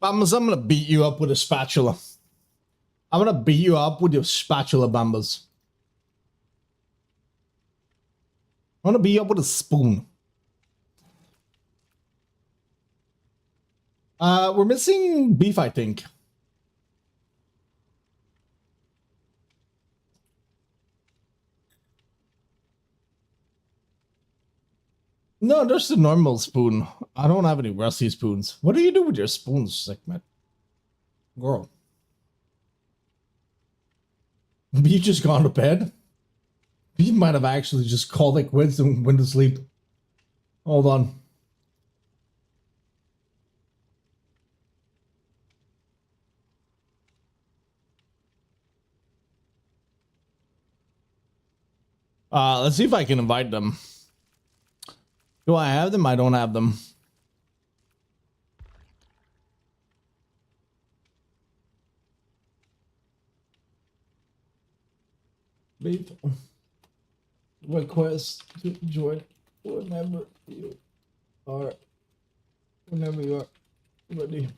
Bambas, I'm gonna beat you up with a spatula. I'm gonna beat you up with your spatula, Bambas. I'm gonna beat you up with a spoon. We're missing beef, I think. No, just a normal spoon. I don't have any rusty spoons. What do you do with your spoons, Sickman? Girl. You just gone to bed? You might have actually just called it quits and went to sleep. Hold on. Let's see if I can invite them. Do I have them? I don't have them. Leave request to join whenever you are ready.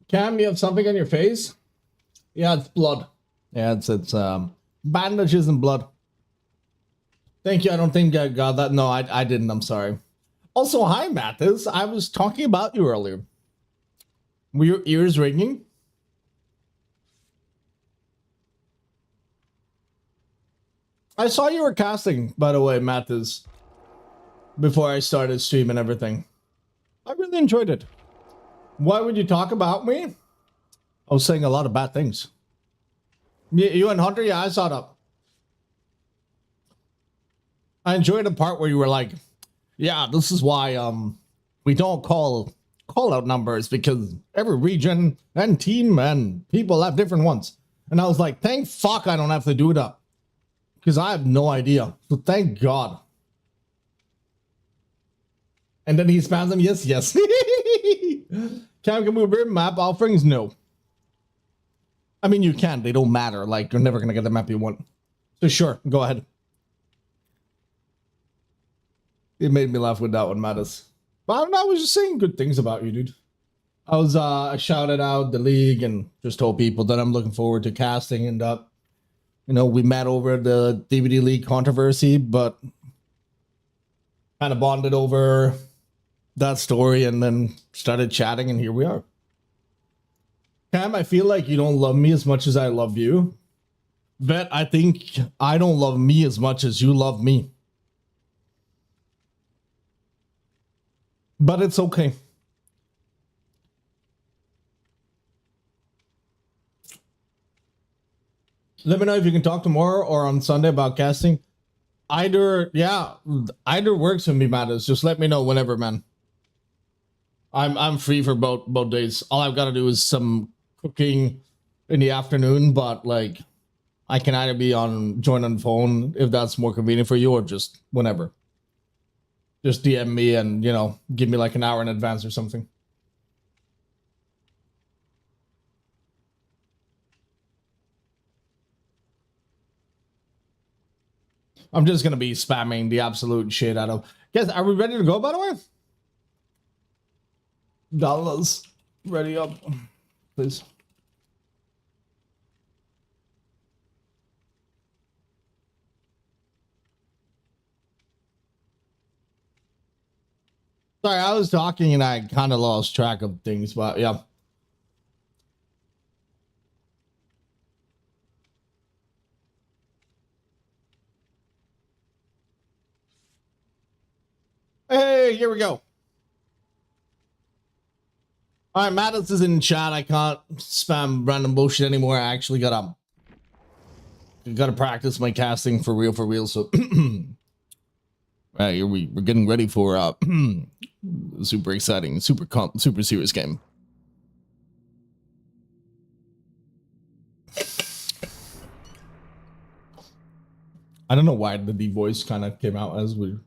Cam, you have something on your face? Yeah, it's blood. Yeah, it's bandages and blood. Thank you. I don't think I got that. No, I didn't. I'm sorry. Also, hi, Mathis. I was talking about you earlier. Were your ears ringing? I saw you were casting, by the way, Mathis, before I started streaming everything. I really enjoyed it. Why would you talk about me? I was saying a lot of bad things. You and Hunter? Yeah, I saw that. I enjoyed the part where you were like, yeah, this is why we don't call out numbers, because every region and team and people have different ones. And I was like, thank fuck I don't have to do that, because I have no idea. So thank God. And then he spams them. Yes, yes. Can move map offerings? No. I mean, you can. They don't matter. Like, you're never going to get the map you want. So sure, go ahead. It made me laugh with that one, Mattis. But I was just saying good things about you, dude. I shouted out the league and just told people that I'm looking forward to casting, and you know, we met over the DVD league controversy, but kind of bonded over that story and then started chatting, and here we are. Cam, I feel like you don't love me as much as I love you. Vet, I think I don't love me as much as you love me. But it's okay. Let me know if you can talk tomorrow or on Sunday about casting. Either works for me, Mattis. Just let me know whenever, man. I'm free for both days. All I've got to do is some cooking in the afternoon, but like I can either be join on phone if that's more convenient for you, or just whenever. Just DM me and, you know, give me like an hour in advance or something. I'm just gonna be spamming the absolute shit out of. Guys, are we ready to go, by the way? Dollars. Ready up, please. Sorry, I was talking and I kind of lost track of things, but yeah. Hey, here we go. All right, Mattis is in chat. I can't spam random bullshit anymore. I actually gotta practice my casting for real. So, right here we're getting ready for super exciting, super serious game. I don't know why the D voice kind of came out as weird.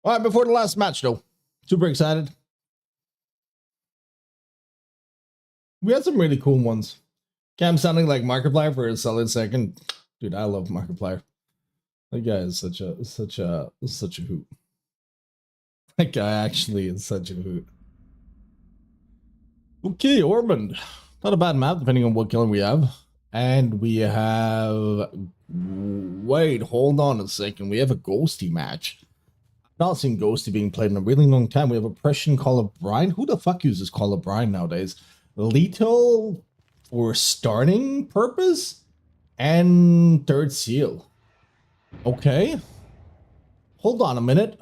All right, before the last match, though, super excited. We had some really cool ones. Cam sounding like Markiplier for a solid second. Dude, I love Markiplier. That guy is such a hoot. That guy actually is such a hoot. Okay, Ormond. Not a bad map, depending on what killer we have. And we have... Wait, hold on a second. We have a Ghosty match. I've not seen Ghosty being played in a really long time. We have Oppression, Call of Brine. Who the fuck uses Call of Brine nowadays? Lethal for starting purpose? And Third Seal. Okay. Hold on a minute.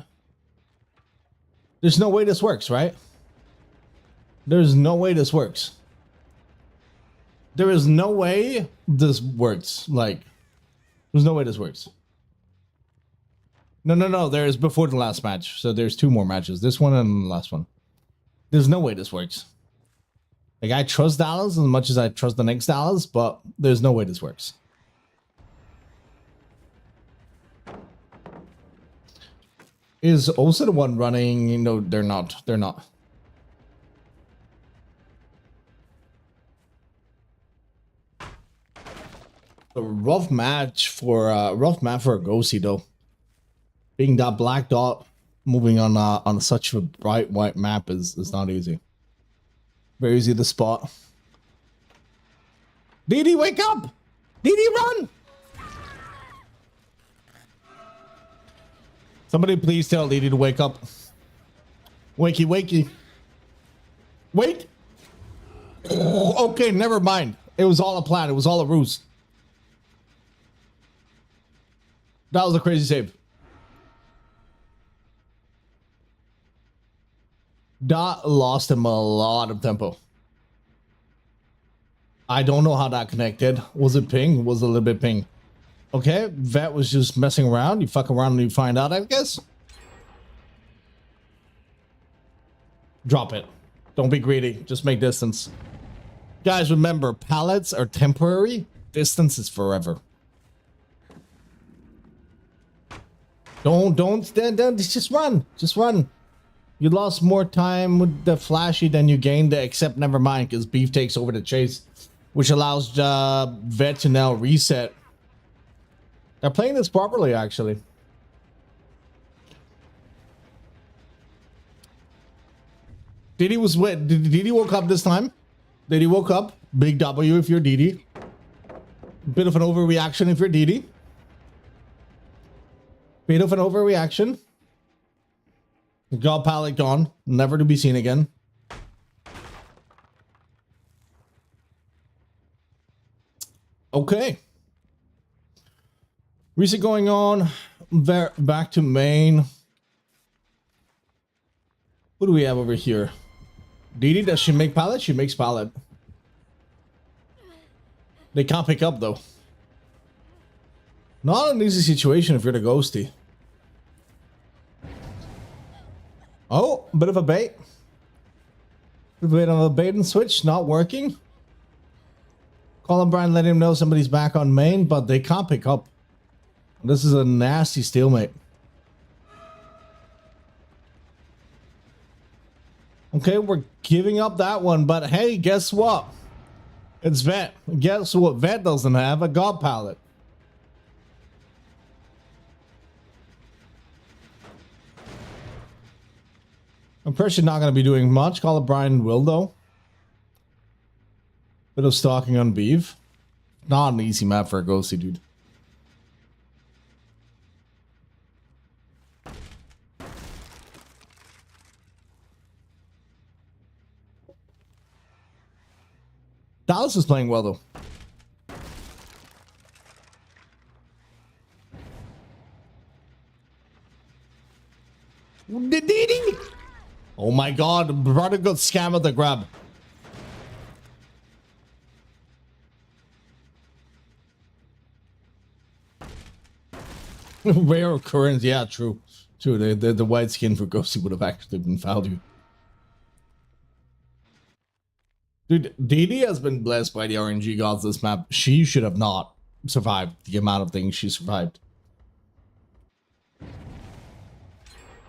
There's no way this works, right? There's no way this works. There is no way this works. Like, there's no way this works. No. There is before the last match. So there's 2 more matches. This one and the last one. There's no way this works. Like, I trust Dallas as much as I trust the next Dallas, but there's no way this works. Is also the one running? No, they're not. They're not. A rough match for a Ghosty though. Being that black dot, moving on such a bright white map is not easy. Very easy to spot. DD, wake up! DD, run! Somebody please tell DD to wake up. Wakey. Wait! Oh, okay, never mind. It was all a plan. It was all a ruse. That was a crazy save. That lost him a lot of tempo. I don't know how that connected. Was it ping? Was it a little bit ping? Okay, Vet was just messing around. You fuck around and you find out, I guess. Drop it. Don't be greedy. Just make distance. Guys, remember, pallets are temporary. Distance is forever. Don't stand down. Just run. Just run. You lost more time with the flashy than you gained, except never mind, because Beef takes over the chase, which allows Vet to now reset. They're playing this properly, actually. Didi was wet. Didi woke up this time. Didi woke up. Big W if you're Didi. Bit of an overreaction if you're Didi. Bit of an overreaction. God pallet gone. Never to be seen again. Okay. Reset going on. Back to main. What do we have over here? Didi, does she make pallet? She makes pallet. They can't pick up though. Not an easy situation if you're the Ghosty. Oh, a bit of a bait. A bit of a bait and switch, not working. Colin Bryan let him know somebody's back on main, but they can't pick up. This is a nasty stalemate. Okay, we're giving up that one, but hey, guess what? It's Vet. Guess what Vet doesn't have? A God pallet. Impression not going to be doing much. Call it Brian will, though. Bit of stalking on Beef. Not an easy map for a Ghosty, dude. Dallas is playing well though. Oh my god, brother got scammed at the grab. Rare occurrence, yeah, true. True, the white skin for Ghosty would have actually been value. Dude, Didi has been blessed by the RNG gods this map. She should have not survived the amount of things she survived.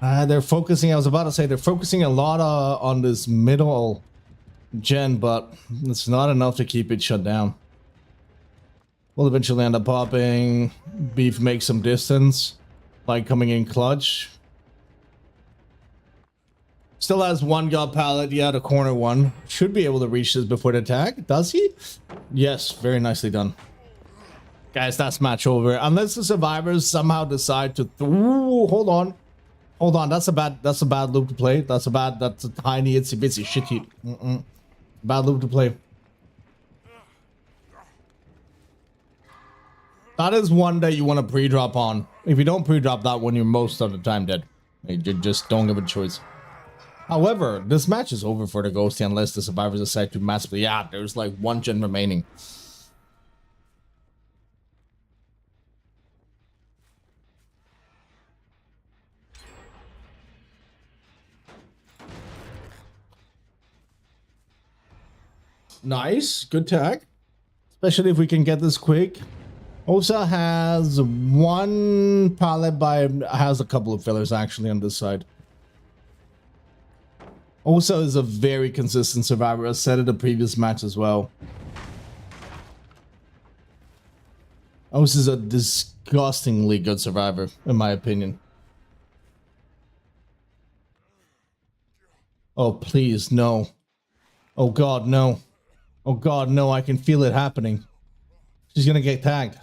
They're focusing, I was about to say, they're focusing a lot on this middle gen, but it's not enough to keep it shut down. We'll eventually end up popping. Beef makes some distance by coming in clutch. Still has one god pallet. Yeah, the corner one. Should be able to reach this before the attack. Does he? Yes, very nicely done. Guys, that's match over. Unless the survivors somehow decide to... Ooh, hold on. Hold on, that's a bad loop to play. That's a tiny itsy bitsy shit heap. Bad loop to play. That is one that you want to pre-drop on. If you don't pre-drop that one, you're most of the time dead. You just don't give it a choice. However, this match is over for the Ghosty unless the survivors decide to massively... Yeah, there's like one gen remaining. Nice, good tag. Especially if we can get this quick. Osa has one pallet has a couple of fillers actually on this side. Osa is a very consistent survivor. I said it in the previous match as well. Osa is a disgustingly good survivor, in my opinion. Oh, please, no. Oh god, no. Oh god, no, I can feel it happening. She's gonna get tagged.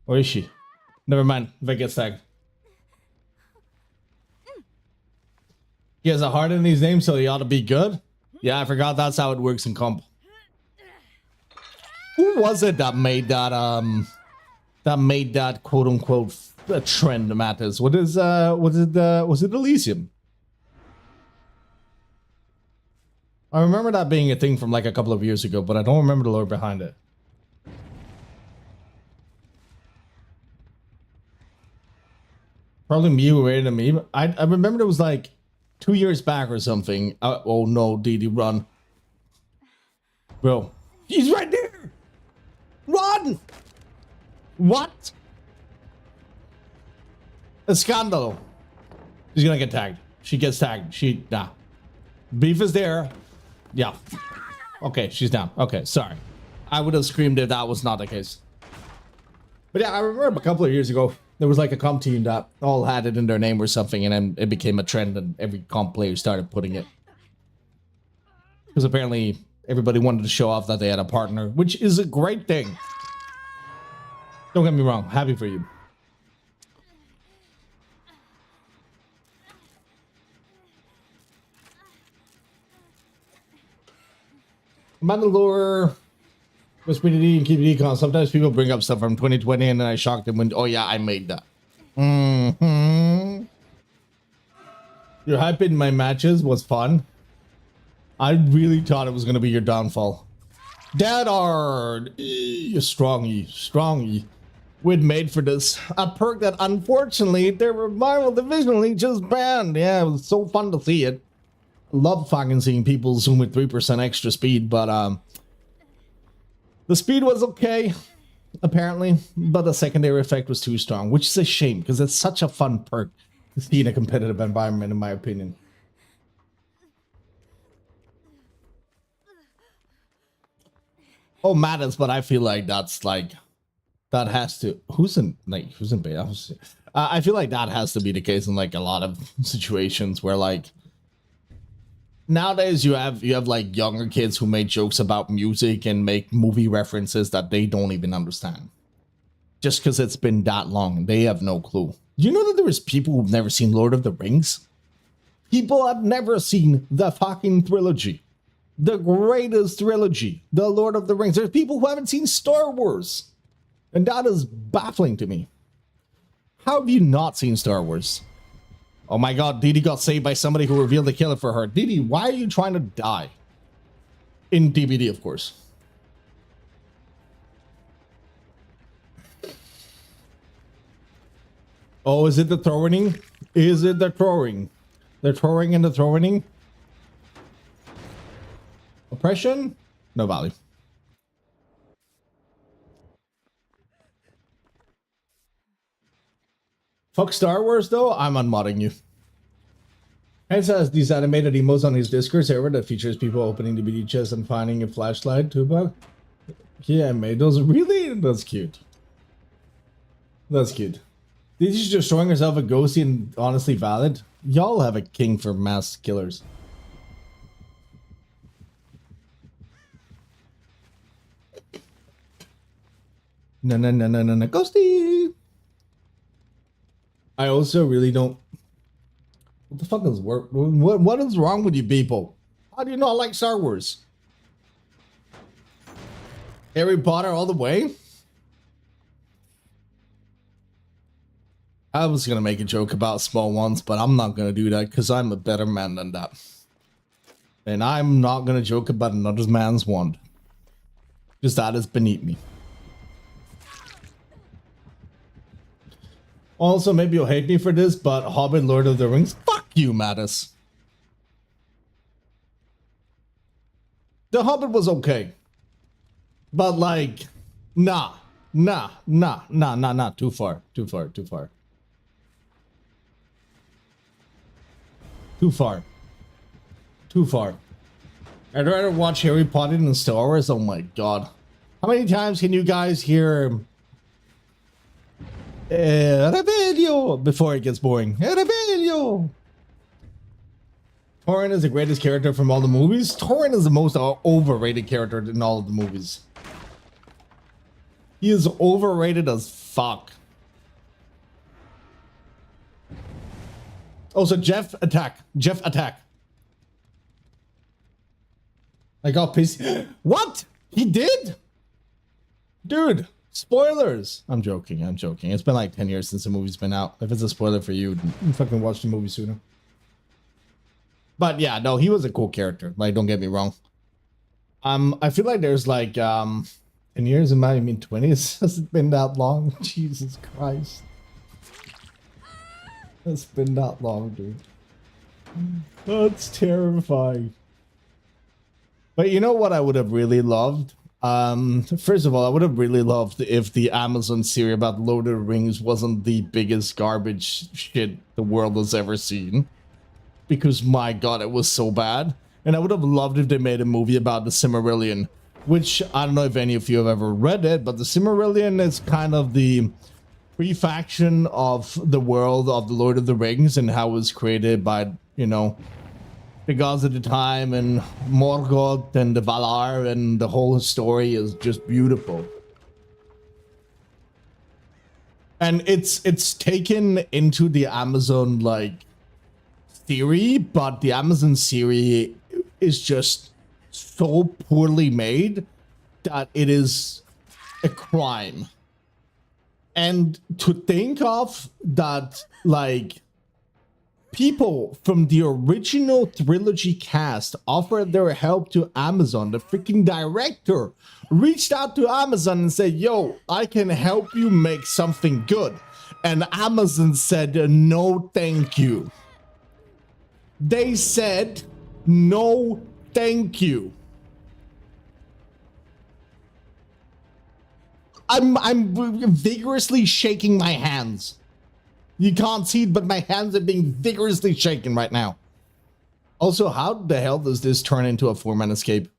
Or is she? Never mind, if I get tagged. He has a heart in his name, so he ought to be good. Yeah, I forgot that's how it works in comp. Who was it that made that quote unquote trend, Mattis? What is was it Elysium? I remember that being a thing from like a couple of years ago, but I don't remember the lore behind it. Probably me who rated a meme. I remember it was like 2 years back or something. Oh no, Didi, run. Bro, he's right there. Run! What? A scandal. She's gonna get tagged. She gets tagged. Nah. Beef is there. Yeah. Okay, she's down. Okay, sorry. I would have screamed if that was not the case. But yeah, I remember a couple of years ago, there was like a comp team that all had it in their name or something, and then it became a trend and every comp player started putting it. Because apparently everybody wanted to show off that they had a partner, which is a great thing. Don't get me wrong, happy for you. Mandalore was pretty and keep it econ. Sometimes people bring up stuff from 2020 and then I shocked them when, oh yeah, I made that. Your hype in my matches was fun. I really thought it was going to be your downfall. Dadard! Strongy. We'd made for this. A perk that unfortunately their Revival Division League just banned. Yeah, it was so fun to see it. Love fucking seeing people zoom with 3% extra speed, but the speed was okay, apparently, but the secondary effect was too strong, which is a shame because it's such a fun perk to see in a competitive environment, in my opinion. Oh, Madness, but I feel like that's like that has to who's in beta? I feel like that has to be the case in like a lot of situations where like nowadays you have like younger kids who make jokes about music and make movie references that they don't even understand. Just because it's been that long, they have no clue. You know that there is people who've never seen Lord of the Rings? People have never seen the fucking trilogy. The greatest trilogy, The Lord of the Rings. There's people who haven't seen Star Wars. And that is baffling to me. How have you not seen Star Wars? Oh my god, Didi got saved by somebody who revealed the killer for her. Didi, why are you trying to die? In DVD, of course. Oh, is it the throwing? Is it the throwing? The throwing and the throwing? Oppression? No value. Fuck Star Wars though, I'm unmodding you. Hence has these animated emotes on his Discord server that features people opening the BD chest and finding a flashlight, Tupac. Yeah, mate, those really? That's cute. That's cute. Did you just showing herself a ghosty and honestly valid? Y'all have a king for mass killers. No, ghosty! I also really don't... What the fuck is work? What is wrong with you people? How do you not like Star Wars? Harry Potter all the way? I was gonna make a joke about small ones, but I'm not gonna do that because I'm a better man than that. And I'm not gonna joke about another man's wand. Because that is beneath me. Also, maybe you'll hate me for this, but Hobbit Lord of the Rings, fuck you, Mattis. The Hobbit was okay. But like, nah, too far. Too far. I'd rather watch Harry Potter than Star Wars. Oh my god. How many times can you guys hear Rebellion before it gets boring? Rebellion! Thorin is the greatest character from all the movies. Thorin is the most overrated character in all of the movies. He is overrated as fuck. Oh, so Jeff attack. I got pissed. What? He did? Dude, spoilers. I'm joking. It's been like 10 years since the movie's been out. If it's a spoiler for you, you fucking watch the movie sooner. But yeah, no, he was a cool character. Like, don't get me wrong. I feel like there's like 10 years in my mid-20s. Has it been that long? Jesus Christ. It's been that long, dude. That's terrifying. But you know what I would have really loved? First of all, I would have really loved if the Amazon series about Lord of the Rings wasn't the biggest garbage shit the world has ever seen. Because my god, it was so bad. And I would have loved if they made a movie about the Silmarillion. Which, I don't know if any of you have ever read it, but the Silmarillion is kind of the prefaction of the world of the Lord of the Rings and how it was created by, you know, the gods at the time and Morgoth and the Valar, and the whole story is just beautiful. And it's taken into the Amazon like theory, but the Amazon series is just so poorly made that it is a crime. And to think of that, like, people from the original trilogy cast offered their help to Amazon. The freaking director reached out to Amazon and said, yo, I can help you make something good. And Amazon said, no, thank you. They said, no, thank you. I'm vigorously shaking my hands. You can't see it, but my hands are being vigorously shaken right now. Also, how the hell does this turn into a 4-man escape?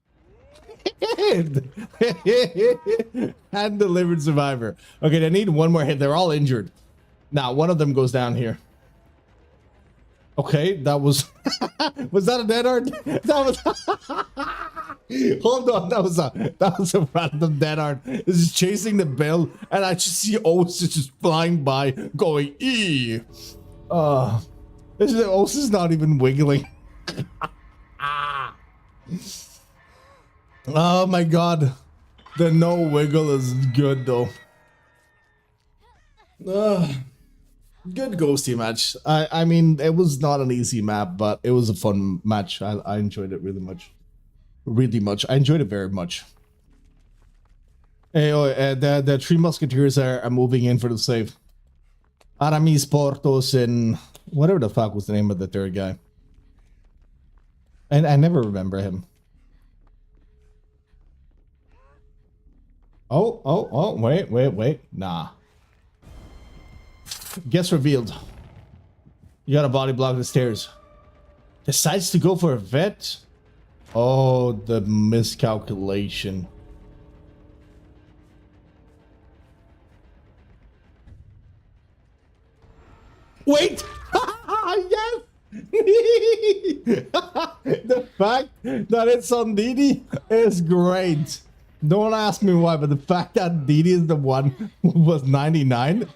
Hand delivered survivor. Okay, they need one more hit. They're all injured. Now, one of them goes down here. Okay, that was... was that a dead art? That was... Hold on, that was a random dead art. This is chasing the bell, and I just see Osis just flying by, going, "Ee." Osis is not even wiggling. Oh my god. The no wiggle is good though. Good ghosty match. I mean, it was not an easy map, but it was a fun match. I enjoyed it really much. Really much. I enjoyed it very much. Hey, oh, the three musketeers are moving in for the save. Aramis, Portos, and whatever the fuck was the name of the third guy. And I never remember him. Oh, wait. Nah. Gets revealed. You got a body block the stairs. Decides to go for a vet? Oh, the miscalculation. Wait! Yes! The fact that it's on Didi is great. Don't ask me why, but the fact that Didi is the one who was 99.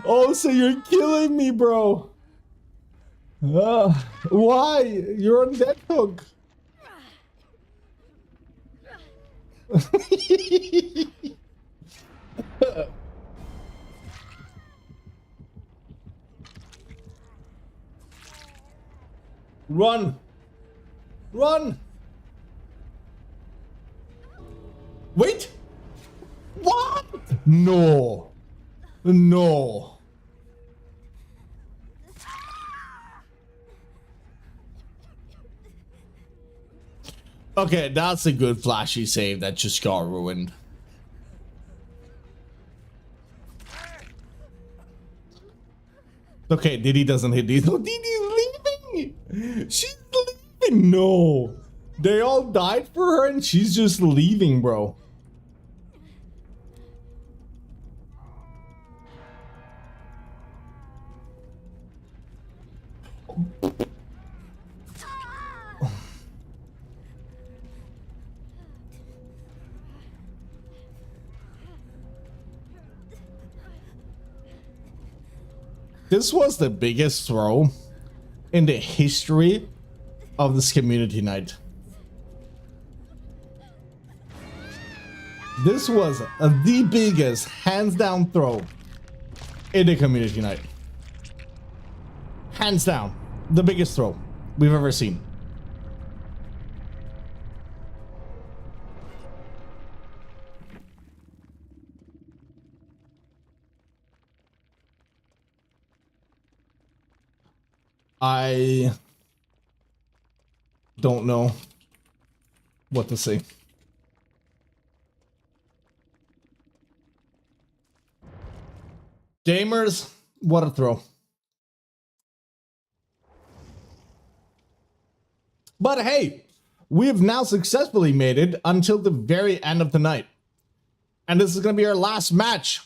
Oh, so you're killing me, bro. Why? You're on dead hook. Run! Run! Wait! What? No. No. Okay, that's a good flashy save that just got ruined. Okay, Didi doesn't hit these. Oh, Didi's leaving! She's leaving! No! They all died for her and she's just leaving, bro. This was the biggest throw in the history of this community night. This was the biggest hands down throw in the community night. Hands down, the biggest throw we've ever seen. I don't know what to say. Gamers, what a throw. But hey, we have now successfully made it until the very end of the night. And this is going to be our last match.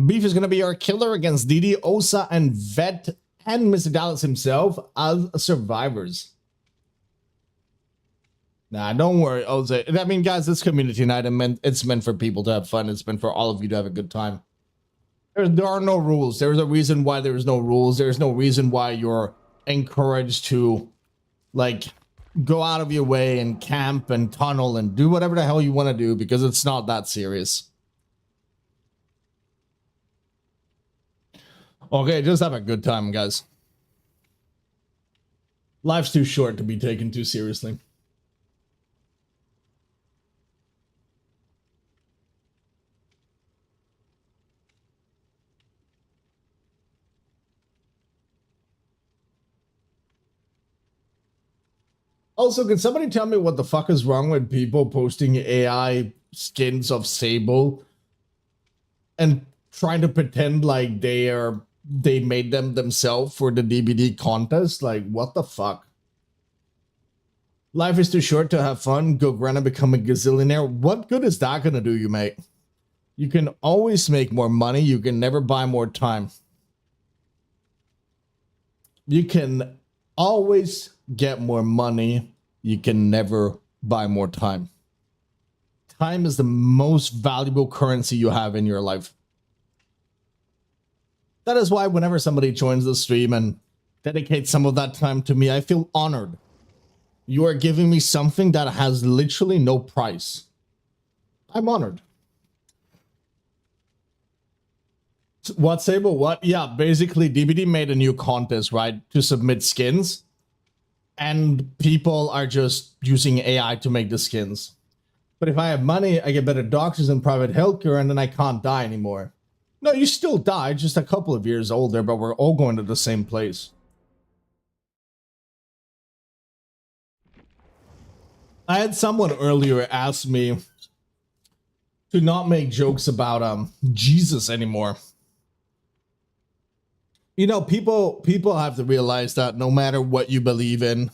Beef is going to be our killer against Didi, Osa, and Vet, and Mr. Dallas himself as survivors. Nah, don't worry, Osa. I mean, guys, this community night, it's meant for people to have fun. It's meant for all of you to have a good time. There are no rules. There's a reason why there's no rules. There's no reason why you're encouraged to, like, go out of your way and camp and tunnel and do whatever the hell you want to do, because it's not that serious. Okay, just have a good time, guys. Life's too short to be taken too seriously. Also, can somebody tell me what the fuck is wrong with people posting AI skins of Sable and trying to pretend like they made them themselves for the DBD contest? Like, what the fuck? Life is too short to have fun. Go grind and become a gazillionaire. What good is that gonna do you, mate? You can always make more money. You can never buy more time. You can always get more money. You can never buy more time. Time is the most valuable currency you have in your life. That is why whenever somebody joins the stream and dedicate some of that time to me. I feel honored. You are giving me something that has literally no price. I'm honored. What, Sable? What? Yeah, basically, DBD made a new contest, right, to submit skins. And people are just using AI to make the skins. But if I have money, I get better doctors and private healthcare, and then I can't die anymore. No, you still die, just a couple of years older, but we're all going to the same place. I had someone earlier ask me to not make jokes about Jesus anymore. You know, people have to realize that no matter what you believe in,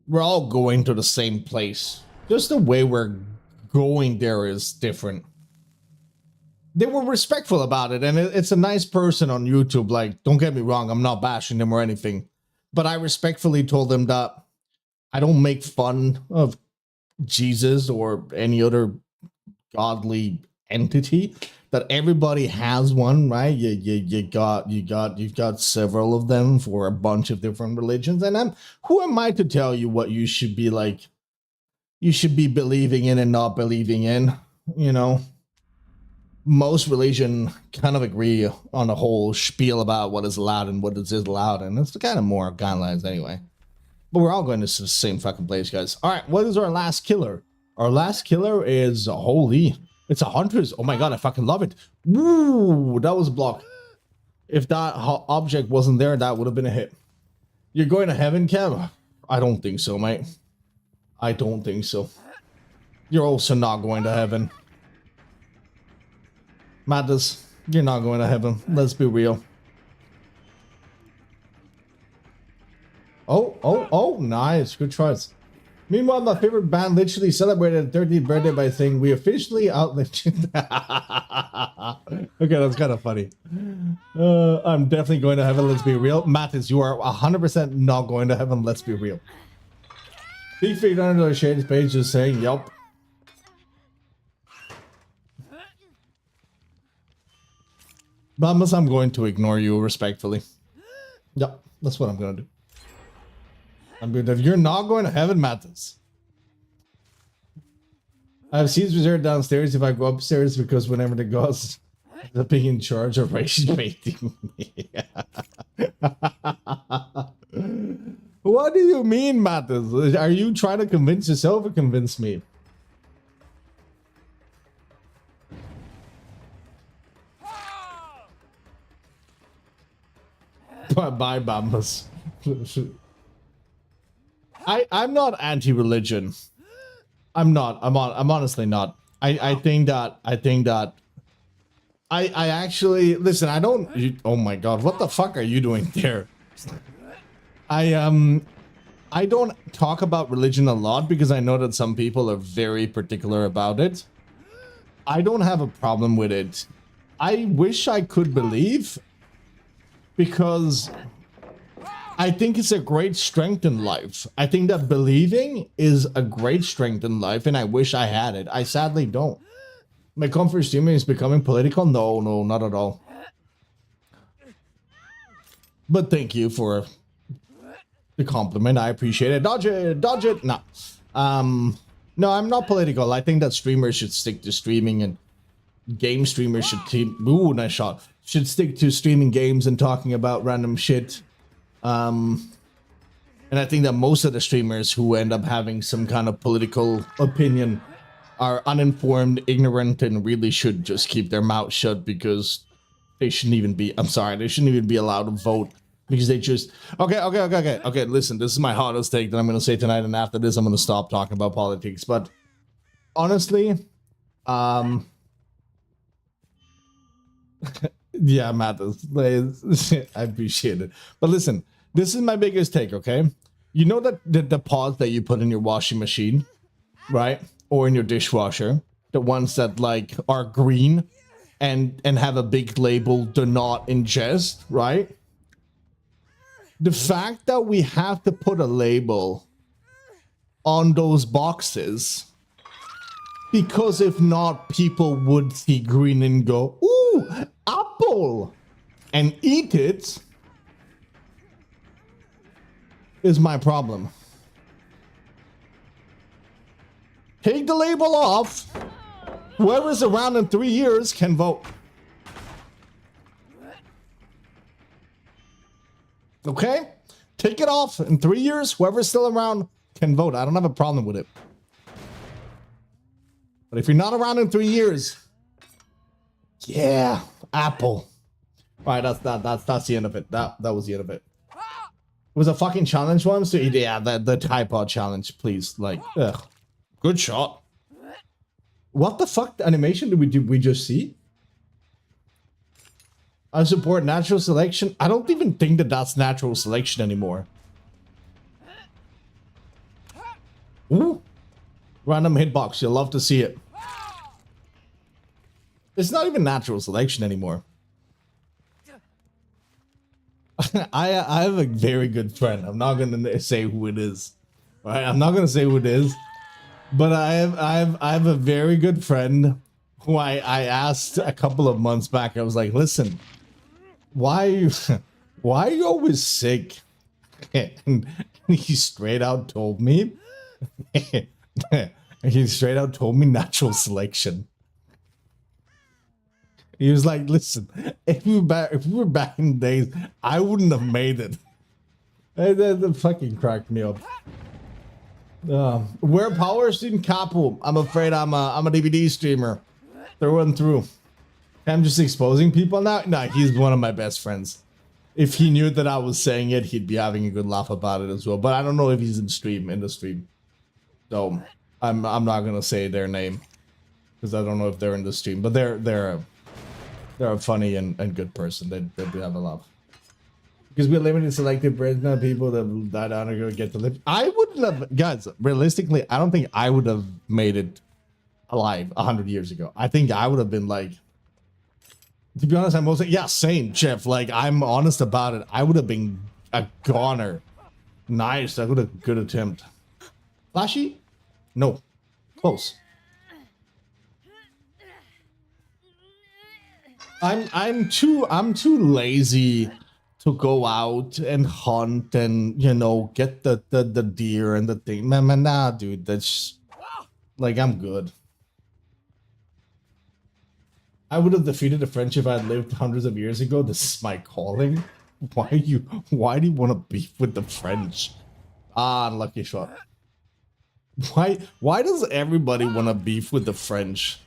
we're all going to the same place. Just the way we're going there is different. They were respectful about it, and it's a nice person on YouTube. Like, don't get me wrong, I'm not bashing them or anything, but I respectfully told them that I don't make fun of Jesus or any other godly entity. That everybody has one, right? You've got several of them for a bunch of different religions, and who am I to tell you what you should be like? You should be believing in and not believing in. You know, most religion kind of agree on the whole spiel about what is allowed and what is allowed, and it's kind of more guidelines anyway. But we're all going to the same fucking place, guys. All right, what is our last killer? Our last killer is holy. It's a huntress. Oh my god, I fucking love it. Woo, that was blocked. If that object wasn't there, that would have been a hit. You're going to heaven, Kev? I don't think so, mate. I don't think so. You're also not going to heaven. Madness, you're not going to heaven. Let's be real. Oh, nice. Good choice. Meanwhile, my favorite band literally celebrated their 30th birthday by saying, we officially outlived you. Okay, that's kind of funny. I'm definitely going to heaven, let's be real. Mattis, you are 100% not going to heaven, let's be real. Big figure under the shades page just saying, yup. Mamas, I'm going to ignore you respectfully. Yep, that's what I'm going to do. I'm good. If you're not going to heaven, Mattis. I have seats reserved downstairs if I go upstairs because whenever the gods are being in charge of rage baiting me. What do you mean, Mattis? Are you trying to convince yourself or convince me? Bye, Bambas. I'm not anti-religion. I'm not. I'm honestly not. I think that I actually listen. I don't. Oh my god! What the fuck are you doing there? I don't talk about religion a lot because I know that some people are very particular about it. I don't have a problem with it. I wish I could believe because I think it's a great strength in life. I think that believing is a great strength in life, and I wish I had it. I sadly don't. My comfort streaming is becoming political? No, not at all. But thank you for the compliment. I appreciate it. Dodge it. No. No, I'm not political. I think that streamers should stick to streaming, and game streamers should ooh, nice shot. Should stick to streaming games and talking about random shit. And I think that most of the streamers who end up having some kind of political opinion are uninformed, ignorant, and really should just keep their mouth shut because they shouldn't even be, I'm sorry, they shouldn't even be allowed to vote because they just, okay, listen, this is my hottest take that I'm going to say tonight, and after this I'm going to stop talking about politics, but honestly, yeah, Matt, I appreciate it. But listen, this is my biggest take, okay? You know that the pods that you put in your washing machine, right? Or in your dishwasher, the ones that like are green and have a big label, do not ingest, right? The fact that we have to put a label on those boxes, because if not, people would see green and go, ooh, apple, and eat it. is my problem. Take the label off. Whoever's around in 3 years can vote. Okay? Take it off. In 3 years, whoever's still around can vote. I don't have a problem with it. But if you're not around in 3 years, yeah, Apple. All right, that's the end of it. That was the end of it. It was a fucking challenge once. So yeah, the tripod challenge, please. Like, ugh. Good shot. What the fuck animation did we just see? I support natural selection. I don't even think that that's natural selection anymore. Ooh. Random hitbox. You'll love to see it. It's not even natural selection anymore. I have a very good friend. I'm not gonna say who it is. All right, I'm not gonna say who it is. But I have a very good friend who I asked a couple of months back. I was like, listen, why are you always sick? And he straight out told me natural selection. He was like, listen, if we were back in the days, I wouldn't have made it. That fucking cracked me up. Where power stream capo? I'm afraid I'm a DVD streamer. Through and through. I'm just exposing people now. Nah, he's one of my best friends. If he knew that I was saying it, he'd be having a good laugh about it as well. But I don't know if he's in the stream. So I'm not gonna say their name because I don't know if they're in the stream. But they're a funny and good person. They do have a laugh. Because we're limited selected Brisbane people that died on are gonna get to live. I wouldn't have, guys. Realistically, I don't think I would have made it alive 100 years ago. I think I would have been like, to be honest, I'm mostly same, Jeff. Like, I'm honest about it. I would have been a goner. Nice. That would have good attempt. Flashy? No. Close. I'm too lazy to go out and hunt and, you know, get the deer and the thing. Man, nah, dude, that's like, I'm good. I would have defeated the French if I had lived hundreds of years ago. This is my calling. Why do you want to beef with the French? Ah, unlucky shot. Why does everybody want to beef with the French?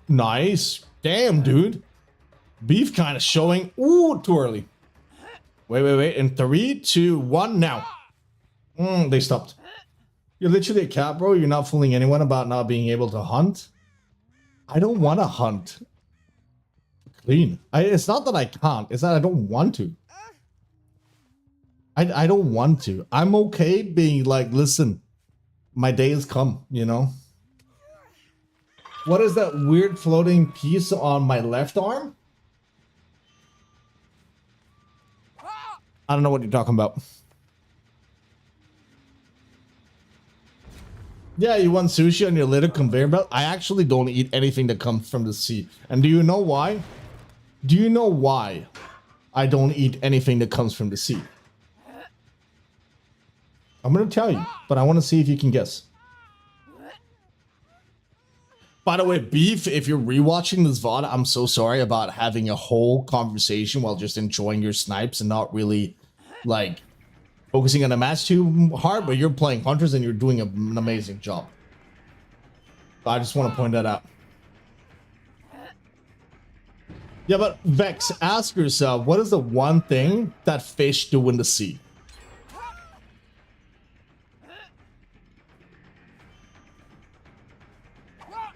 Nice. Damn, dude. Beef kind of showing. Ooh, too early. Wait. In 3, 2, 1, now. They stopped. You're literally a cat, bro. You're not fooling anyone about not being able to hunt. I don't want to hunt. Clean. It's not that I can't. It's that I don't want to. I don't want to. I'm okay being like, listen, my day has come, you know? What is that weird floating piece on my left arm? I don't know what you're talking about. Yeah, you want sushi on your little conveyor belt? I actually don't eat anything that comes from the sea. And do you know why? Do you know why I don't eat anything that comes from the sea? I'm going to tell you, but I want to see if you can guess. By the way, Beef, if you're rewatching this VOD, I'm so sorry about having a whole conversation while just enjoying your snipes and not really, like, focusing on the match too hard, but you're playing Hunters and you're doing an amazing job. I just want to point that out. Yeah, but Vex, ask yourself, what is the one thing that fish do in the sea?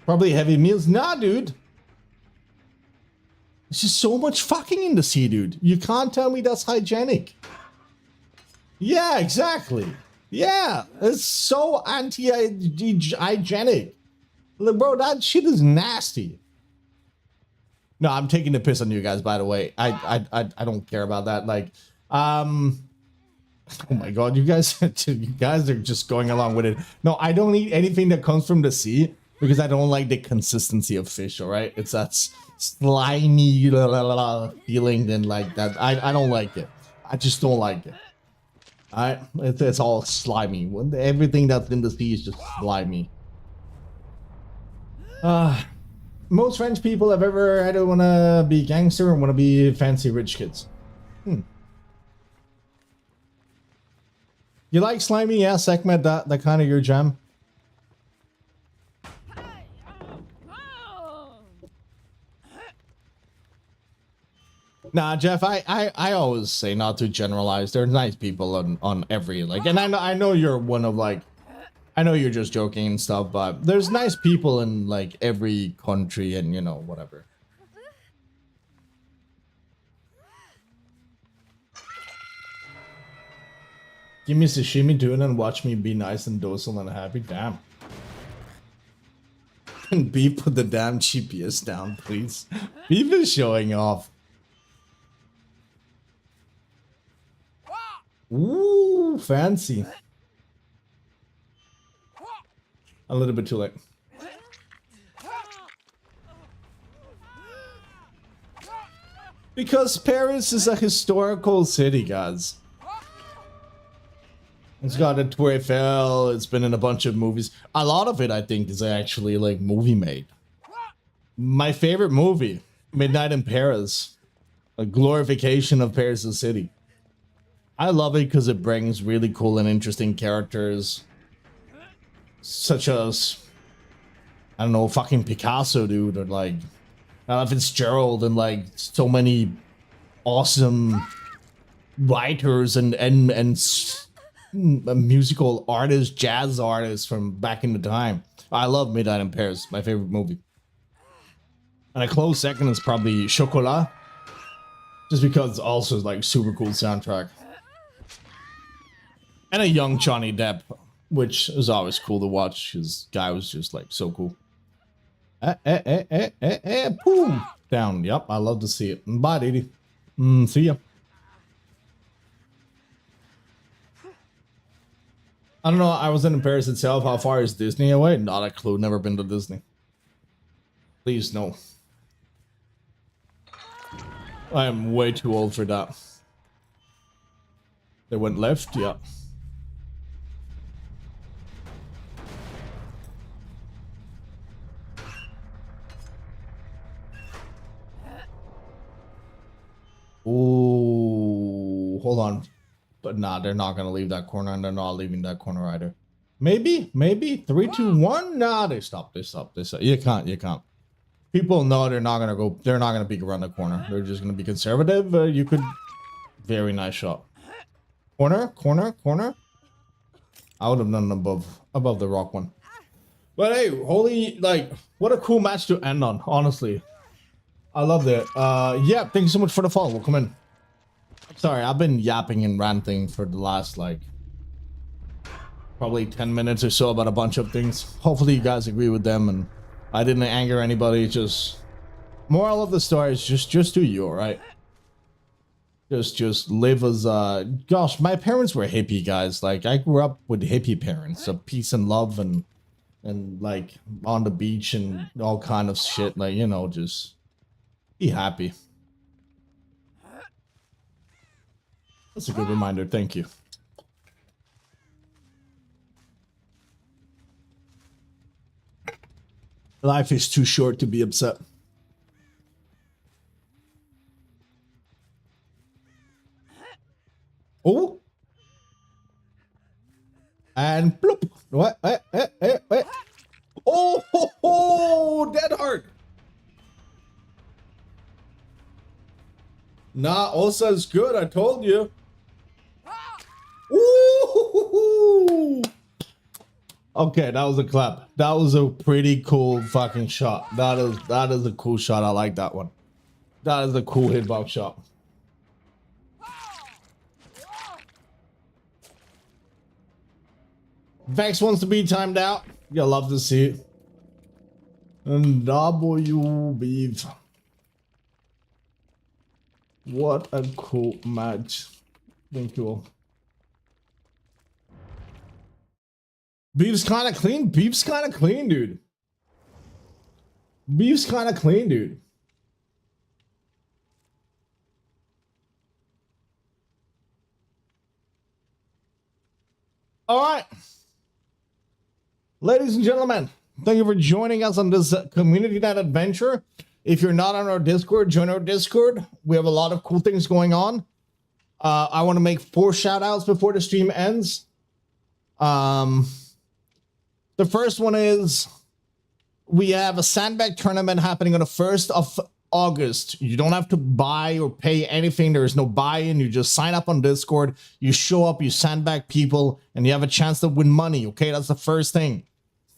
Probably heavy meals. Nah, dude. There's just so much fucking in the sea, dude. You can't tell me that's hygienic. Yeah, exactly. Yeah, it's so anti-hygienic. Look, bro, that shit is nasty. No, I'm taking the piss on you guys, by the way. I don't care about that. Like, oh my god, you guys are just going along with it. No, I don't eat anything that comes from the sea because I don't like the consistency of fish, all right? It's that slimy feeling and like that. I don't like it. I just don't like it. It's all slimy. Everything that's in the sea is just slimy. Most French people I've ever had to want to be gangster and want to be fancy rich kids. You like slimy? Yeah, Sekhmet, that kind of your jam. Nah, Jeff, I always say not to generalize. There are nice people on every, like, and I know you're one of, like, I know you're just joking and stuff, but there's nice people in, like, every country and, you know, whatever. Give me sashimi, do it, and watch me be nice and docile and happy. Damn. And Beef, put the damn GPS down, please. Beef is showing off. Ooh, fancy. A little bit too late. Because Paris is a historical city, guys. It's got a Tour Eiffel, it's been in a bunch of movies. A lot of it, I think, is actually, like, movie made. My favorite movie, Midnight in Paris. A glorification of Paris, the city. I love it because it brings really cool and interesting characters. Such as, I don't know, fucking Picasso, dude, or like, Fitzgerald, and like so many awesome writers and musical artists, jazz artists from back in the time. I love Midnight in Paris, my favorite movie. And a close second is probably Chocolat, just because it's also like super cool soundtrack. And a young Johnny Depp, which is always cool to watch. His guy was just like so cool. Boom! Down. Yep, I love to see it. Bye, Didi. See ya. I don't know. I was in Paris itself. How far is Disney away? Not a clue. Never been to Disney. Please, no. I am way too old for that. They went left? Yeah. Ooh, hold on. But nah, they're not gonna leave that corner, and they're not leaving that corner either. Maybe 3, 2, 1. Nah, they stopped. You can't. People know they're not gonna go. They're not gonna peek around the corner. They're just gonna be conservative. You could. Very nice shot. Corner. I would have done above the rock one. But hey, holy, like, what a cool match to end on. Honestly, I loved it. Yeah, thank you so much for the follow. We'll come in. Sorry, I've been yapping and ranting for the last, like, probably 10 minutes or so about a bunch of things. Hopefully you guys agree with them and I didn't anger anybody. Just moral of the story is just do you, alright? Just live as gosh, my parents were hippie guys. Like, I grew up with hippie parents, so peace and love and like on the beach and all kind of shit. Like, you know, just be happy. That's a good reminder. Thank you. Life is too short to be upset. Oh. And bloop. What? Oh, ho, ho, dead hard. Nah, Osa's good. I told you. Ooh. Okay, that was a clap. That was a pretty cool fucking shot. That is a cool shot. I like that one. That is a cool hitbox shot. Vex wants to be timed out. You'll love to see it. And W beef. What a cool match. Thank you all. Beef's kind of clean. Beef's kind of clean, dude. Beef's kind of clean, dude. All right. Ladies and gentlemen, thank you for joining us on this community night adventure. If you're not on our Discord, join our Discord. We have a lot of cool things going on. I want to make 4 shout outs before the stream ends. The first one is we have a sandbag tournament happening on the 1st of August. You don't have to buy or pay anything. There is no buy-in. You just sign up on Discord. You show up, you sandbag people, and you have a chance to win money. Okay, that's the first thing.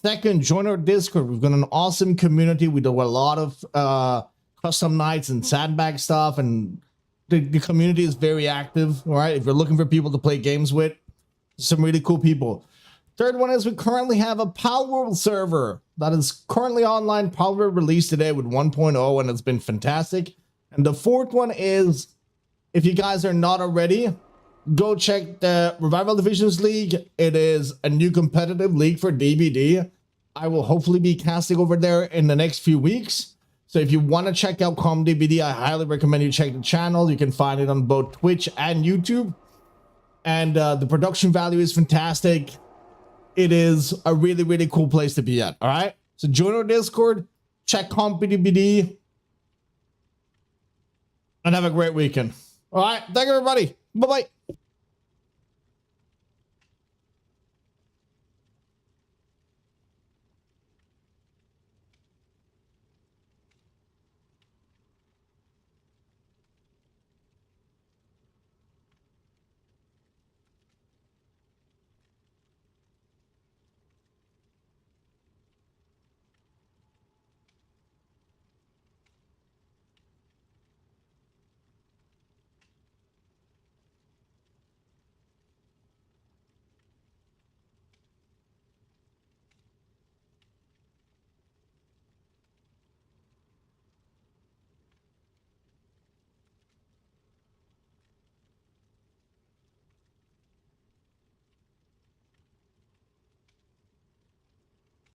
Second, join our Discord. We've got an awesome community. We do a lot of custom nights and sandbag stuff, and the community is very active. All right, if you're looking for people to play games with, some really cool people. Third one is we currently have a Pal World server that is currently online, probably released today with 1.0, and it's been fantastic. And the fourth one is, if you guys are not already, go check the Revival Divisions League. It is a new competitive league for DBD. I will hopefully be casting over there in the next few weeks. So if you want to check out ComDBD, I highly recommend you check the channel. You can find it on both Twitch and YouTube. And the production value is fantastic. It is a really, really cool place to be at. All right. So join our Discord, check ComDBD, and have a great weekend. All right. Thank you, everybody. Bye-bye.